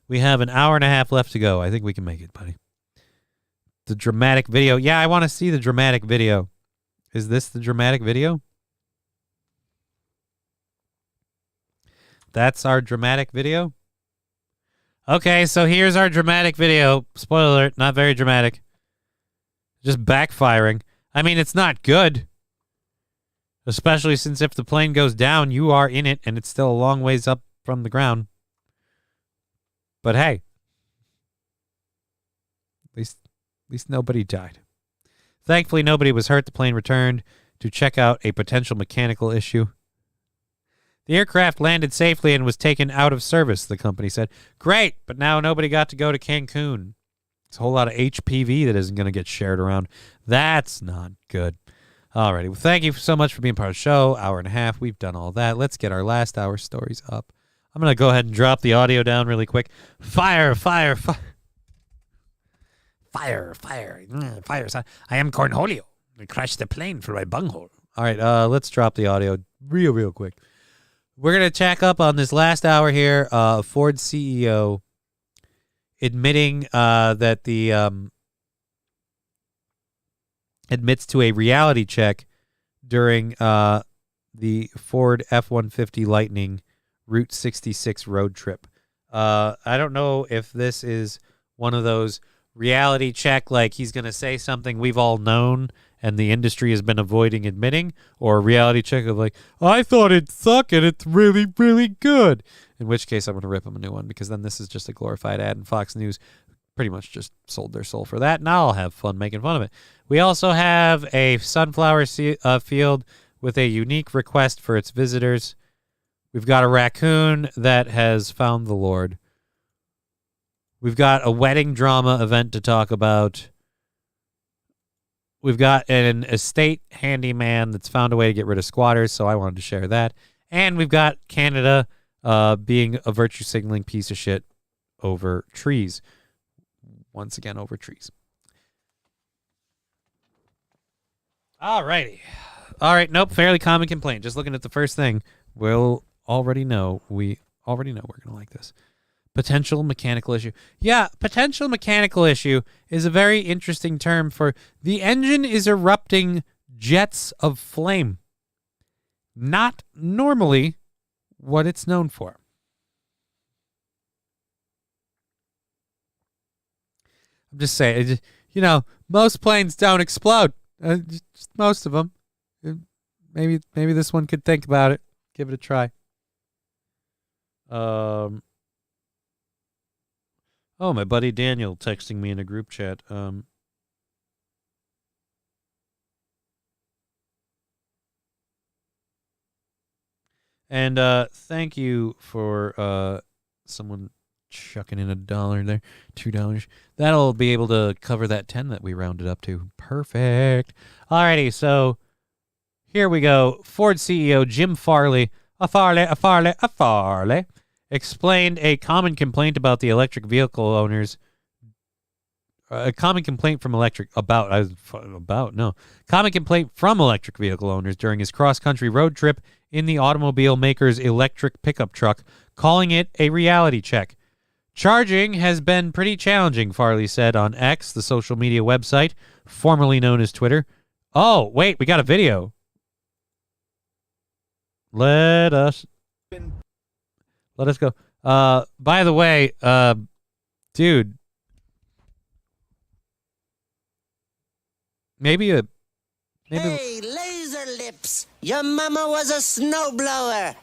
We have an hour and a half left to go. I think we can make it, buddy. The dramatic video. Yeah, I want to see the dramatic video. Is this the dramatic video? That's our dramatic video? Okay, so here's our dramatic video. Spoiler alert, not very dramatic. Just backfiring. I mean, it's not good. Especially since if the plane goes down, you are in it, and it's still a long ways up from the ground. But hey, at least nobody died. Thankfully, nobody was hurt. The plane returned to check out a potential mechanical issue. The aircraft landed safely and was taken out of service, the company said. Great, but now nobody got to go to Cancun. There's a whole lot of HPV that isn't going to get shared around. That's not good. Alrighty, well, thank you so much for being part of the show. Hour and a half, we've done all that. Let's get our last hour stories up. I'm going to go ahead and drop the audio down really quick. Fire, fire, fire. Fire, fire, fire. I am Cornholio. I crashed the plane for my bunghole. All right, let's drop the audio real quick. We're going to check up on this last hour here. Ford CEO admitting that the... admits to a reality check during the Ford F-150 Lightning Route 66 road trip. I don't know if this is one of those reality check, like he's going to say something we've all known and the industry has been avoiding admitting, or a reality check of like, I thought it'd suck and it's really, really good. In which case I'm going to rip him a new one, because then this is just a glorified ad, and Fox News pretty much just sold their soul for that, and I'll have fun making fun of it. We also have a sunflower field with a unique request for its visitors. We've got a raccoon that has found the Lord. We've got a wedding drama event to talk about. We've got an estate handyman that's found a way to get rid of squatters, so I wanted to share that. And we've got Canada being a virtue signaling piece of shit over trees. Once again, over trees. All righty. All right, nope, fairly common complaint. Just looking at the first thing, we already know we're going to like this. Potential mechanical issue. Yeah, potential mechanical issue is a very interesting term for the engine is erupting jets of flame. Not normally what it's known for. I'm just saying, you know, most planes don't explode. Just most of them. Maybe this one could think about it. Give it a try. Oh, my buddy Daniel texting me in a group chat. And thank you for someone chucking in $1 there, $2. That'll be able to cover that 10 that we rounded up to. Perfect. Alrighty, so here we go. Ford CEO Jim Farley, Farley explained a common complaint about the electric vehicle owners. A common complaint from electric vehicle owners during his cross-country road trip in the automobile maker's electric pickup truck, calling it a reality check. Charging has been pretty challenging, Farley said on X, the social media website, formerly known as Twitter. Oh, wait, we got a video. Let us go. By the way, dude, Maybe Hey, laser lips! Your mama was a snowblower.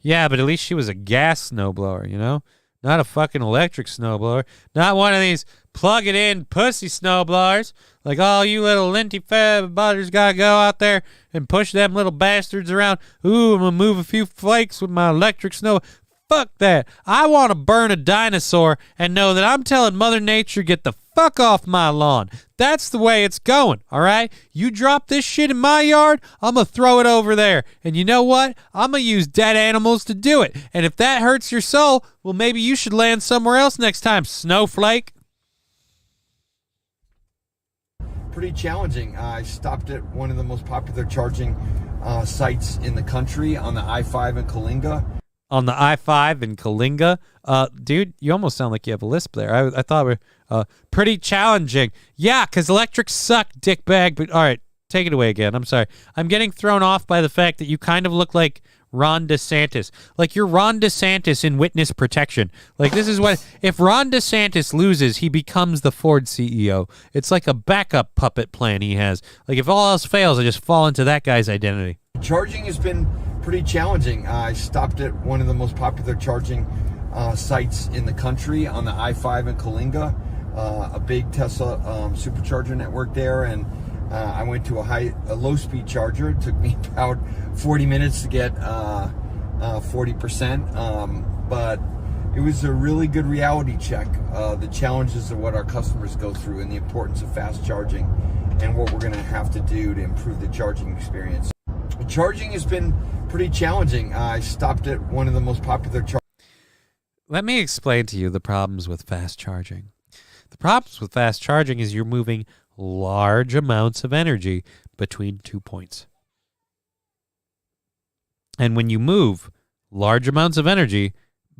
Yeah, but at least she was a gas snowblower, you know? Not a fucking electric snowblower. Not one of these plug-it-in pussy snowblowers. Like, oh, you little linty fab butters gotta go out there and push them little bastards around. Ooh, I'm gonna move a few flakes with my electric snow. Fuck that. I want to burn a dinosaur and know that I'm telling Mother Nature, get the fuck off my lawn. That's the way it's going, all right? You drop this shit in my yard, I'm going to throw it over there. And you know what? I'm going to use dead animals to do it. And if that hurts your soul, well, maybe you should land somewhere else next time, snowflake. Pretty challenging. I stopped at one of the most popular charging sites in the country on the I-5 in Kalinga. On the I-5 in Kalinga. Dude, you almost sound like you have a lisp there. I thought we were pretty challenging. Yeah, because electric suck, dickbag. But all right, take it away again. I'm sorry. I'm getting thrown off by the fact that you kind of look like Ron DeSantis. Like you're Ron DeSantis in witness protection. Like this is what, if Ron DeSantis loses, he becomes the Ford CEO. It's like a backup puppet plan he has. Like if all else fails, I just fall into that guy's identity. Charging has been pretty challenging. I stopped at one of the most popular charging sites in the country on the I-5 in Kalinga, a big Tesla supercharger network there, and I went to a low-speed charger. It took me about 40 minutes to get 40%, but it was a really good reality check. The challenges of what our customers go through and the importance of fast charging and what we're going to have to do to improve the charging experience. Charging has been pretty challenging. I stopped at one of the most popular Let me explain to you the problems with fast charging. The problems with fast charging is you're moving large amounts of energy between 2 points. And when you move large amounts of energy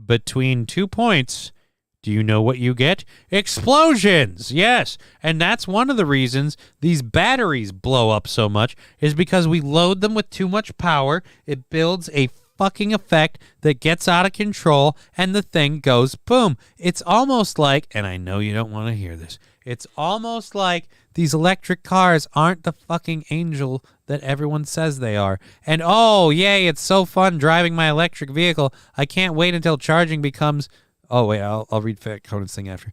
between 2 points, do you know what you get? Explosions! Yes. And that's one of the reasons these batteries blow up so much is because we load them with too much power. It builds a fucking effect that gets out of control and the thing goes boom. It's almost like, and I know you don't want to hear this, it's almost like these electric cars aren't the fucking angel that everyone says they are. And oh, yay, it's so fun driving my electric vehicle. I can't wait until charging becomes... Oh, wait, I'll read Fat Conan's thing after.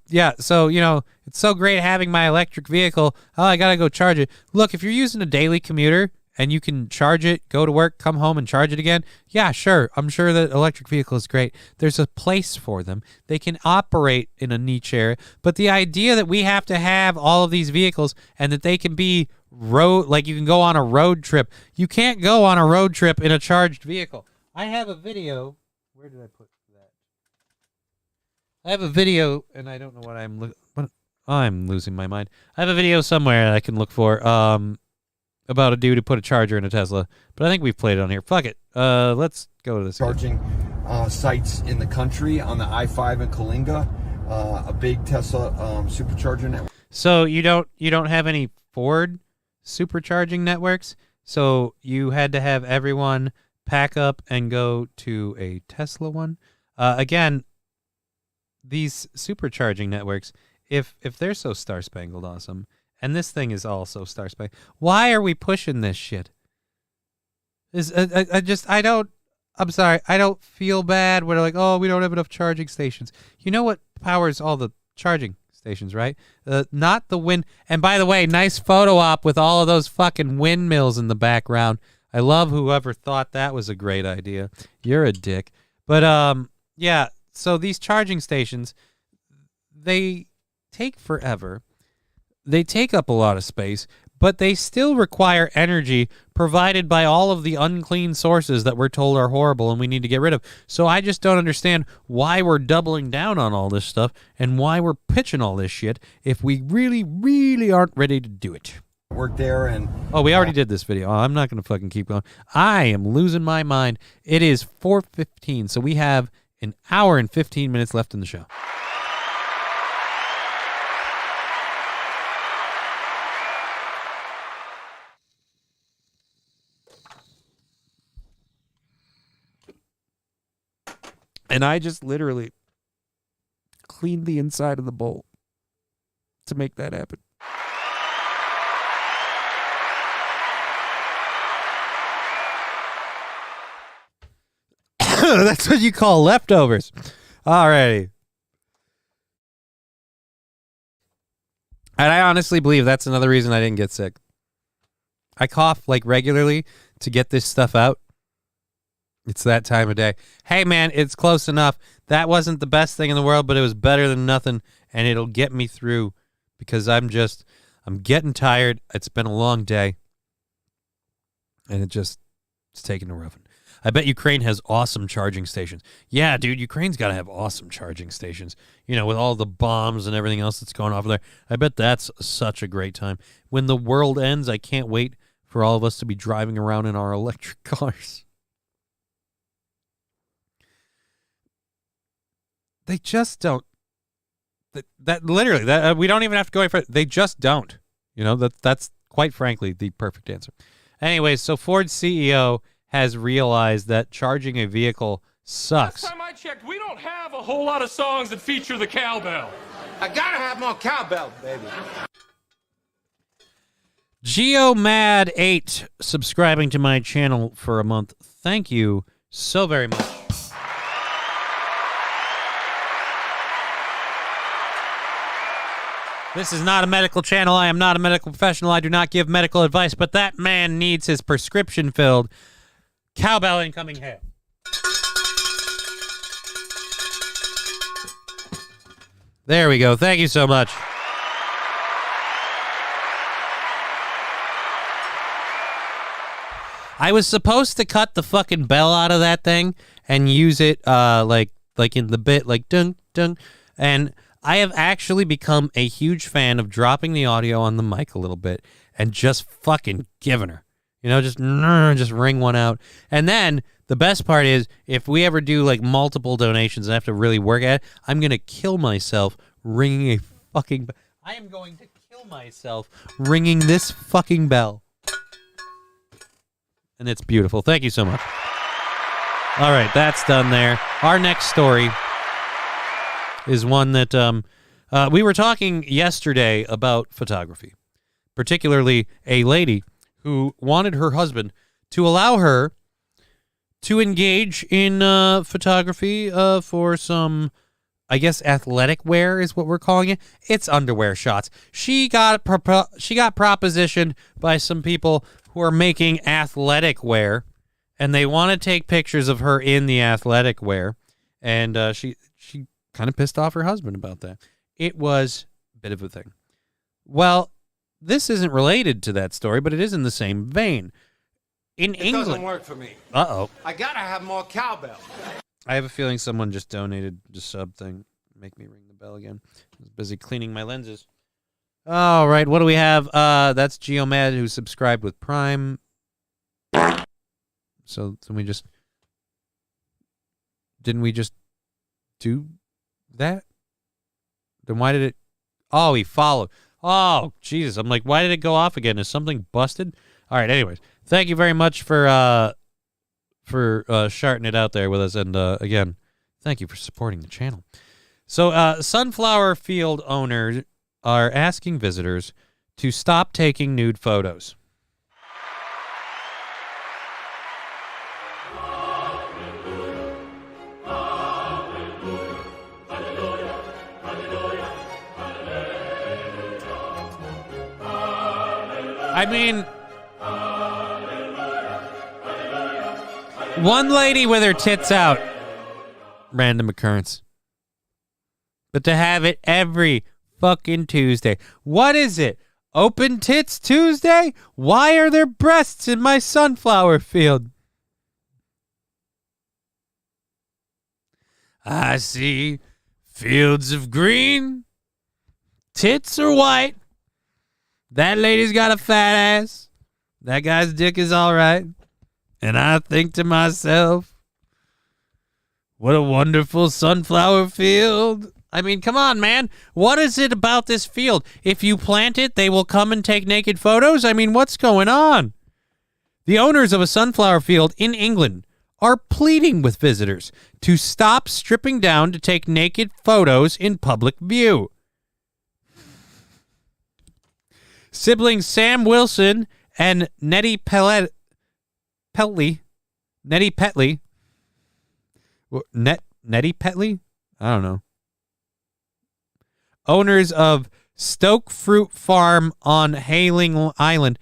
Yeah, so, you know, it's so great having my electric vehicle. Oh, I got to go charge it. Look, if you're using a daily commuter and you can charge it, go to work, come home and charge it again, yeah, sure. I'm sure that electric vehicle is great. There's a place for them. They can operate in a niche area. But the idea that we have to have all of these vehicles and that they can be like you can go on a road trip. You can't go on a road trip in a charged vehicle. I have a video. Where did I put I have a video, and I don't know what I'm losing my mind. I have a video somewhere I can look for about a dude who put a charger in a Tesla, but I think we've played it on here. Fuck it. Let's go to this. Charging sites in the country on the I-5 in Kalinga, a big Tesla supercharger network. So you don't have any Ford supercharging networks, so you had to have everyone pack up and go to a Tesla one. Again, these supercharging networks, if they're so star-spangled awesome, and this thing is also star-spangled, why are we pushing this shit? I'm sorry, I don't feel bad when they're like, oh, we don't have enough charging stations. You know what powers all the charging stations, right? Not the wind. And by the way, nice photo op with all of those fucking windmills in the background. I love whoever thought that was a great idea. You're a dick. But, yeah. So these charging stations, they take forever. They take up a lot of space, but they still require energy provided by all of the unclean sources that we're told are horrible and we need to get rid of. So I just don't understand why we're doubling down on all this stuff and why we're pitching all this shit if we really, really aren't ready to do it. Work there and oh, we already did this video. I'm not going to fucking keep going. I am losing my mind. It is 4:15, so we have an hour and 15 minutes left in the show. And I just literally cleaned the inside of the bowl to make that happen. That's what you call leftovers. Alrighty. And I honestly believe that's another reason I didn't get sick. I cough like regularly to get this stuff out. It's that time of day. Hey, man, it's close enough. That wasn't the best thing in the world, but it was better than nothing, and it'll get me through because I'm getting tired. It's been a long day, and it's taking a roughing. I bet Ukraine has awesome charging stations. Yeah, dude, Ukraine's got to have awesome charging stations, with all the bombs and everything else that's going off there. I bet that's such a great time. When the world ends, I can't wait for all of us to be driving around in our electric cars. They just don't. That literally, we don't even have to go any further. They just don't. That's quite frankly the perfect answer. Anyways, so Ford's CEO has realized that charging a vehicle sucks. Last time I checked, we don't have a whole lot of songs that feature the cowbell. I gotta have more cowbell, baby. GeoMad8 subscribing to my channel for a month. Thank you so very much. This is not a medical channel. I am not a medical professional. I do not give medical advice, but that man needs his prescription filled. Cowbell incoming hail. There we go. Thank you so much. I was supposed to cut the fucking bell out of that thing and use it like in the bit, like dun dun, and I have actually become a huge fan of dropping the audio on the mic a little bit and just fucking giving her. Just ring one out. And then the best part is if we ever do like multiple donations and I have to really work at it, I'm going to kill myself ringing a fucking I am going to kill myself ringing this fucking bell. And it's beautiful. Thank you so much. All right, that's done there. Our next story is one that we were talking yesterday about photography, particularly a lady who wanted her husband to allow her to engage in photography for some, I guess, athletic wear is what we're calling it. It's underwear shots. She got propositioned by some people who are making athletic wear, and they want to take pictures of her in the athletic wear, and she kind of pissed off her husband about that. It was a bit of a thing. Well, this isn't related to that story, but it is in the same vein. In England, doesn't work for me. Uh-oh. I gotta have more cowbell. I have a feeling someone just donated the sub thing. Make me ring the bell again. I was busy cleaning my lenses. All right, what do we have? That's Geomad who subscribed with Prime. So didn't we just do that? Then why did it? Oh, he followed. Oh, Jesus. I'm like, why did it go off again? Is something busted? All right, anyways. Thank you very much for sharting it out there with us. And again, thank you for supporting the channel. So sunflower field owners are asking visitors to stop taking nude photos. I mean, one lady with her tits out, random occurrence. But to have it every fucking Tuesday. What is it Open Tits Tuesday? Why are there breasts in my sunflower field? I see fields of green. Tits are white. That lady's got a fat ass. That guy's dick is all right. And I think to myself, what a wonderful sunflower field. I mean, come on, man. What is it about this field? If you plant it, they will come and take naked photos? I mean, what's going on? The owners of a sunflower field in England are pleading with visitors to stop stripping down to take naked photos in public view. Siblings Sam Wilson and Nettie Petley, Nettie Petley, I don't know. Owners of Stoke Fruit Farm on Hayling Island.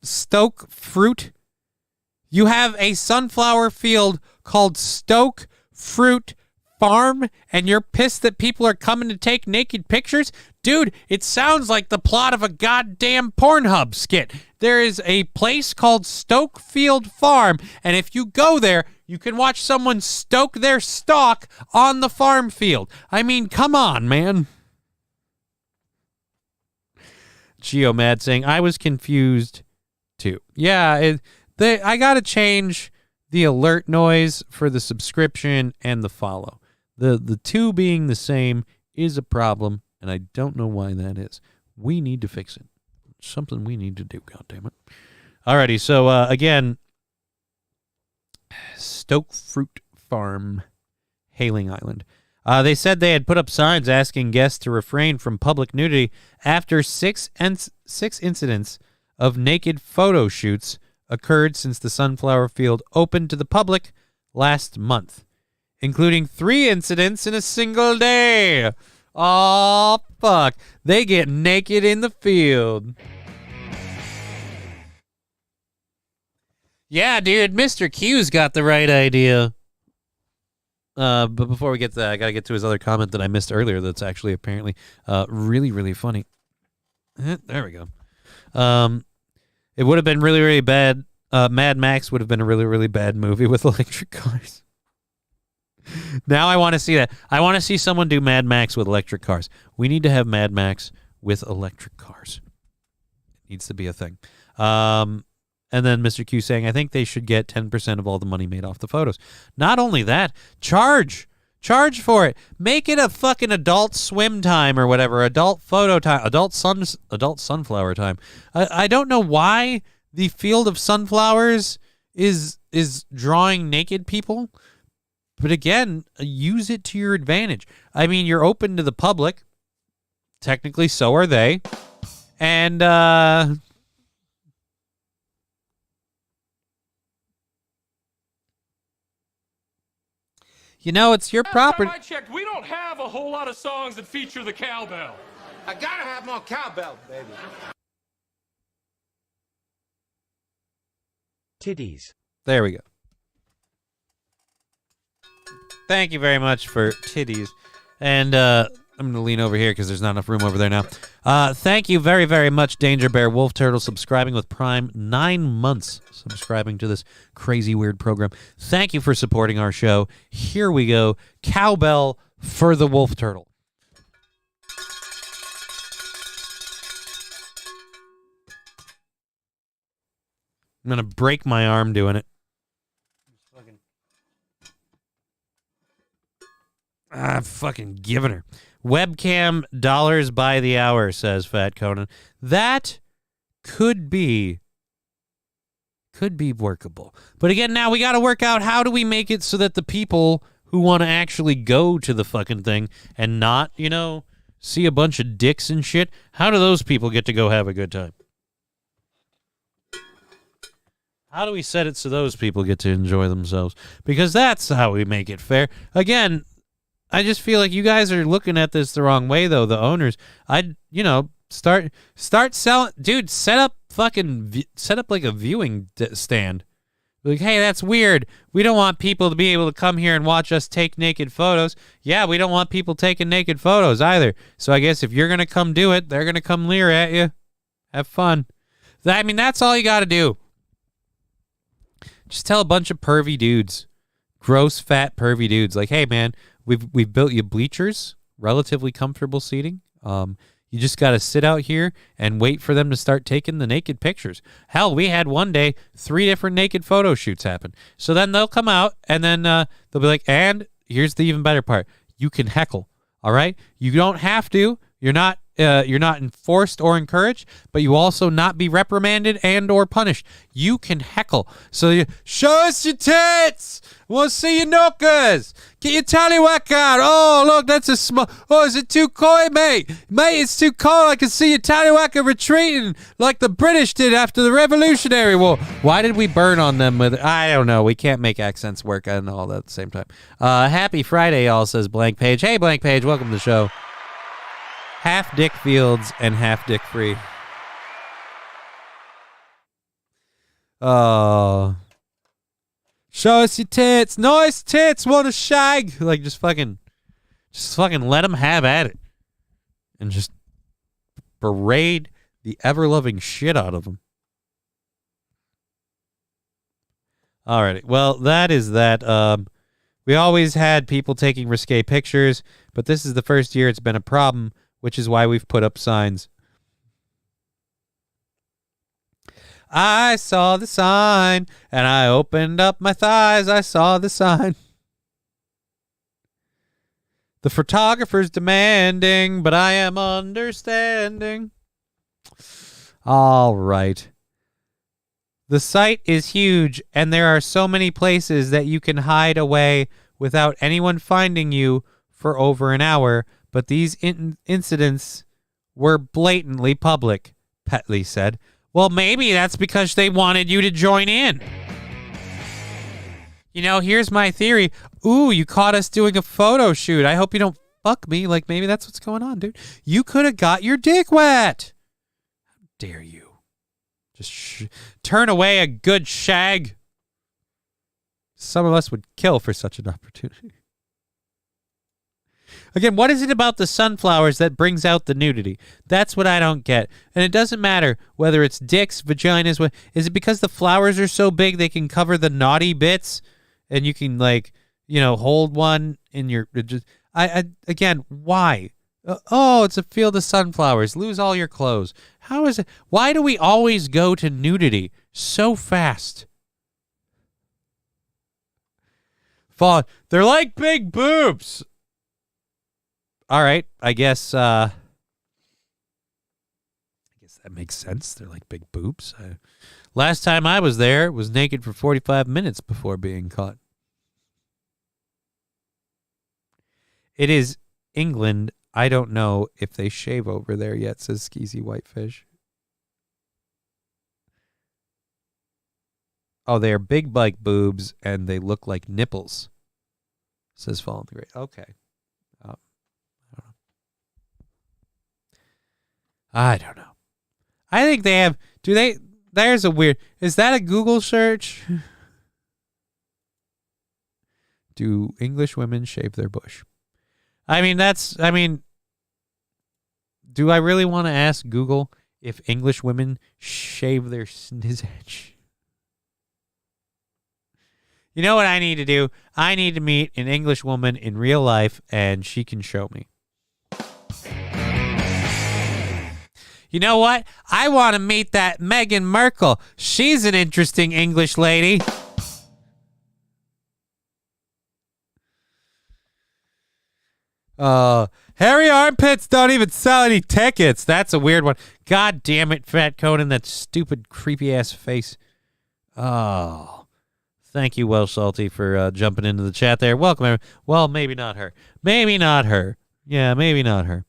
Stoke Fruit? You have a sunflower field called Stoke Fruit Farm, and you're pissed that people are coming to take naked pictures? Dude, it sounds like the plot of a goddamn Pornhub skit. There is a place called Stokefield Farm, and if you go there, you can watch someone stoke their stock on the farm field. I mean, come on, man. Geomad saying, I was confused too. Yeah, I got to change the alert noise for the subscription and the follow. The two being the same is a problem, and I don't know why that is. We need to fix it. It's something we need to do, goddammit. Alrighty, so again, Stoke Fruit Farm, Hayling Island. They said they had put up signs asking guests to refrain from public nudity after six incidents of naked photo shoots occurred since the sunflower field opened to the public last month, including 3 incidents in a single day. Oh, fuck. They get naked in the field. Yeah, dude, Mr. Q's got the right idea. But before we get to that, I got to get to his other comment that I missed earlier that's actually apparently really, really funny. There we go. It would have been really, really bad. Mad Max would have been a really, really bad movie with electric cars. Now I want to see that. I want to see someone do Mad Max with electric cars. We need to have Mad Max with electric cars. It needs to be a thing. And then Mr. Q saying, I think they should get 10% of all the money made off the photos. Not only that, charge for it. Make it a fucking adult swim time or whatever, adult photo time, adult sunflower time. I don't know why the field of sunflowers is drawing naked people, but again, use it to your advantage. I mean, you're open to the public. Technically, so are they. And you know, it's your property. Last time I checked, we don't have a whole lot of songs that feature the cowbell. I gotta have more cowbell, baby. Titties. There we go. Thank you very much for titties. And I'm going to lean over here because there's not enough room over there now. Thank you very, very much, Danger Bear Wolf Turtle, subscribing with Prime. 9 months subscribing to this crazy, weird program. Thank you for supporting our show. Here we go. Cowbell for the Wolf Turtle. I'm going to break my arm doing it. I'm fucking giving her. Webcam dollars by the hour, says Fat Conan. That could be workable. But again, now we got to work out how do we make it so that the people who want to actually go to the fucking thing and not, you know, see a bunch of dicks and shit, how do those people get to go have a good time? How do we set it so those people get to enjoy themselves? Because that's how we make it fair. Again, I just feel like you guys are looking at this the wrong way, though. The owners, start selling, dude. Set up like a viewing stand. Like, hey, that's weird. We don't want people to be able to come here and watch us take naked photos. Yeah, we don't want people taking naked photos either. So I guess if you're gonna come do it, they're gonna come leer at you. Have fun. I mean, that's all you got to do. Just tell a bunch of pervy dudes, gross, fat, pervy dudes, like, hey, man, we've built you bleachers, relatively comfortable seating. You just got to sit out here and wait for them to start taking the naked pictures. Hell, we had one day 3 different naked photo shoots happen. So then they'll come out, and then they'll be like, and here's the even better part. You can heckle, all right? You don't have to. You're not enforced or encouraged, but you also not be reprimanded and or punished. You can heckle. So you show us your tits. We'll see your knuckles. Get your tallywhack out. Oh, look, that's a small. Oh, is it too cold, mate? Mate, it's too cold. I can see your tallywhacker retreating like the British did after the Revolutionary War. Why did we burn on them with? I don't know. We can't make accents work and all that at the same time. Happy Friday, y'all, says Blank Page. Hey, Blank Page, welcome to the show. Half Dick Fields and half Dick Free. Oh. Show us your tits. Nice tits. Want a shag. Like, just fucking let them have at it. And just berate the ever-loving shit out of them. Alrighty. Well, that is that. We always had people taking risque pictures, but this is the first year it's been a problem, which is why we've put up signs. I saw the sign, and I opened up my thighs. I saw the sign. The photographer's demanding, but I am understanding. All right. The site is huge, and there are so many places that you can hide away without anyone finding you for over an hour. But these incidents were blatantly public, Petley said. Well, maybe that's because they wanted you to join in. You know, here's my theory. Ooh, you caught us doing a photo shoot. I hope you don't fuck me. Like, maybe that's what's going on, dude. You could have got your dick wet. How dare you? Just turn away a good shag. Some of us would kill for such an opportunity. Again, what is it about the sunflowers that brings out the nudity? That's what I don't get. And it doesn't matter whether it's dicks, vaginas. Is it because the flowers are so big they can cover the naughty bits, and you can, like, you know, hold one in your? Again, why? It's a field of sunflowers. Lose all your clothes. How is it? Why do we always go to nudity so fast? They're like big boobs. All right, I guess that makes sense. They're like big boobs. Last time I was there, was naked for 45 minutes before being caught. It is England. I don't know if they shave over there yet, says Skeezy Whitefish. Oh, they are big like boobs, and they look like nipples, says Fallen the Great. Okay. I don't know. I think they have. There's a weird. Is that a Google search? Do English women shave their bush? Do I really want to ask Google if English women shave their snizzage? You know what I need to do? I need to meet an English woman in real life, and she can show me. You know what? I want to meet that Meghan Markle. She's an interesting English lady. Hairy armpits don't even sell any tickets. That's a weird one. God damn it, Fat Conan, that stupid, creepy-ass face. Oh. Thank you, Well Salty, for jumping into the chat there. Welcome, everyone. Well, maybe not her. Maybe not her. Yeah, maybe not her.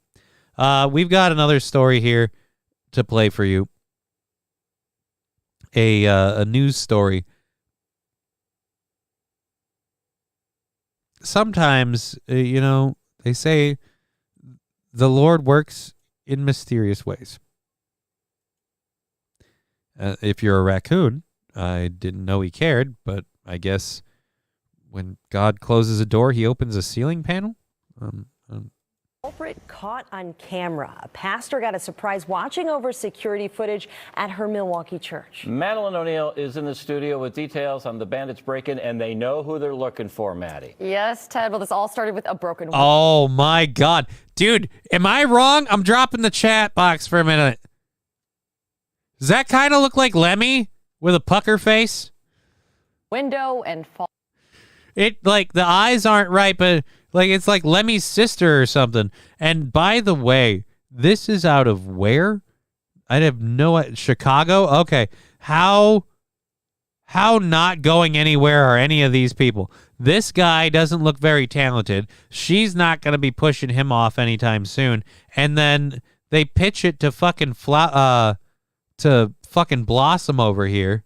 We've got another story here to play for you. A news story. Sometimes, they say the Lord works in mysterious ways. If you're a raccoon, I didn't know he cared, but I guess when God closes a door, he opens a ceiling panel. Culprit caught on camera. A pastor got a surprise watching over security footage at her Milwaukee church. Madeline O'Neill is in the studio with details on the bandits break-in, and they know who they're looking for, Maddie. Yes, Ted. Well, this all started with a broken window. Oh, my God. Dude, am I wrong? I'm dropping the chat box for a minute. Does that kind of look like Lemmy with a pucker face? Window and fall. It, like, the eyes aren't right, but, like, it's like Lemmy's sister or something. And by the way, this is out of where? I have no idea. Chicago? Okay. How not going anywhere are any of these people? This guy doesn't look very talented. She's not going to be pushing him off anytime soon. And then they pitch it to fucking Blossom over here.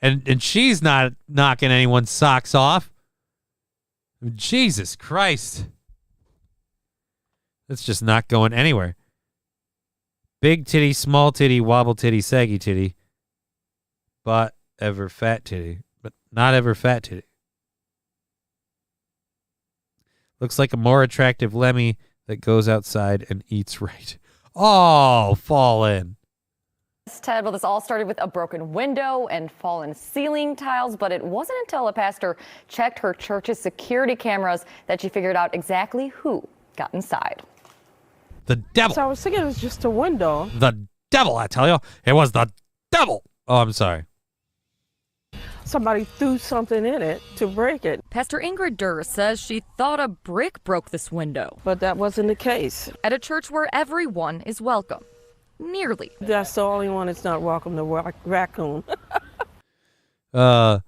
And she's not knocking anyone's socks off. Jesus Christ. That's just not going anywhere. Big titty, small titty, wobble titty, saggy titty. But ever fat titty. But not ever fat titty. Looks like a more attractive Lemmy that goes outside and eats right. Oh, fall in. Ted, well, this all started with a broken window and fallen ceiling tiles, but it wasn't until a pastor checked her church's security cameras that she figured out exactly who got inside. The devil. So I was thinking it was just a window. The devil, I tell you. It was the devil. Oh, I'm sorry. Somebody threw something in it to break it. Pastor Ingrid Durr says she thought a brick broke this window. But that wasn't the case. At a church where everyone is welcome. Nearly. That's the only one that's not welcome to Raccoon. A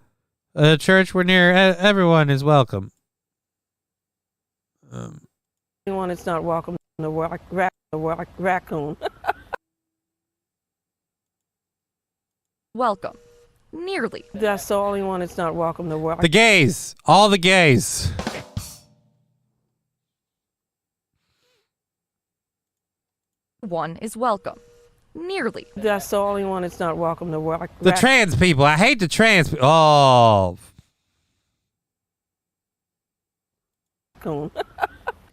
church where near everyone is welcome. The only one that's not welcome to Raccoon. Welcome. Nearly. That's the only one that's not welcome to The gays. All the gays. One is welcome. Nearly. That's the only one that's not welcome to The trans people. I hate the trans people. Oh.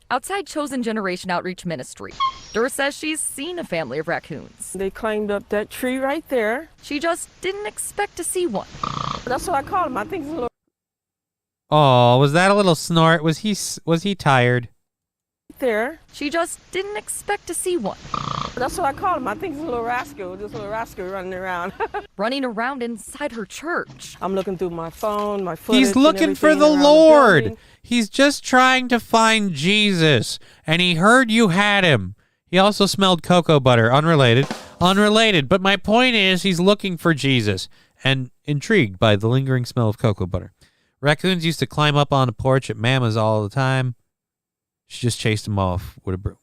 Outside Chosen Generation Outreach Ministry, Durr says she's seen a family of raccoons. They climbed up that tree right there. She just didn't expect to see one. That's what I call him. I think it's a little... Oh, was that a little snort? Was he tired? There. She just didn't expect to see one. That's what I call him. I think it's a little rascal. This little rascal running around. Running around inside her church. I'm looking through my phone, my footage. He's looking for the Lord. He's just trying to find Jesus. And he heard you had him. He also smelled cocoa butter. Unrelated. Unrelated. But my point is he's looking for Jesus and intrigued by the lingering smell of cocoa butter. Raccoons used to climb up on the porch at Mama's all the time. She just chased him off with a broom.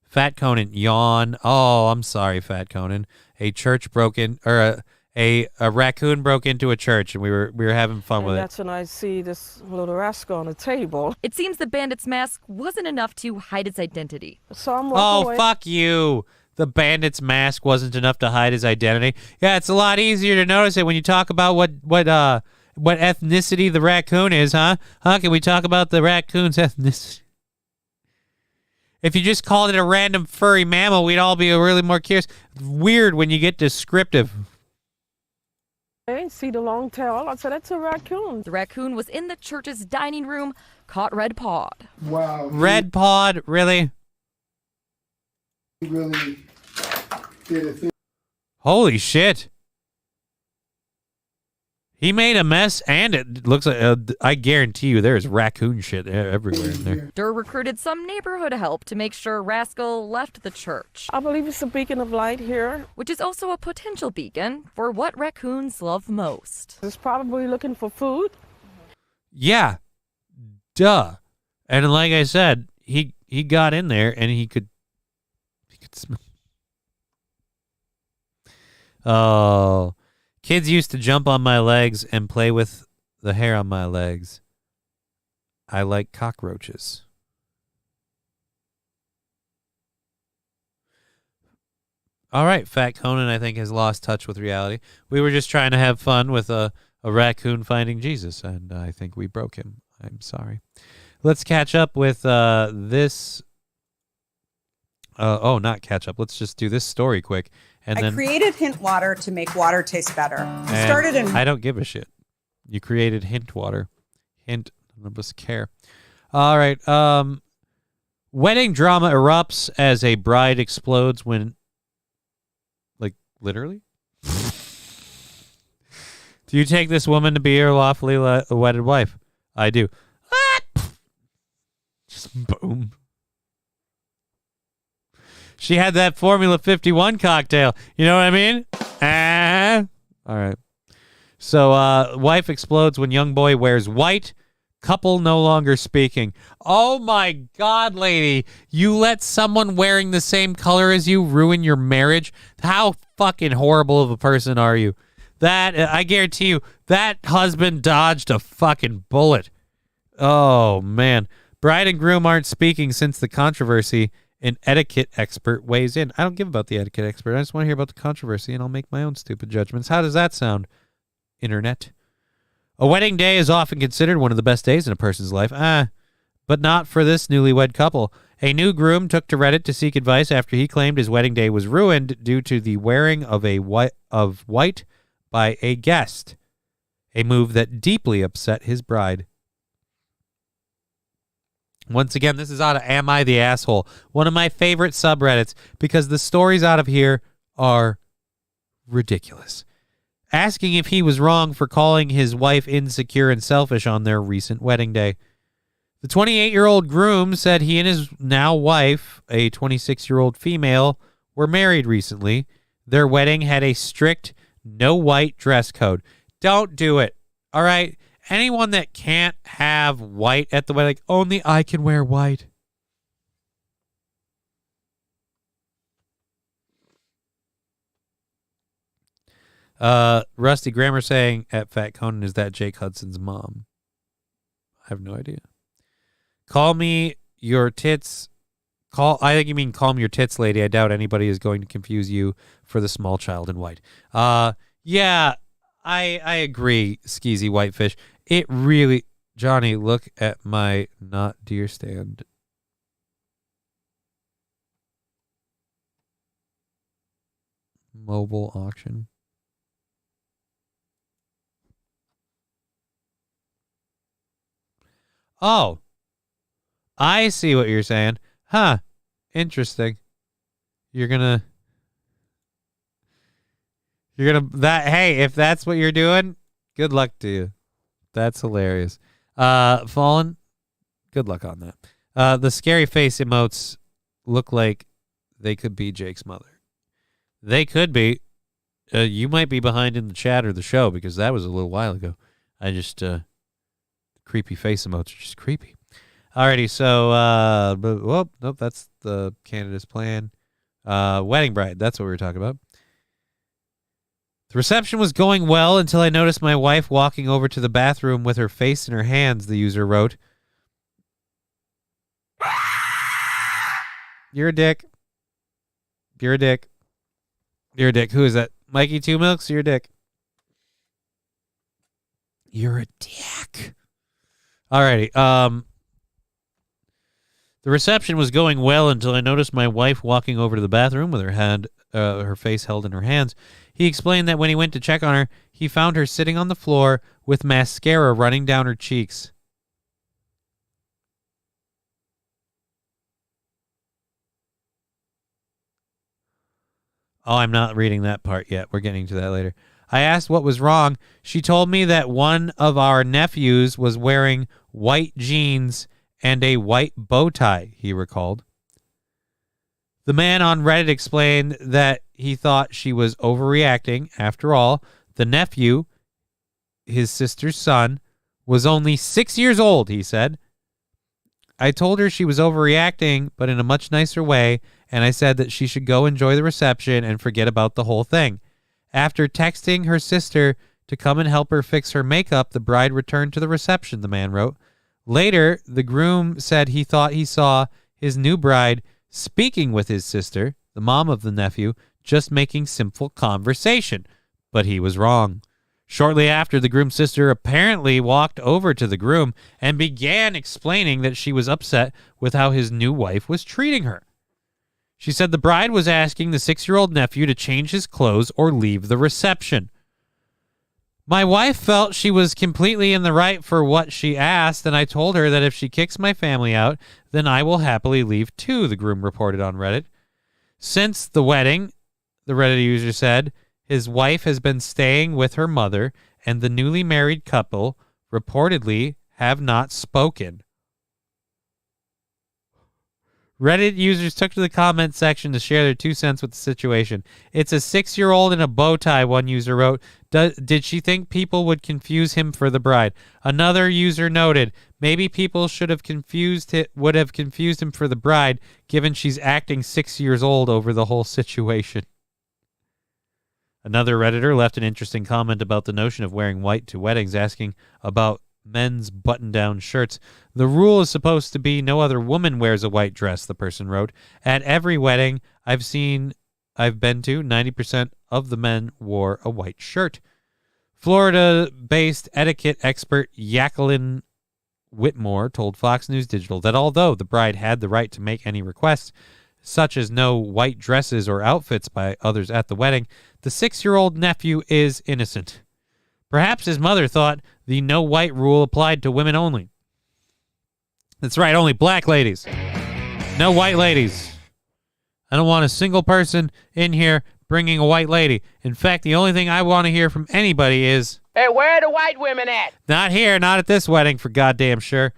Fat Conan, yawn. Oh, I'm sorry, Fat Conan. A raccoon broke into a church, and we were having fun with it. That's when I see this little rascal on the table. It seems the bandit's mask wasn't enough to hide its identity. So I'm walking away. Fuck you. The bandit's mask wasn't enough to hide his identity. Yeah, it's a lot easier to notice it when you talk about what ethnicity the raccoon is, huh? Can we talk about the raccoon's ethnicity? If you just called it a random furry mammal, we'd all be really more curious. Weird when you get descriptive. I didn't see the long tail. I said, that's a raccoon. The raccoon was in the church's dining room, caught red-pawed. Wow. Red-pawed? Really? He really did a thing. Holy shit. He made a mess, and it looks like, I guarantee you there's raccoon shit everywhere in there. Durr recruited some neighborhood help to make sure Rascal left the church. I believe it's a beacon of light here. Which is also a potential beacon for what raccoons love most. It's probably looking for food. Yeah. Duh. And like I said, he got in there, and he could smell. Oh. Kids used to jump on my legs and play with the hair on my legs. I like cockroaches. All right, Fat Conan, I think, has lost touch with reality. We were just trying to have fun with a raccoon finding Jesus, and I think we broke him. I'm sorry. Let's catch up with this. Not catch up. Let's just do this story quick. And I created hint water to make water taste better. I don't give a shit. You created hint water. Hint, none of us care. All right. Wedding drama erupts as a bride explodes when, like, literally? Do you take this woman to be your lawfully wedded wife? I do. Just boom. She had that Formula 51 cocktail. You know what I mean? All right. So, wife explodes when young boy wears white. Couple no longer speaking. Oh my God, lady. You let someone wearing the same color as you ruin your marriage? How fucking horrible of a person are you? That, I guarantee you, that husband dodged a fucking bullet. Oh, man. Bride and groom aren't speaking since the controversy. An etiquette expert weighs in. I don't give about the etiquette expert. I just want to hear about the controversy, and I'll make my own stupid judgments. How does that sound, Internet? A wedding day is often considered one of the best days in a person's life. But not for this newlywed couple. A new groom took to Reddit to seek advice after he claimed his wedding day was ruined due to the wearing of white by a guest, a move that deeply upset his bride. Once again, this is out of Am I the Asshole? One of my favorite subreddits because the stories out of here are ridiculous. Asking if he was wrong for calling his wife insecure and selfish on their recent wedding day. The 28-year-old groom said he and his now wife, a 26-year-old female, were married recently. Their wedding had a strict no white dress code. Don't do it. All right? Anyone that can't have white at the wedding, like, only I can wear white. Rusty Grammer saying at Fat Conan, is that Jake Hudson's mom? I have no idea. Call me your tits. I think you mean call me your tits, lady. I doubt anybody is going to confuse you for the small child in white. Yeah, I agree, Skeezy Whitefish. It really, Johnny, look at my not deer stand. Mobile auction. Oh, I see what you're saying. Huh. Interesting. You're gonna, hey, if that's what you're doing, good luck to you. That's hilarious. Fallen, good luck on that. The scary face emotes look like they could be Jake's mother. They could be. You might be behind in the chat or the show because that was a little while ago. I just, creepy face emotes are just creepy. Alrighty, so, nope, that's the Canada's plan. Wedding bride, that's what we were talking about. The reception was going well until I noticed my wife walking over to the bathroom with her face in her hands, the user wrote. You're a dick. You're a dick. You're a dick. Who is that? Mikey Two Milks? You're a dick. You're a dick. Alrighty. The reception was going well until I noticed my wife walking over to the bathroom with her face held in her hands. He explained that when he went to check on her, he found her sitting on the floor with mascara running down her cheeks. Oh, I'm not reading that part yet. We're getting to that later. I asked what was wrong. She told me that one of our nephews was wearing white jeans and a white bow tie, he recalled. The man on Reddit explained that he thought she was overreacting. After all, the nephew, his sister's son, was only 6 years old, he said. I told her she was overreacting, but in a much nicer way, and I said that she should go enjoy the reception and forget about the whole thing. After texting her sister to come and help her fix her makeup, the bride returned to the reception, the man wrote. Later, the groom said he thought he saw his new bride speaking with his sister, the mom of the nephew, just making simple conversation. But he was wrong. Shortly after, the groom's sister apparently walked over to the groom and began explaining that she was upset with how his new wife was treating her. She said the bride was asking the 6-year-old nephew to change his clothes or leave the reception. My wife felt she was completely in the right for what she asked, and I told her that if she kicks my family out, then I will happily leave too, the groom reported on Reddit. Since the wedding, the Reddit user said, his wife has been staying with her mother, and the newly married couple reportedly have not spoken. Reddit users took to the comment section to share their 2 cents with the situation. It's a 6-year-old in a bow tie, one user wrote. Did she think people would confuse him for the bride? Another user noted, maybe people would have confused him for the bride, given she's acting 6 years old over the whole situation. Another Redditor left an interesting comment about the notion of wearing white to weddings, asking about men's button-down shirts. The rule is supposed to be no other woman wears a white dress, the person wrote. At every wedding I've been to, 90% of the men wore a white shirt. Florida-based etiquette expert Jacqueline Whitmore told Fox News Digital that although the bride had the right to make any requests, such as no white dresses or outfits by others at the wedding, the 6-year-old nephew is innocent. Perhaps his mother thought the no white rule applied to women only. That's right, only black ladies. No white ladies. I don't want a single person in here bringing a white lady. In fact, the only thing I want to hear from anybody is, Hey, where are the white women at? not here, not at this wedding, for goddamn sure.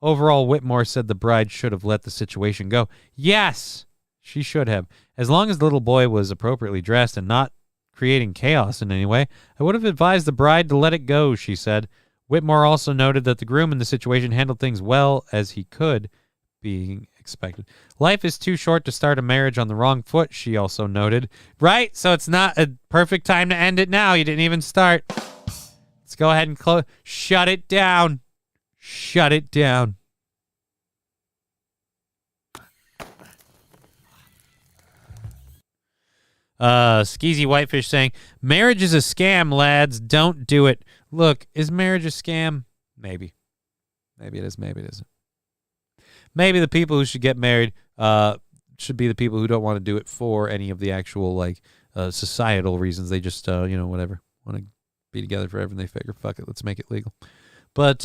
Overall, Whitmore said the bride should have let the situation go. Yes, she should have. As long as the little boy was appropriately dressed and not creating chaos in any way, I would have advised the bride to let it go, she said. Whitmore also noted that the groom in the situation handled things well as he could, being expected. Life is too short to start a marriage on the wrong foot, she also noted. Right? So it's not a perfect time to end it now. You didn't even start. Let's go ahead and shut it down. Shut it down. Skeezy Whitefish saying, marriage is a scam, lads. Don't do it. Look, is marriage a scam? Maybe. Maybe it is. Maybe it isn't. Maybe the people who should get married should be the people who don't want to do it for any of the actual societal reasons. They just whatever, want to be together forever, and they figure, fuck it, let's make it legal. But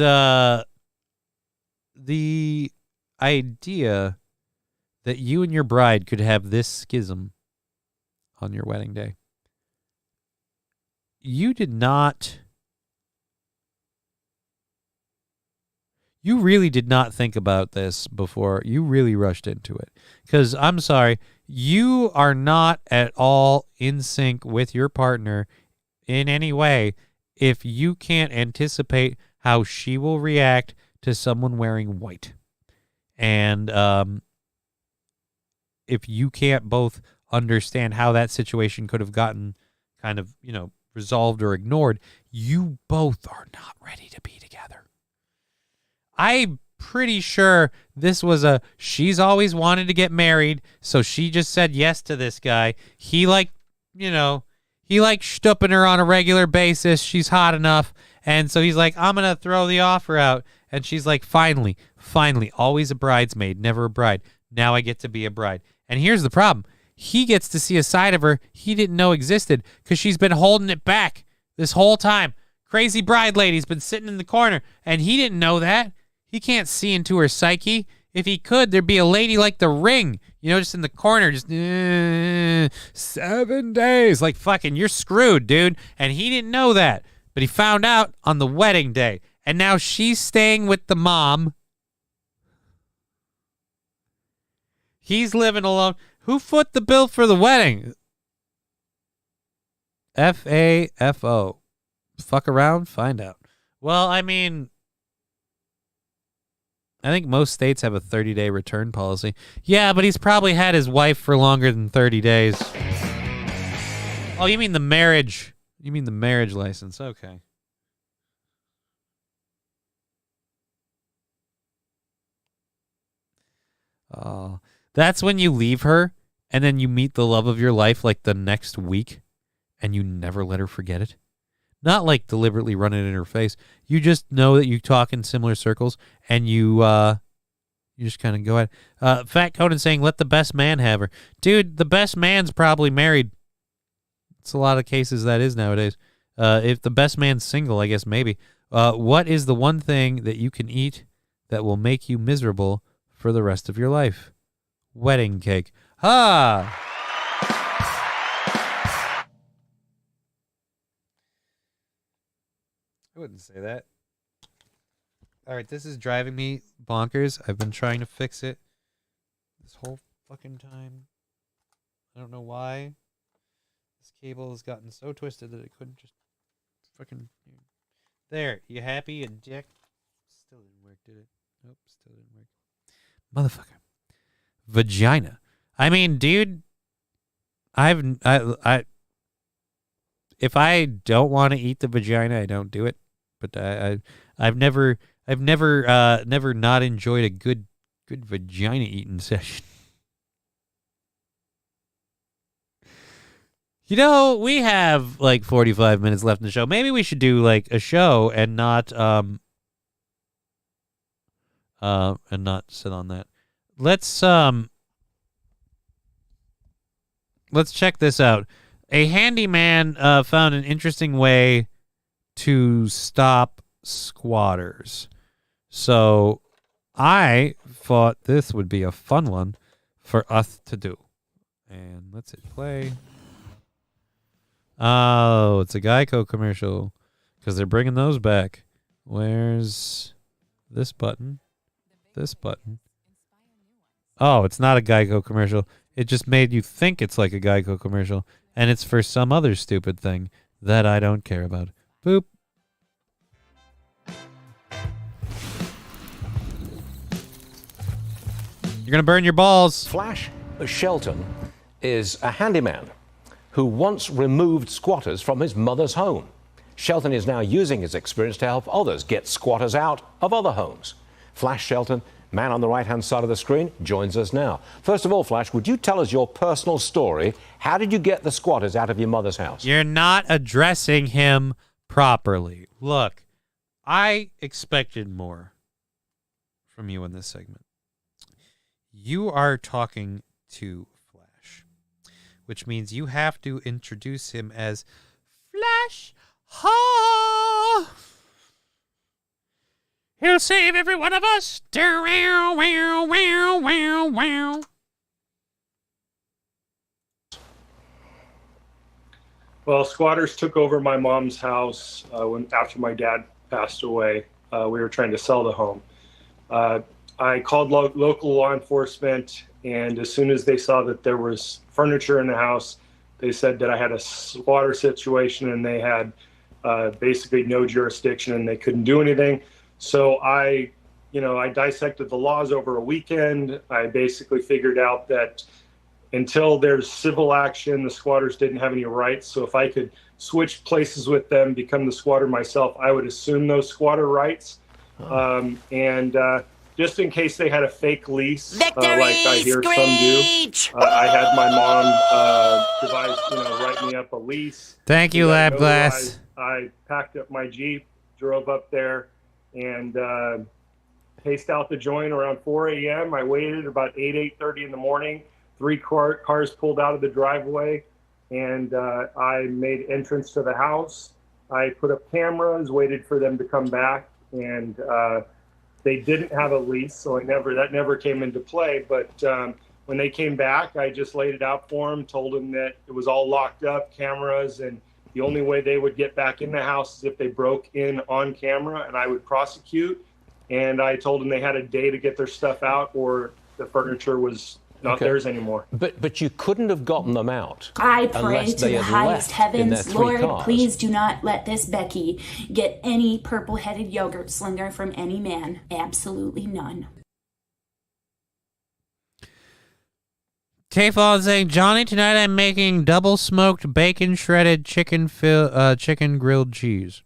the idea that you and your bride could have this schism on your wedding day, you really did not think about this before you really rushed into it. Because I'm sorry, you are not at all in sync with your partner in any way if you can't anticipate how she will react to someone wearing white. And if you can't both understand how that situation could have gotten kind of, resolved or ignored, you both are not ready to be together. I'm pretty sure this was she's always wanted to get married, so she just said yes to this guy. He likes stooping her on a regular basis. She's hot enough. And so he's like, I'm going to throw the offer out. And she's like, finally, always a bridesmaid, never a bride. Now I get to be a bride. And here's the problem. He gets to see a side of her he didn't know existed because she's been holding it back this whole time. Crazy bride lady's been sitting in the corner, and he didn't know that. He can't see into her psyche. If he could, there'd be a lady like The Ring, just in the corner, just 7 days. Like, fucking, you're screwed, dude. And he didn't know that. But he found out on the wedding day. And now she's staying with the mom. He's living alone. Who foot the bill for the wedding? FAFO. Fuck around, find out. Well, I mean, I think most states have a 30-day return policy. Yeah, but he's probably had his wife for longer than 30 days. Oh, you mean the marriage? You mean the marriage license? Okay. Oh, that's when you leave her and then you meet the love of your life like the next week and you never let her forget it. Not like deliberately run it in her face. You just know that you talk in similar circles, and you just kind of go at. Fat Conan saying, "Let the best man have her." Dude, the best man's probably married. It's a lot of cases that is nowadays. If the best man's single, I guess maybe. What is the one thing that you can eat that will make you miserable for the rest of your life? Wedding cake. Ha! I wouldn't say that. All right, this is driving me bonkers. I've been trying to fix it this whole fucking time. I don't know why. This cable has gotten so twisted that it couldn't just fucking... There, you happy, you dick? Still didn't work, did it? Nope, still didn't work. Motherfucker. Vagina. I mean, dude, if I don't want to eat the vagina, I don't do it. But I've never not enjoyed a good vagina eating session. You know, we have like 45 minutes left in the show. Maybe we should do like a show and not sit on that. Let's check this out. A handyman found an interesting way to stop squatters. So I thought this would be a fun one for us to do. And let's hit play. Oh, it's a Geico commercial because they're bringing those back. Where's this button? This button. Oh, it's not a Geico commercial. It just made you think it's like a Geico commercial, and it's for some other stupid thing that I don't care about. Boop. You're going to burn your balls. Flash Shelton is a handyman who once removed squatters from his mother's home. Shelton is now using his experience to help others get squatters out of other homes. Flash Shelton, man on the right-hand side of the screen, joins us now. First of all, Flash, would you tell us your personal story? How did you get the squatters out of your mother's house? You're not addressing him properly. Look, I expected more from you in this segment. You are talking to Flash, which means you have to introduce him as Flash. Ha! He'll save every one of us. Wow, wow, wow, wow, wow. Well, squatters took over my mom's house after my dad passed away. We were trying to sell the home. I called local law enforcement, and as soon as they saw that there was furniture in the house, they said that I had a squatter situation and they had basically no jurisdiction and they couldn't do anything. So I dissected the laws over a weekend. I basically figured out that until there's civil action, the squatters didn't have any rights. So if I could switch places with them, become the squatter myself, I would assume those squatter rights. Just in case they had a fake lease, like I hear some do, I had my mom write me up a lease. Thank you, Lab Glass. I packed up my Jeep, drove up there, and paced out the joint around 4 a.m. I waited about 8:30 in the morning. 3 cars pulled out of the driveway, and I made entrance to the house. I put up cameras, waited for them to come back, and they didn't have a lease, so that never came into play. But when they came back, I just laid it out for them, told them that it was all locked up, cameras, and the only way they would get back in the house is if they broke in on camera, and I would prosecute. And I told them they had a day to get their stuff out, or the furniture was not theirs anymore. But you couldn't have gotten them out. I pray to the highest heavens, Lord, please do not let this Becky get any purple-headed yogurt slinger from any man. Absolutely none. K-Fall saying, Johnny, tonight I'm making double smoked bacon shredded chicken grilled cheese.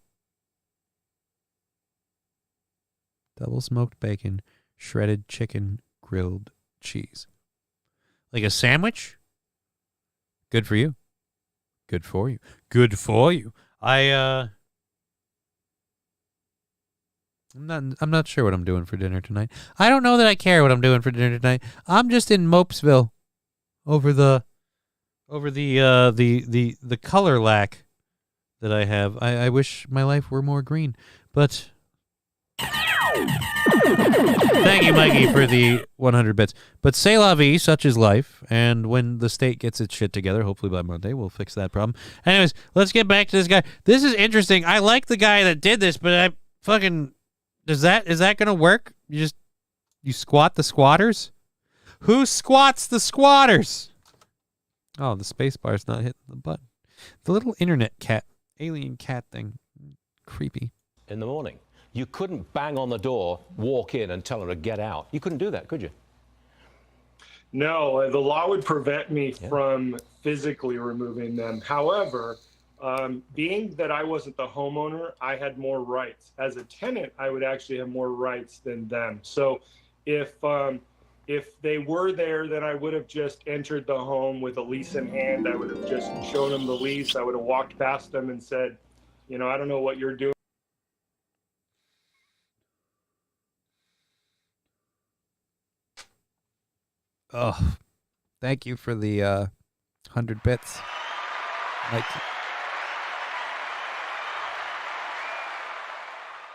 Double smoked bacon, shredded chicken grilled cheese. Like a sandwich? Good for you. Good for you. Good for you. I I'm not sure what I'm doing for dinner tonight. I don't know that I care what I'm doing for dinner tonight. I'm just in Mopesville over the color lack that I have. I wish my life were more green, but thank you, Mikey, for the 100 bits. But c'est la vie, such is life. And when the state gets its shit together, hopefully by Monday, we'll fix that problem. Anyways, let's get back to this guy. This is interesting. I like the guy that did this, but I fucking... is that going to work? You squat the squatters? Who squats the squatters? Oh, the space bar's not hitting the button. The little internet cat, alien cat thing. Creepy. In the morning. You couldn't bang on the door, walk in, and tell her to get out. You couldn't do that, could you? No, the law would prevent me from physically removing them. However, being that I wasn't the homeowner, I had more rights. As a tenant, I would actually have more rights than them. So if they were there, then I would have just entered the home with a lease in hand. I would have just shown them the lease. I would have walked past them and said, I don't know what you're doing. Oh, thank you for the 100 bits.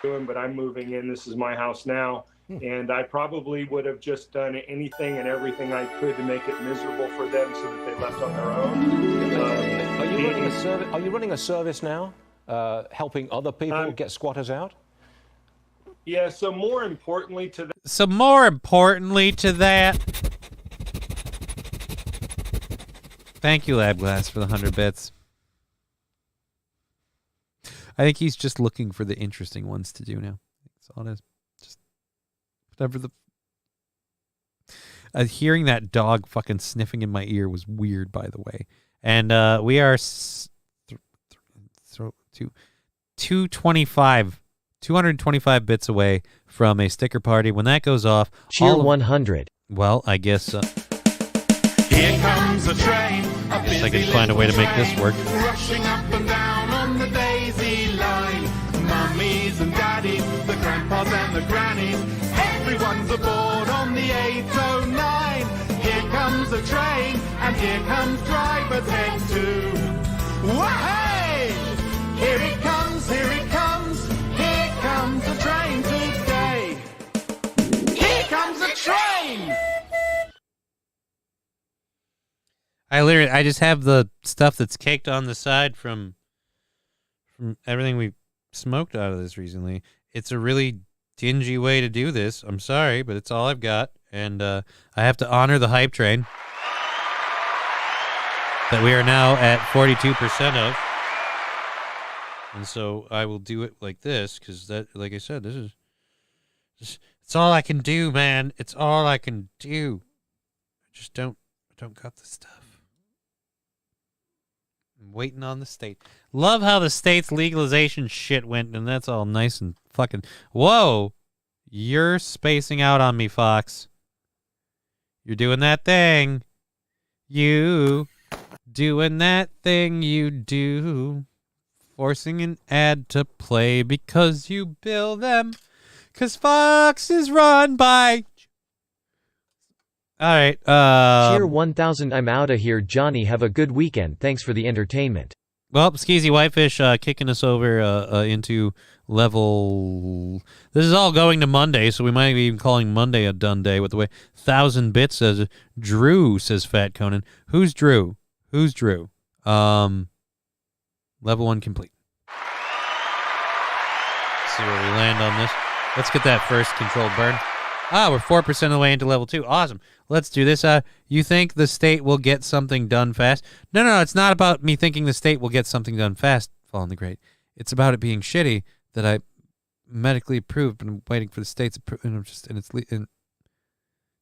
But I'm moving in. This is my house now. And I probably would have just done anything and everything I could to make it miserable for them so that they left on their own. Are you running a service now, helping other people get squatters out? Yeah, so more importantly to that. Thank you, LabGlass, for the 100 bits. I think he's just looking for the interesting ones to do now. That's all it is. Just whatever the... hearing that dog fucking sniffing in my ear was weird, by the way. And we are 225 bits away from a sticker party. When that goes off... Cheer 100. Well, I guess... Here comes a train. I guess I could find a way to make this work. Rushing up and down on the daisy line. Mummies and daddies, the grandpas and the grannies. Everyone's aboard on the 809. Here comes a train, and here comes driver's head too. Wah-hey! Here it comes, here it comes. Here comes a train today. Here comes a train! I just have the stuff that's caked on the side from everything we smoked out of this recently. It's a really dingy way to do this. I'm sorry, but it's all I've got. And I have to honor the hype train that we are now at 42% of. And so I will do it like this because that, like I said, it's all I can do, man. It's all I can do. I just don't cut the stuff. I'm waiting on the state. Love how the state's legalization shit went, and that's all nice and fucking... Whoa! You're spacing out on me, Fox. You're doing that thing. You doing that thing you do. Forcing an ad to play because you bill them. Because Fox is run by... All right. Cheer 1000. I'm out of here, Johnny. Have a good weekend. Thanks for the entertainment. Well, Skeezy Whitefish kicking us over into level... This is all going to Monday, so we might be even calling Monday a done day with the way 1,000 bits says. Drew, says Fat Conan. Who's Drew? Level 1 complete. Let's see where we land on this. Let's get that first controlled burn. We're 4% of the way into level 2. Awesome. Let's do this. You think the state will get something done fast? No, it's not about me thinking the state will get something done fast, Fallen the Great. It's about it being shitty that I medically approved, but I'm waiting for the state's approval. And it's just a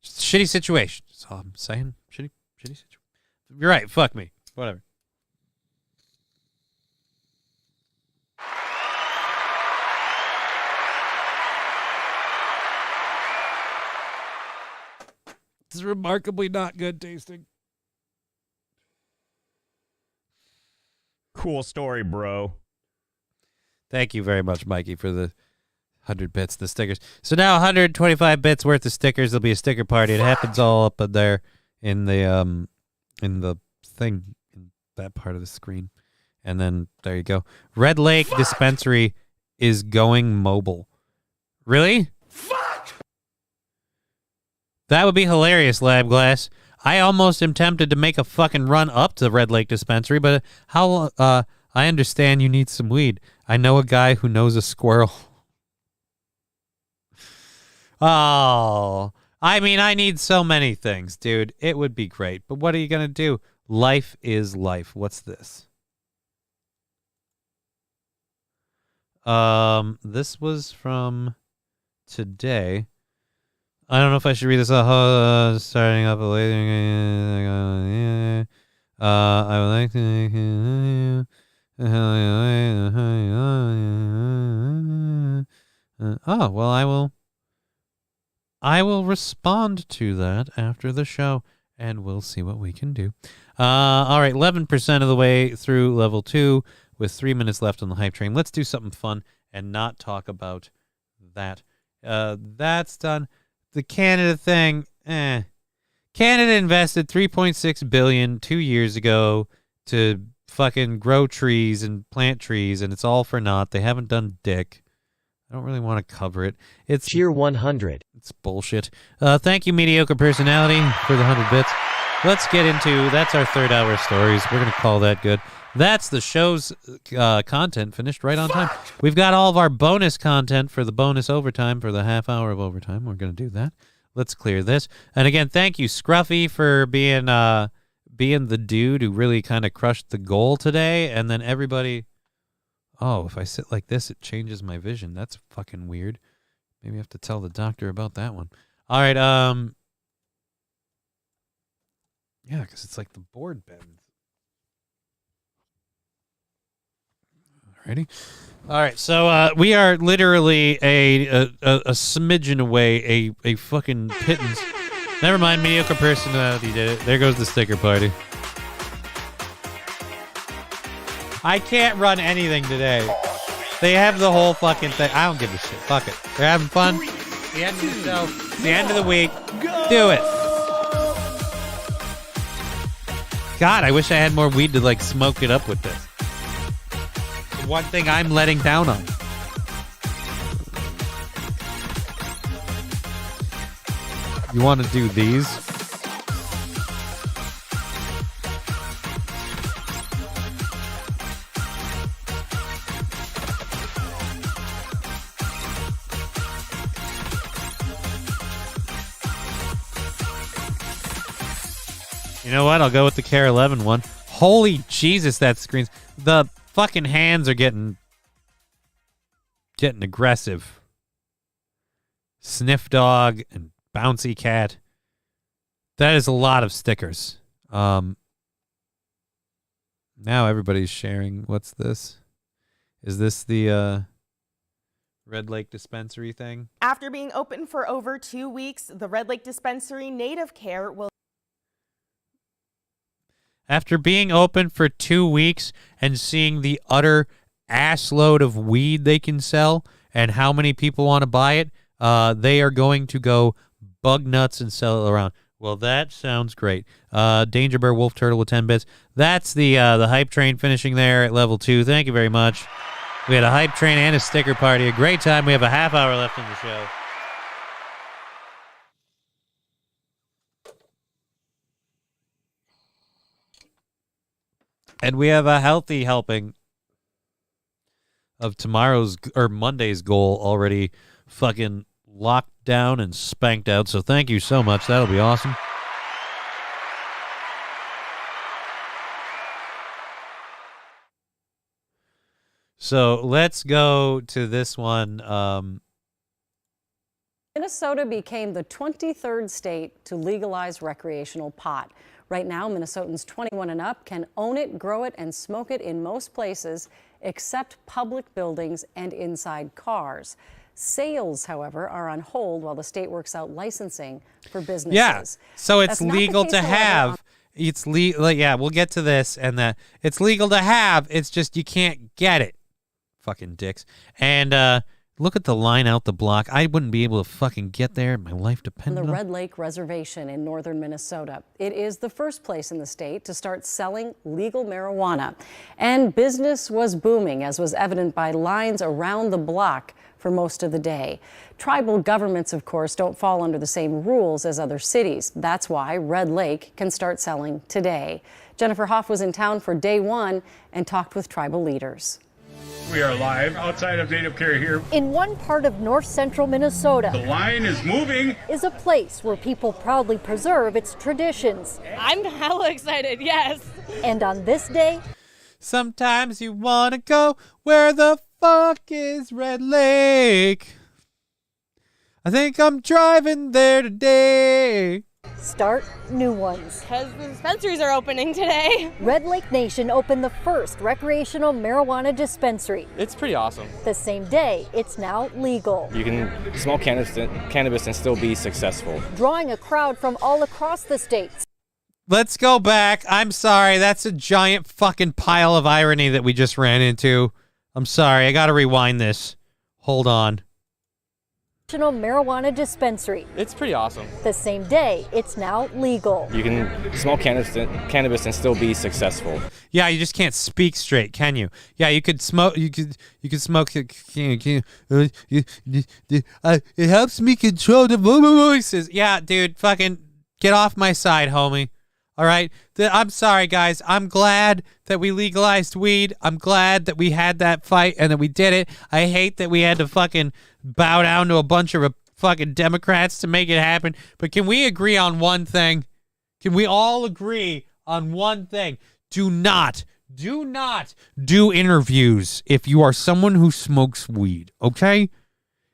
shitty situation. That's all I'm saying. Shitty situation. You're right. Fuck me. Whatever. This is remarkably not good tasting. Cool story, bro. Thank you very much, Mikey, for the 100 bits, the stickers. So now 125 bits worth of stickers. There'll be a sticker party. It happens all up there in the thing, in that part of the screen. And then there you go. Red Lake Dispensary is going mobile. Really? Fuck! That would be hilarious, Lab Glass. I almost am tempted to make a fucking run up to Red Lake Dispensary, but I understand you need some weed. I know a guy who knows a squirrel. Oh, I mean, I need so many things, dude. It would be great, but what are you going to do? Life is life. What's this? This was from today. I don't know if I should read this. Starting up a later. I would like to. Oh, well, I will respond to that after the show, and we'll see what we can do. All right, 11% of the way through level 2 with 3 minutes left on the hype train. Let's do something fun and not talk about that. That's done. The Canada thing, Canada invested $3.6 billion 2 years ago to fucking grow trees and plant trees, and it's all for naught. They haven't done dick. I don't really want to cover it. It's Cheer 100. It's bullshit. Thank you, Mediocre Personality, for the 100 bits. Let's get into, that's our third hour stories. We're going to call that good. That's the show's content finished right on time. We've got all of our bonus content for the bonus overtime, for the half hour of overtime. We're going to do that. Let's clear this. And again, thank you, Scruffy, for being the dude who really kind of crushed the goal today. And then everybody, oh, if I sit like this, it changes my vision. That's fucking weird. Maybe I have to tell the doctor about that one. All right, yeah, because it's like the board bends. Ready? All right, so we are literally a smidgen away, a fucking pittance. Never mind, Mediocre Personality did it. There goes the sticker party. I can't run anything today. They have the whole fucking thing. I don't give a shit. Fuck it. They're having fun. The end of the show. The end of the week. Do it. God, I wish I had more weed to like smoke it up with this. One thing I'm letting down on. You want to do these? You know what? I'll go with the Care 11 one. Holy Jesus, that screens. The fucking hands are getting aggressive. Sniff Dog and Bouncy Cat. That is a lot of stickers. Now everybody's sharing. What's this? Is this the Red Lake Dispensary thing? After being open for over 2 weeks, the Red Lake Dispensary Native Care will... After being open for 2 weeks and seeing the utter assload of weed they can sell and how many people want to buy it, they are going to go bug nuts and sell it around. Well, that sounds great. Danger Bear Wolf Turtle with 10 bits. That's the hype train finishing there at level 2. Thank you very much. We had a hype train and a sticker party. A great time. We have a half hour left in the show. And we have a healthy helping of tomorrow's or Monday's goal already fucking locked down and spanked out. So thank you so much. That'll be awesome. So let's go to this one. Minnesota became the 23rd state to legalize recreational pot. Right now, Minnesotans 21 and up can own it, grow it, and smoke it in most places except public buildings and inside cars. Sales, however, are on hold while the state works out licensing for businesses. Yeah, so it's legal to have. It's legal. Yeah, we'll get to this and that. It's legal to have. It's just you can't get it. Fucking dicks. And Look at the line out the block. I wouldn't be able to fucking get there. My life On depended the on Red Lake Reservation in northern Minnesota. It is the first place in the state to start selling legal marijuana. And business was booming, as was evident by lines around the block for most of the day. Tribal governments, of course, don't fall under the same rules as other cities. That's why Red Lake can start selling today. Jennifer Hoff was in town for day one and talked with tribal leaders. We are live outside of Native Care here. In one part of north central Minnesota, The line is moving. Is a place where people proudly preserve its traditions. I'm hella excited, yes. And on this day, sometimes you want to go where the fuck is Red Lake. I think I'm driving there today. Start new ones. Because the dispensaries are opening today. Red Lake Nation opened the first recreational marijuana dispensary. It's pretty awesome. The same day, it's now legal. You can smoke cannabis and still be successful. Drawing a crowd from all across the states. Let's go back. I'm sorry. That's a giant fucking pile of irony that we just ran into. I'm sorry. I got to rewind this. Hold on. Marijuana dispensary. It's pretty awesome. The same day, it's now legal. You can smoke cannabis and still be successful. Yeah, you just can't speak straight, can you? Yeah, you could smoke. You could smoke. It helps me control the voices. Yeah, dude, fucking get off my side, homie. All right. I'm sorry, guys. I'm glad that we legalized weed. I'm glad that we had that fight and that we did it. I hate that we had to fucking bow down to a bunch of fucking Democrats to make it happen. But can we agree on one thing? Can we all agree on one thing? Do not do interviews if you are someone who smokes weed, okay?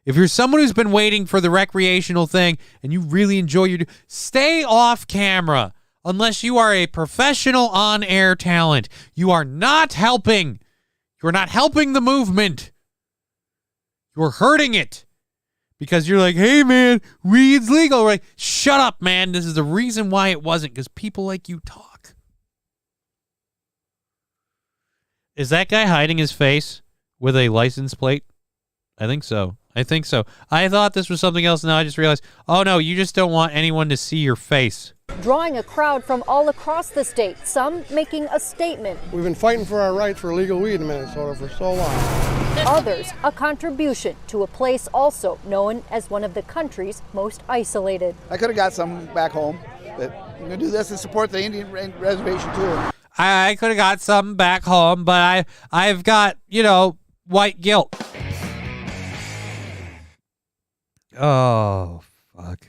If you're someone who's been waiting for the recreational thing and you really enjoy stay off camera. Unless you are a professional on-air talent, you are not helping. You're not helping the movement. You're hurting it. Because you're like, hey, man, weed's legal, right? Shut up, man. This is the reason why it wasn't, because people like you talk. Is that guy hiding his face with a license plate? I think so. I thought this was something else, and now I just realized, oh, no, you just don't want anyone to see your face. Drawing a crowd from all across the state, some making a statement. We've been fighting for our rights for legal weed in Minnesota for so long. Others, a contribution to a place also known as one of the country's most isolated. I could have got some back home, but I'm going to do this to support the Indian reservation too. I could have got some back home, but I've got, white guilt. Oh, fuck.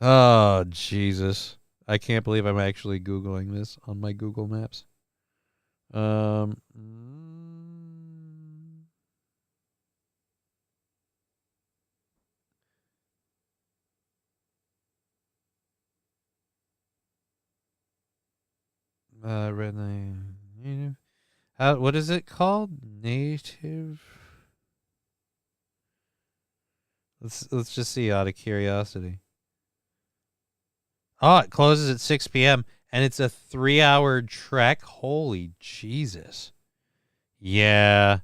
Oh, Jesus. I can't believe I'm actually Googling this on my Google Maps. Native. What is it called? Native. Let's just see out of curiosity. Oh, it closes at 6 p.m. and it's a 3-hour trek. Holy Jesus. Yeah.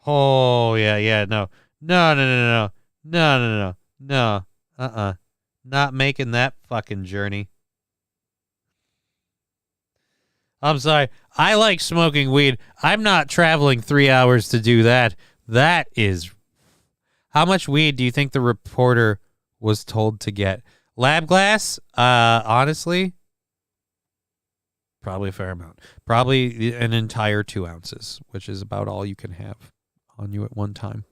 Oh, yeah. No. Not making that fucking journey. I'm sorry. I like smoking weed. I'm not traveling 3 hours to do that. That is... How much weed do you think the reporter was told to get? Lab glass? Honestly, probably a fair amount. Probably an entire 2 ounces, which is about all you can have on you at one time.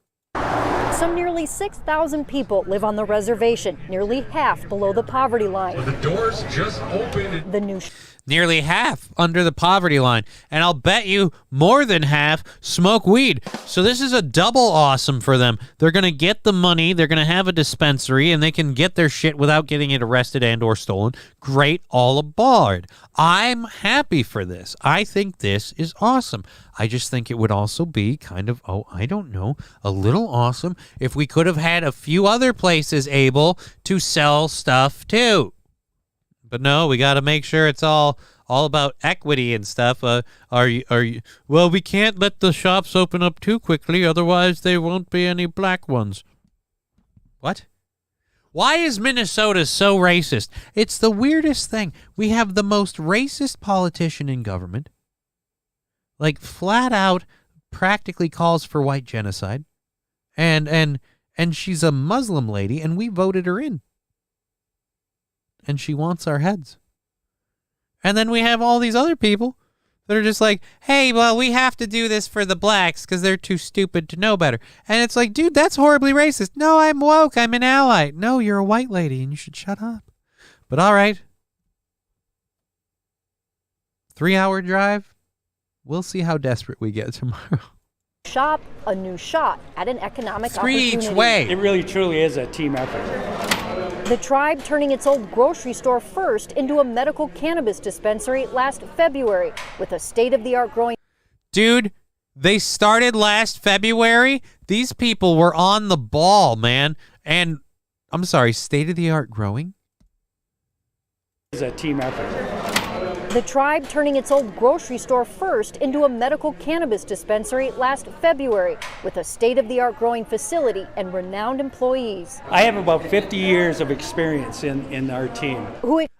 Some nearly 6,000 people live on the reservation, nearly half below the poverty line. The doors just opened. The new Nearly half under the poverty line. And I'll bet you more than half smoke weed. So this is a double awesome for them. They're going to get the money. They're going to have a dispensary and they can get their shit without getting it arrested and or stolen. Great, all aboard. I'm happy for this. I think this is awesome. I just think it would also be kind of, a little awesome if we could have had a few other places able to sell stuff too. But no, we got to make sure it's all all about equity and stuff. Are you? Well, we can't let the shops open up too quickly, otherwise there won't be any black ones. What? Why is Minnesota so racist? It's the weirdest thing. We have the most racist politician in government. Like, flat out practically calls for white genocide. And she's a Muslim lady, and we voted her in. And she wants our heads. And then we have all these other people that are just like, hey, well, we have to do this for the blacks because they're too stupid to know better. And it's like, dude, that's horribly racist. No, I'm woke. I'm an ally. No, you're a white lady and you should shut up. But all right. 3-hour drive. We'll see how desperate we get tomorrow. Shop, a new shot at an economic 3 opportunity. each way. It really truly is a team effort. The tribe turning its old grocery store first into a medical cannabis dispensary last February with a state-of-the-art growing. Dude, they started last February. These people were on the ball, man. And I'm sorry, state-of-the-art growing? It's a team effort. The tribe turning its old grocery store first into a medical cannabis dispensary last February with a state-of-the-art growing facility and renowned employees. I have about 50 years of experience in our team.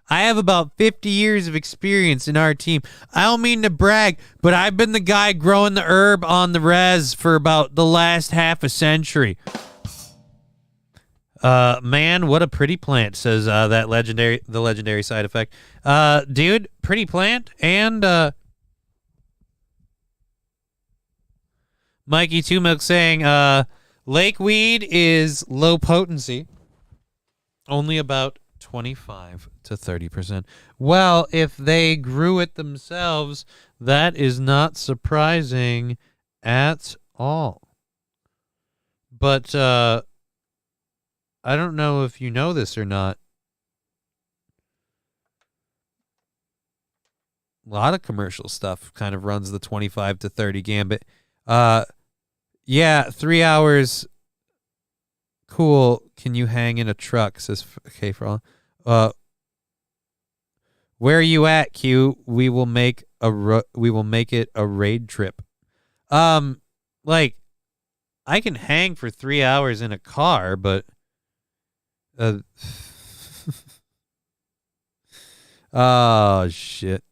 I have about 50 years of experience in our team. I don't mean to brag, but I've been the guy growing the herb on the res for about the last half a century. Man, what a pretty plant, says the legendary side effect. Dude, pretty plant, and Mikey Two Milk saying lake weed is low potency, only about 25 to 30%. Well, if they grew it themselves, that is not surprising at all. But I don't know if you know this or not. A lot of commercial stuff kind of runs the 25 to 30 gambit. Yeah, 3 hours. Cool. Can you hang in a truck? Says okay for all. Where are you at, Q? We will make it a raid trip. Like, I can hang for 3 hours in a car, but oh shit.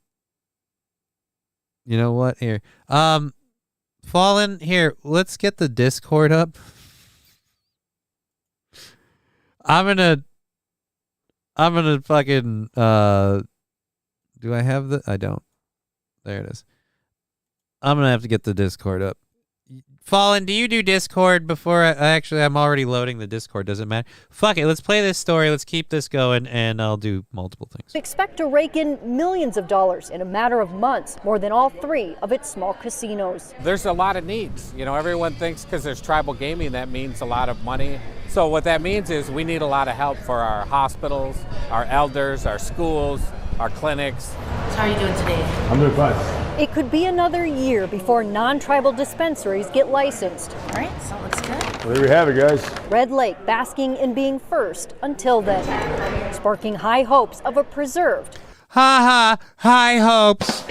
You know what? Here. Fallen, here, let's get the Discord up. I'm gonna fucking do I have the I don't. There it is. I'm gonna have to get the Discord up. Fallen, do you do Discord before I'm already loading the Discord. Doesn't matter. Fuck it. Let's play this story. Let's keep this going, and I'll do multiple things. Expect to rake in millions of dollars in a matter of months, more than all 3 of its small casinos. There's a lot of needs. You know, everyone thinks because there's tribal gaming, that means a lot of money. So what that means is we need a lot of help for our hospitals, our elders, our schools, our clinics. So how are you doing today? I'm doing fine. It could be another year before non-tribal dispensaries get licensed. All right, so looks good. Well, there we have it, guys. Red Lake basking in being first until then, sparking high hopes of a preserved. High hopes.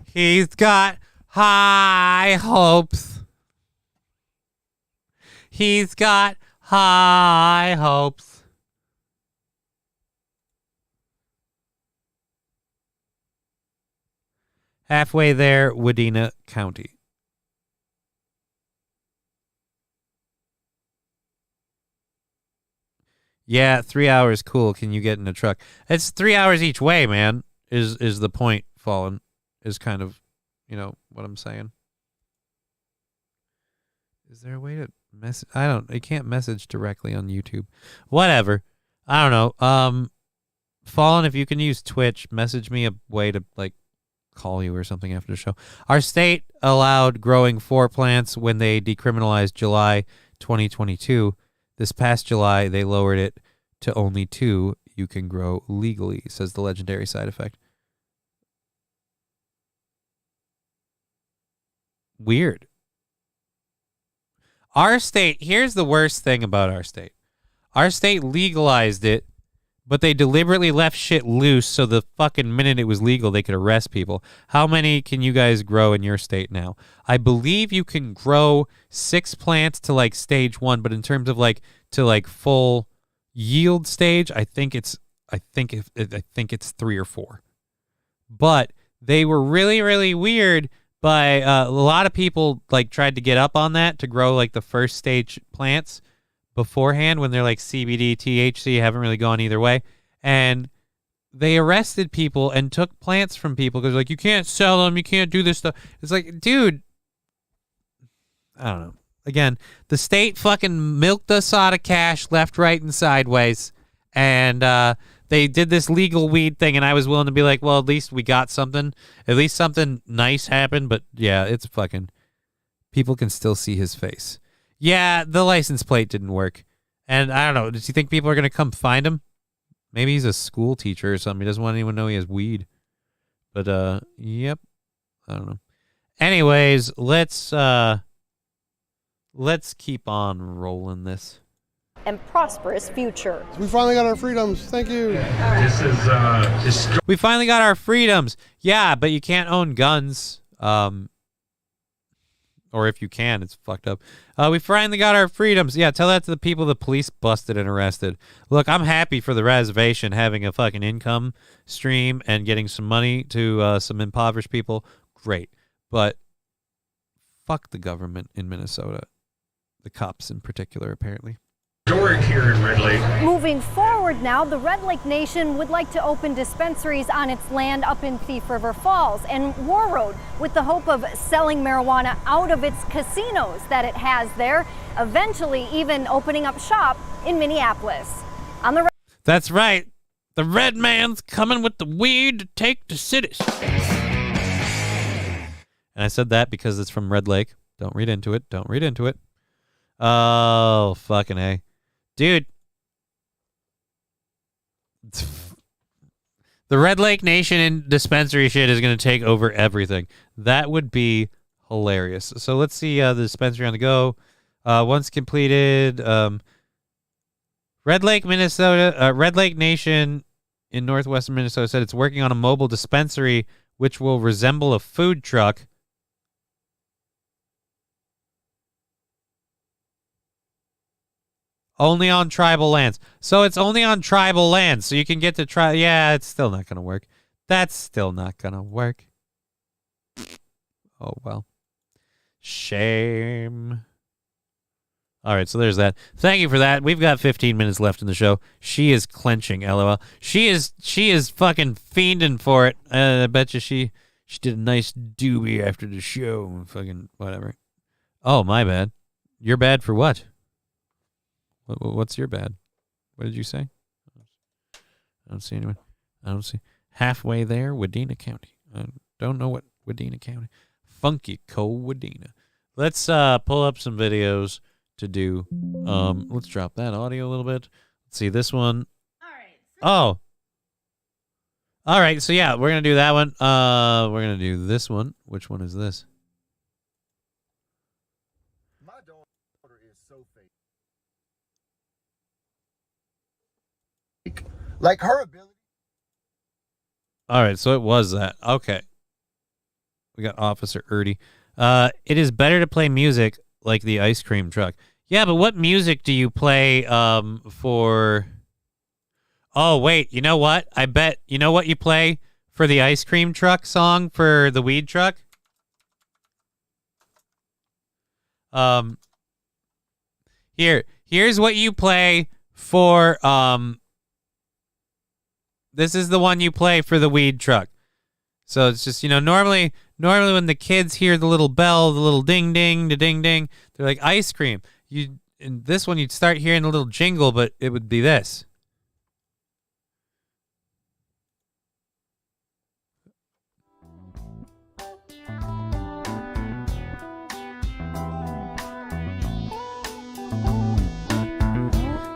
He's got high hopes. He's got high hopes. Halfway there, Wadena County. Yeah, 3 hours, cool. Can you get in a truck? It's 3 hours each way, man, is the point, Fallen, is kind of, you know, what I'm saying. Is there a way to message? I can't message directly on YouTube. Whatever. I don't know. Fallen, if you can use Twitch, message me a way to, like, call you or something after the show. Our state allowed growing 4 plants when they decriminalized July 2022. This past July, they lowered it to only 2 you can grow legally, says the legendary side effect. Weird. Our state, here's the worst thing about our state. Our state legalized it but they deliberately left shit loose so the fucking minute it was legal, they could arrest people. How many can you guys grow in your state now? I believe you can grow 6 plants to like stage 1, but in terms of like to like full yield stage, I think it's 3 or 4. But they were really, really weird. By a lot of people like tried to get up on that to grow like the first stage plants beforehand when they're like CBD, THC, haven't really gone either way. And they arrested people and took plants from people because like, you can't sell them, you can't do this stuff. It's like, dude, I don't know. Again, the state fucking milked us out of cash left, right, and sideways. And they did this legal weed thing, and I was willing to be like, well, at least we got something. At least something nice happened. But yeah, it's fucking, people can still see his face. Yeah, the license plate didn't work. And I don't know, does he think people are going to come find him? Maybe he's a school teacher or something. He doesn't want anyone to know he has weed. But, yep. I don't know. Anyways, let's keep on rolling this. And prosperous future. We finally got our freedoms. Thank you. We finally got our freedoms. Yeah, but you can't own guns. Or if you can, it's fucked up. We finally got our freedoms. Yeah, tell that to the people the police busted and arrested. Look, I'm happy for the reservation having a fucking income stream and getting some money to some impoverished people. Great. But fuck the government in Minnesota. The cops in particular, apparently. Historic here in Red Lake. Moving forward now, the Red Lake Nation would like to open dispensaries on its land up in Thief River Falls and War Road with the hope of selling marijuana out of its casinos that it has there, eventually even opening up shop in Minneapolis. On the That's right. The red man's coming with the weed to take to cities. And I said that because it's from Red Lake. Don't read into it. Don't read into it. Oh, fucking A. Dude. The Red Lake Nation and dispensary shit is going to take over everything. That would be hilarious. So let's see the dispensary on the go. Once completed, Red Lake, Minnesota, Red Lake Nation in northwestern Minnesota said it's working on a mobile dispensary which will resemble a food truck. Only on tribal lands. So it's only on tribal lands. So you can get to try. Yeah, it's still not going to work. That's still not going to work. Oh, well. Shame. All right, so there's that. Thank you for that. We've got 15 minutes left in the show. She is clenching, LOL. She is fucking fiending for it. I bet you she did a nice doobie after the show. Fucking whatever. Oh, my bad. You're bad for what? What's your bad? What did you say? I don't see anyone. I don't see. Halfway there, Wadena County. I don't know what Wadena County. Funky cold Wadena. Let's pull up some videos to do. Let's drop that audio a little bit. Let's see this one. All right. So yeah, we're gonna do that one. We're gonna do this one. Which one is this? My daughter is so fake. Like her ability. All right, so it was that. Okay. We got Officer Erdy. It is better to play music like the ice cream truck. Yeah, but what music do you play for... Oh, wait, you know what? I bet, you know what you play for the ice cream truck song for the weed truck? Here's what you play for... This is the one you play for the weed truck. So it's just, normally when the kids hear the little bell, the little ding ding, the ding ding, they're like ice cream. In this one you'd start hearing the little jingle, but it would be this.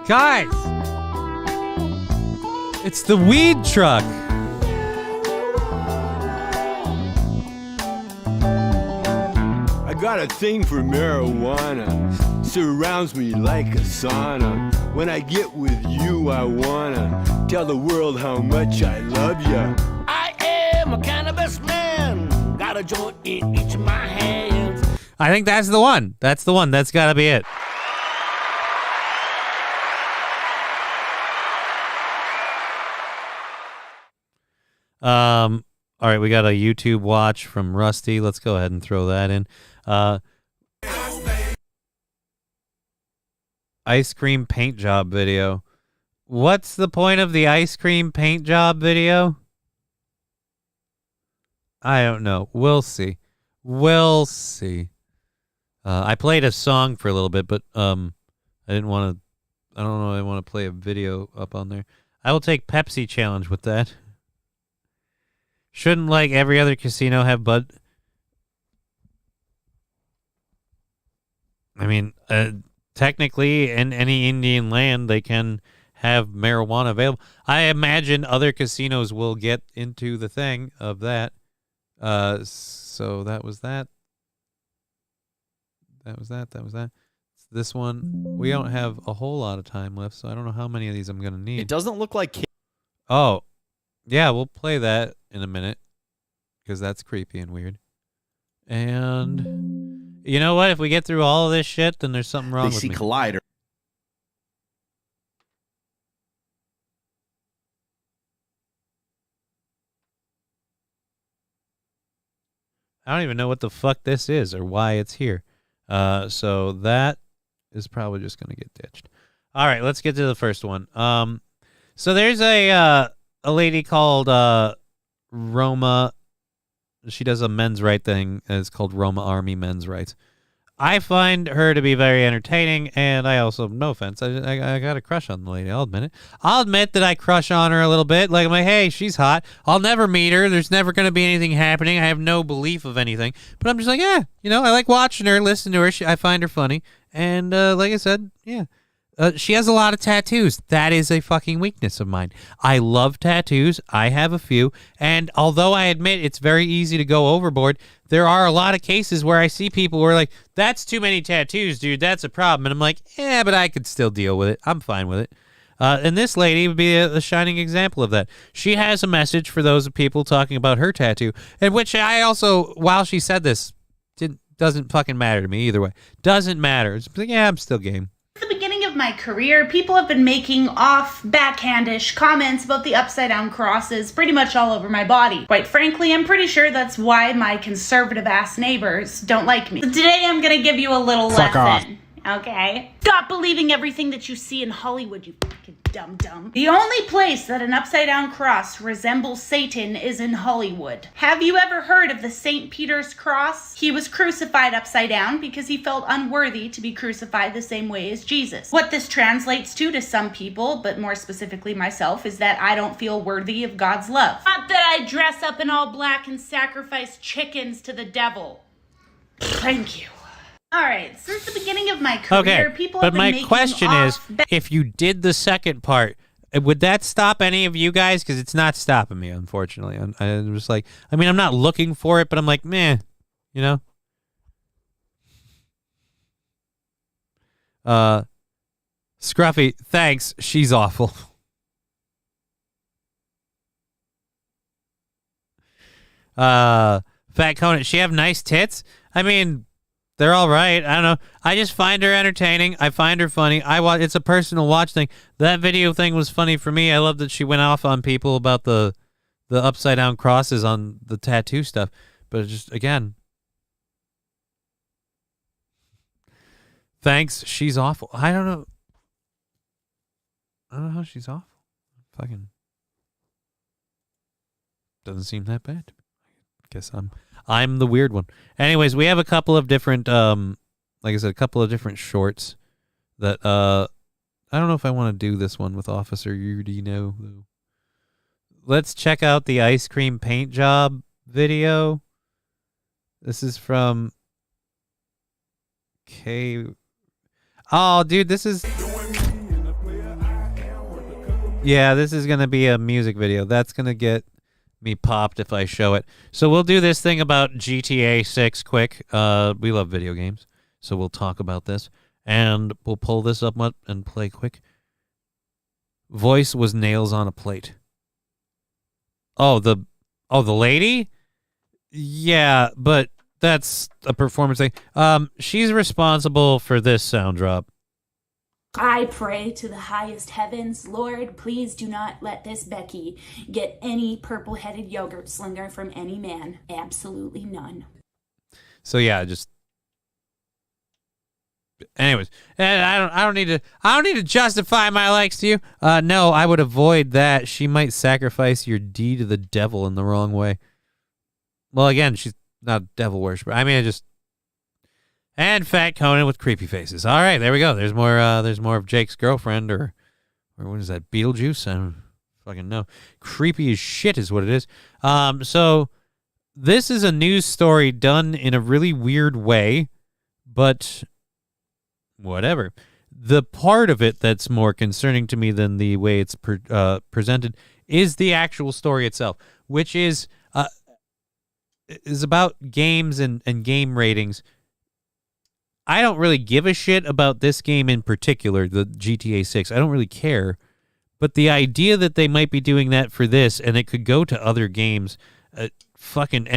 Guys! It's the weed truck. I got a thing for marijuana. Surrounds me like a sauna. When I get with you, I wanna tell the world how much I love ya. I am a cannabis man. Got a joint in each of my hands. I think that's the one. That's the one. That's got to be it. All right, we got a YouTube watch from Rusty. Let's go ahead and throw that in. Ice cream paint job video. What's the point of the ice cream paint job video? I don't know. We'll see. We'll see. I played a song for a little bit, but I didn't want to. I don't know. I want to play a video up on there. I will take Pepsi challenge with that. Shouldn't like every other casino have bud? I mean, technically, in any Indian land, they can have marijuana available. I imagine other casinos will get into the thing of that. So that was that. That was that. That was that. This one, we don't have a whole lot of time left, so I don't know how many of these I'm going to need. It doesn't look like... Oh, yeah, we'll play that in a minute because that's creepy and weird. And you know what? If we get through all of this shit, then there's something wrong with me. They see Collider. I don't even know what the fuck this is or why it's here. So that is probably just going to get ditched. All right, let's get to the first one. So there's a lady called Roma. She does a men's right thing. It's called Roma Army Men's Rights. I find her to be very entertaining, and I also, no offense, I got a crush on the lady. I'll admit it. I'll admit that I crush on her a little bit. Like, I'm like, hey, she's hot. I'll never meet her. There's never going to be anything happening. I have no belief of anything. But I'm just like, yeah, you know, I like watching her, listening to her. I find her funny. And like I said, yeah. She has a lot of tattoos. That is a fucking weakness of mine. I love tattoos. I have a few. And although I admit it's very easy to go overboard, there are a lot of cases where I see people who are like, that's too many tattoos, dude. That's a problem. And I'm like, yeah, but I could still deal with it. I'm fine with it. And this lady would be a shining example of that. She has a message for those people talking about her tattoo, and which I also, while she said this, doesn't fucking matter to me either way. Doesn't matter. It's like, yeah, I'm still game. At the beginning of my career, people have been making backhandish comments about the upside down crosses pretty much all over my body. Quite frankly, I'm pretty sure that's why my conservative ass neighbors don't like me. So today I'm gonna give you a little lesson. Okay? Stop believing everything that you see in Hollywood, you fucking dum-dum. The only place that an upside-down cross resembles Satan is in Hollywood. Have you ever heard of the St. Peter's cross? He was crucified upside down because he felt unworthy to be crucified the same way as Jesus. What this translates to some people, but more specifically myself, is that I don't feel worthy of God's love. Not that I dress up in all black and sacrifice chickens to the devil. Thank you. All right, since the beginning of my career, people have been making but my question is, if you did the second part, would that stop any of you guys? Because it's not stopping me, unfortunately. I'm just like, I mean, I'm not looking for it, but I'm like, meh, you know? Scruffy, thanks. She's awful. Fat Conan, she have nice tits? I mean, they're all right. I don't know. I just find her entertaining. I find her funny. It's a personal watch thing. That video thing was funny for me. I love that she went off on people about the upside down crosses on the tattoo stuff. But it's just, again, thanks. She's awful. I don't know. I don't know how she's awful. Fucking doesn't seem that bad to me. I guess I'm the weird one. Anyways, we have a couple of different, like I said, a couple of different shorts that, I don't know if I want to do this one with Officer Udino, though. Let's check out the ice cream paint job video. This is from K. Oh, dude, this is... Yeah, this is going to be a music video. That's going to get me popped if I show it. So we'll do this thing about GTA 6 quick. We love video games, so we'll talk about this. And we'll pull this up and play quick. Voice was nails on a plate. Oh, the lady? Yeah, but that's a performance thing. She's responsible for this sound drop. I pray to the highest heavens, Lord, please do not let this Becky get any purple-headed yogurt slinger from any man. Absolutely none. So yeah, just anyways, and I don't need to justify my likes to you. No, I would avoid that. She might sacrifice your D to the devil in the wrong way. Well, again, she's not a devil worshiper. I mean, and Fat Conan with creepy faces. All right, there we go. There's more of Jake's girlfriend or what is that? Beetlejuice? I don't fucking know. Creepy as shit is what it is. So this is a news story done in a really weird way, but whatever. The part of it that's more concerning to me than the way it's presented is the actual story itself, which is about games and game ratings. I don't really give a shit about this game in particular, the GTA 6. I don't really care. But the idea that they might be doing that for this and it could go to other games, and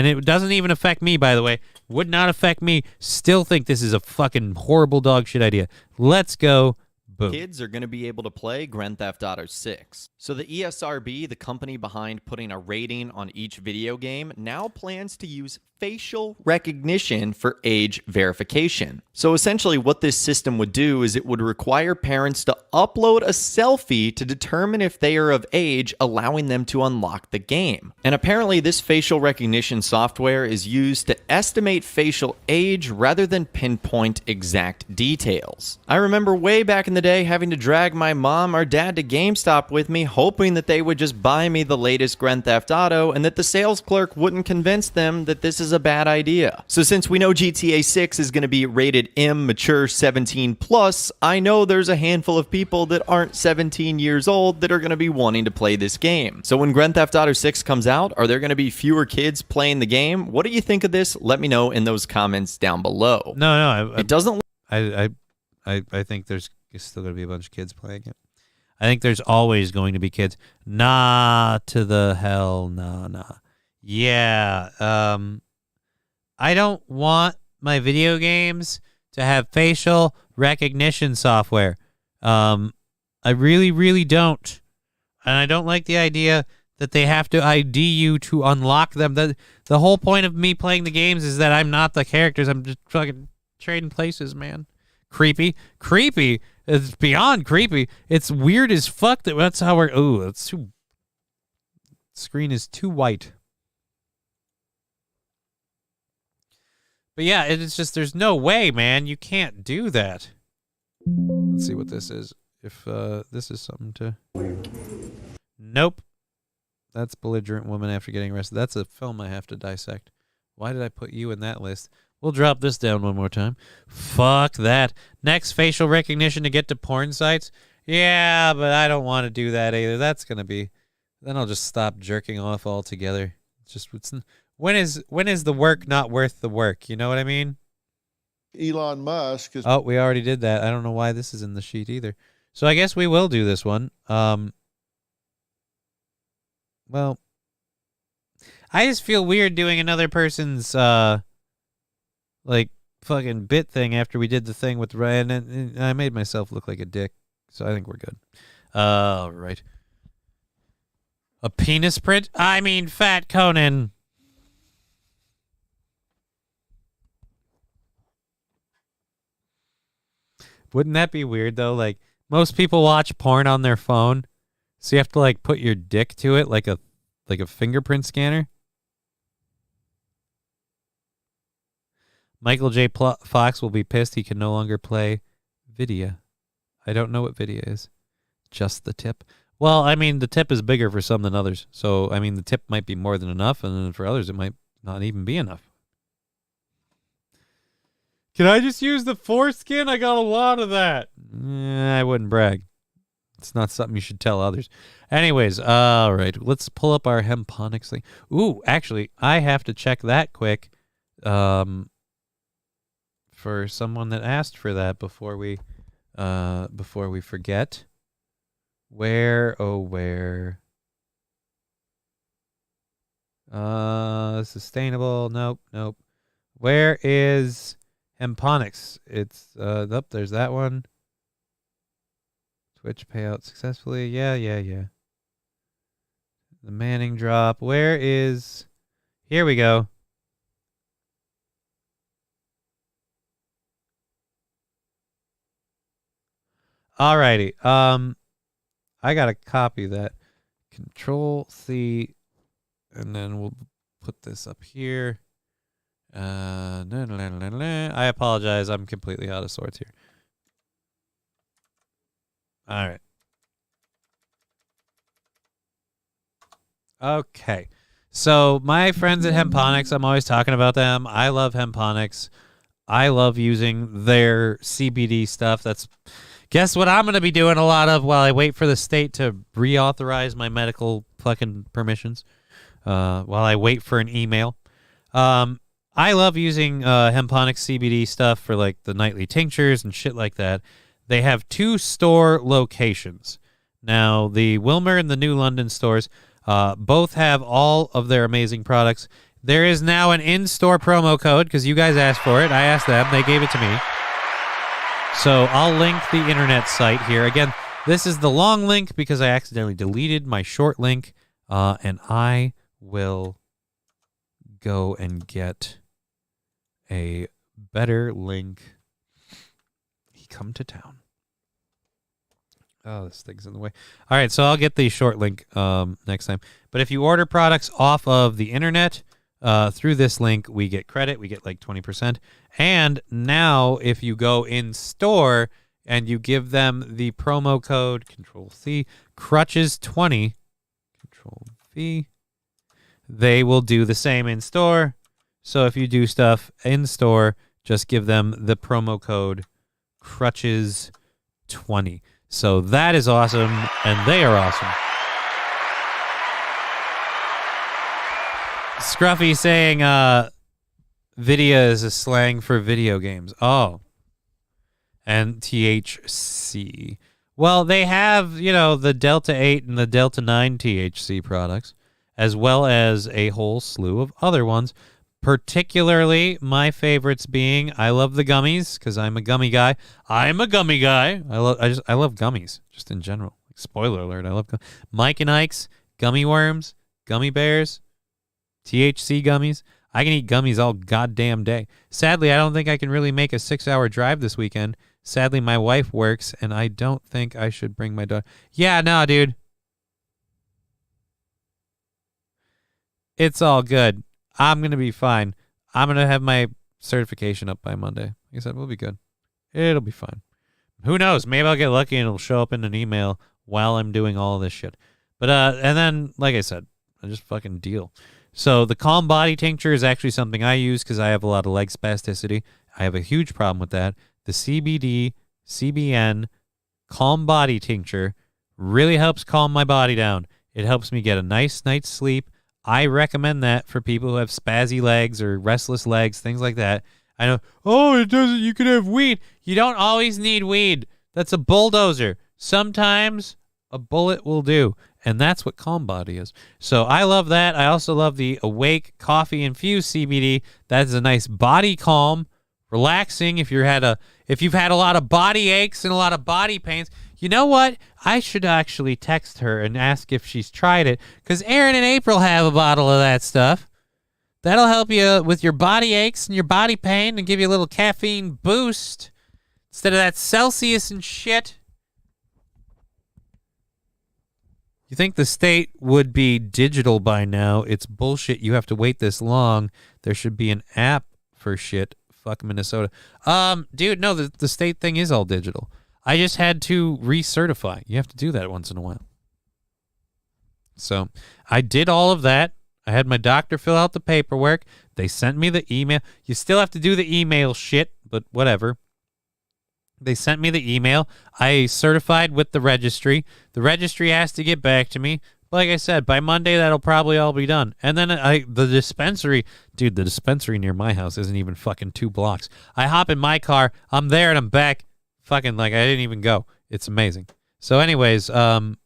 it doesn't even affect me, by the way. Would not affect me. Still think this is a fucking horrible dog shit idea. Let's go. Boom. Kids are going to be able to play Grand Theft Auto 6. So the ESRB, the company behind putting a rating on each video game, now plans to use facial recognition for age verification. So essentially what this system would do is it would require parents to upload a selfie to determine if they are of age, allowing them to unlock the game. And apparently this facial recognition software is used to estimate facial age rather than pinpoint exact details. I remember way back in the day having to drag my mom or dad to GameStop with me, hoping that they would just buy me the latest Grand Theft Auto and that the sales clerk wouldn't convince them that this is a bad idea. So since we know GTA 6 is going to be rated M, mature 17 plus, I know there's a handful of people that aren't 17 years old that are going to be wanting to play this game. So when Grand Theft Auto 6 comes out, are there going to be fewer kids playing the game? What do you think of this? Let me know in those comments down below. No, it doesn't. I think there's still going to be a bunch of kids playing it. I think there's always going to be kids. Nah, to the hell, nah. Yeah, I don't want my video games to have facial recognition software. I really, really don't. And I don't like the idea that they have to ID you to unlock them. The whole point of me playing the games is that I'm not the characters. I'm just fucking trading places, man. Creepy. It's beyond creepy. It's weird as fuck that's how we're... Ooh, that's too... Screen is too white. But yeah, it's just, there's no way, man. You can't do that. Let's see what this is. If this is something to... Nope. That's Belligerent Woman After Getting Arrested. That's a film I have to dissect. Why did I put you in that list? We'll drop this down one more time. Fuck that. Next, facial recognition to get to porn sites. Yeah, but I don't want to do that either. That's going to be... Then I'll just stop jerking off altogether. When is the work not worth the work? You know what I mean? Elon Musk is... Oh, we already did that. I don't know why this is in the sheet either. So I guess we will do this one. Well, I just feel weird doing another person's fucking bit thing after we did the thing with Ryan, and I made myself look like a dick. So I think we're good. All right. A penis print? I mean, Fat Conan. Wouldn't that be weird, though? Like, most people watch porn on their phone, so you have to, put your dick to it like a fingerprint scanner. Michael J. Fox will be pissed he can no longer play Vidya. I don't know what Vidya is. Just the tip. Well, I mean, the tip is bigger for some than others. So, I mean, the tip might be more than enough, and then for others, it might not even be enough. Can I just use the foreskin? I got a lot of that. I wouldn't brag. It's not something you should tell others. Anyways, all right. Let's pull up our hemponics thing. Ooh, actually, I have to check that quick for someone that asked for that before we forget. Where? Sustainable. Nope. Where is hemponics? It's there's that one. Twitch payout successfully. Yeah. The Manning drop. Where is... Here we go. Alrighty. I gotta copy that. Control-C, and then we'll put this up here. I apologize. I'm completely out of sorts here. All right. Okay. So my friends at Hemponics, I'm always talking about them. I love Hemponics. I love using their CBD stuff. Guess what I'm going to be doing a lot of while I wait for the state to reauthorize my medical fucking permissions, while I wait for an email. I love using Hemponics CBD stuff for like the nightly tinctures and shit like that. They have 2 store locations. Now, the Wilmer and the New London stores both have all of their amazing products. There is now an in-store promo code because you guys asked for it. I asked them. They gave it to me. So I'll link the internet site here. Again, this is the long link because I accidentally deleted my short link, and I will go and get a better link. Come to town. Oh, this thing's in the way. All right, so I'll get the short link next time. But if you order products off of the internet through this link, we get credit. We get like 20%. And now if you go in store and you give them the promo code, Control-C, Crutches20, Control-V, they will do the same in store. So if you do stuff in store, just give them the promo code Crutches20. So that is awesome, and they are awesome. Scruffy saying Vidia is a slang for video games. Oh. And THC. Well, they have, the Delta 8 and the Delta 9 THC products, as well as a whole slew of other ones. Particularly, my favorites being, I love the gummies because I'm a gummy guy. I love gummies just in general. Spoiler alert, I love Mike and Ike's, gummy worms, gummy bears, THC gummies. I can eat gummies all goddamn day. Sadly, I don't think I can really make a 6-hour drive this weekend. Sadly, my wife works, and I don't think I should bring my daughter. Yeah, no, dude. It's all good. I'm going to be fine. I'm going to have my certification up by Monday. Like I said, we'll be good. It'll be fine. Who knows? Maybe I'll get lucky and it'll show up in an email while I'm doing all of this shit. But, and then, like I said, I just fucking deal. So the Calm Body Tincture is actually something I use because I have a lot of leg spasticity. I have a huge problem with that. The CBD, CBN, Calm Body Tincture really helps calm my body down. It helps me get a nice night's sleep. I recommend that for people who have spazzy legs or restless legs, things like that. I know, it doesn't, you can have weed. You don't always need weed. That's a bulldozer. Sometimes a bullet will do. And that's what Calm Body is. So I love that. I also love the Awake Coffee Infused CBD. That's a nice body calm, relaxing. If you've had a lot of body aches and a lot of body pains, you know what? I should actually text her and ask if she's tried it, because Aaron and April have a bottle of that stuff. That'll help you with your body aches and your body pain and give you a little caffeine boost instead of that Celsius and shit. You think the state would be digital by now? It's bullshit. You have to wait this long. There should be an app for shit. Fuck Minnesota. Dude, no, the state thing is all digital. I just had to recertify. You have to do that once in a while. So I did all of that. I had my doctor fill out the paperwork. They sent me the email. You still have to do the email shit, but whatever. They sent me the email. I certified with the registry. The registry has to get back to me. Like I said, by Monday, that'll probably all be done. And then the dispensary, dude, the dispensary near my house isn't even fucking 2 blocks. I hop in my car. I'm there and I'm back. Fucking like I didn't even go. It's amazing. So anyways, what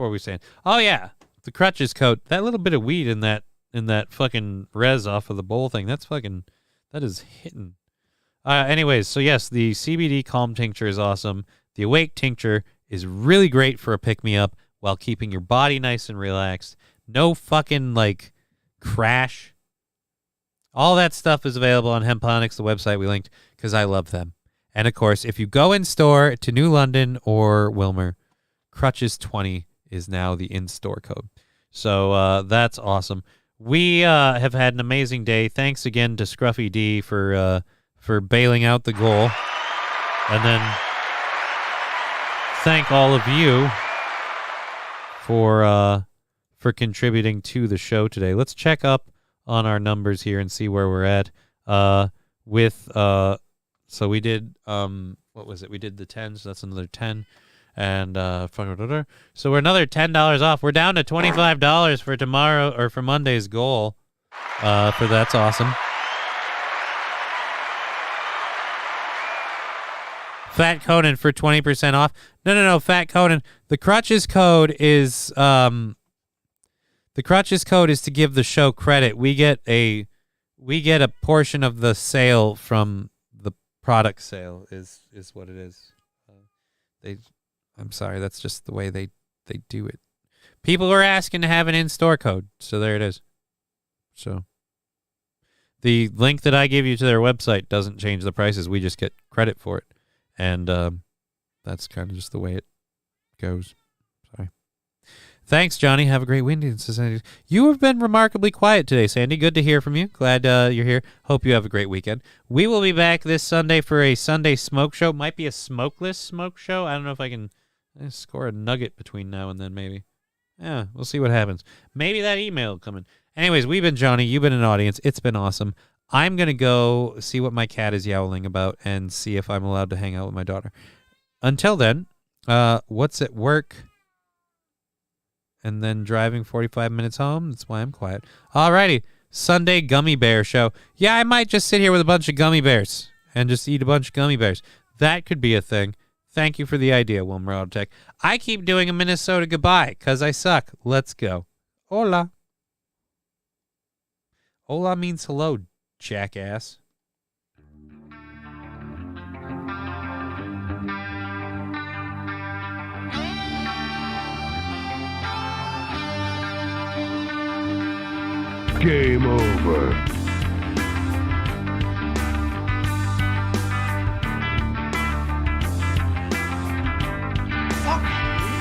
were we saying? Oh, yeah. The crutches coat. That little bit of weed in that fucking res off of the bowl thing. That is hitting. Anyways, so yes, the CBD Calm Tincture is awesome. The Awake Tincture is really great for a pick-me-up while keeping your body nice and relaxed. No fucking, like, crash. All that stuff is available on Hemponics, the website we linked, because I love them. And, of course, if you go in-store to New London or Wilmer, Crutches20 is now the in-store code. So that's awesome. We have had an amazing day. Thanks again to Scruffy D for bailing out the goal. And then thank all of you for contributing to the show today. Let's check up on our numbers here and see where we're at. So we did what was it? We did the 10, so that's another 10. And so we're another $10 off. We're down to $25 for tomorrow or for Monday's goal. For that's awesome. Fat Conan for 20% off. No, Fat Conan. The crutches code is to give the show credit. We get a portion of the sale from the product sale is what it is. I'm sorry, that's just the way they do it. People are asking to have an in-store code, so there it is. So the link that I give you to their website doesn't change the prices. We just get credit for it. And that's kind of just the way it goes. Sorry. Thanks, Johnny. Have a great weekend. You have been remarkably quiet today, Sandy. Good to hear from you. Glad you're here. Hope you have a great weekend. We will be back this Sunday for a Sunday smoke show. Might be a smokeless smoke show. I don't know if I can score a nugget between now and then, maybe. Yeah, we'll see what happens. Maybe that email will come in. Anyways, we've been Johnny. You've been an audience. It's been awesome. I'm going to go see what my cat is yowling about and see if I'm allowed to hang out with my daughter. Until then, what's at work? And then driving 45 minutes home. That's why I'm quiet. Alrighty. Sunday gummy bear show. Yeah, I might just sit here with a bunch of gummy bears and just eat a bunch of gummy bears. That could be a thing. Thank you for the idea, Wilmer Autotech. I keep doing a Minnesota goodbye because I suck. Let's go. Hola. Hola means hello, jackass. Game over.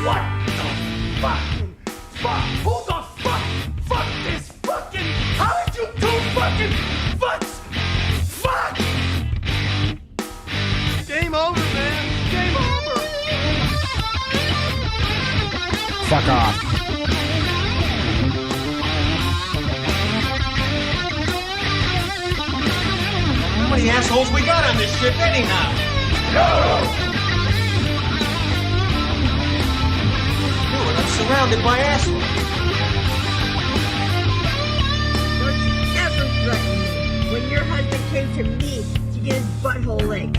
What the fuck? Who the fuck this fucking? How did you do fucking fucks? Fuck! Game over, man. Game over. Fuck off. How many assholes we got on this ship anyhow? No! I'm surrounded by assholes. Don't you ever threaten me when your husband came to me to get his butthole licked.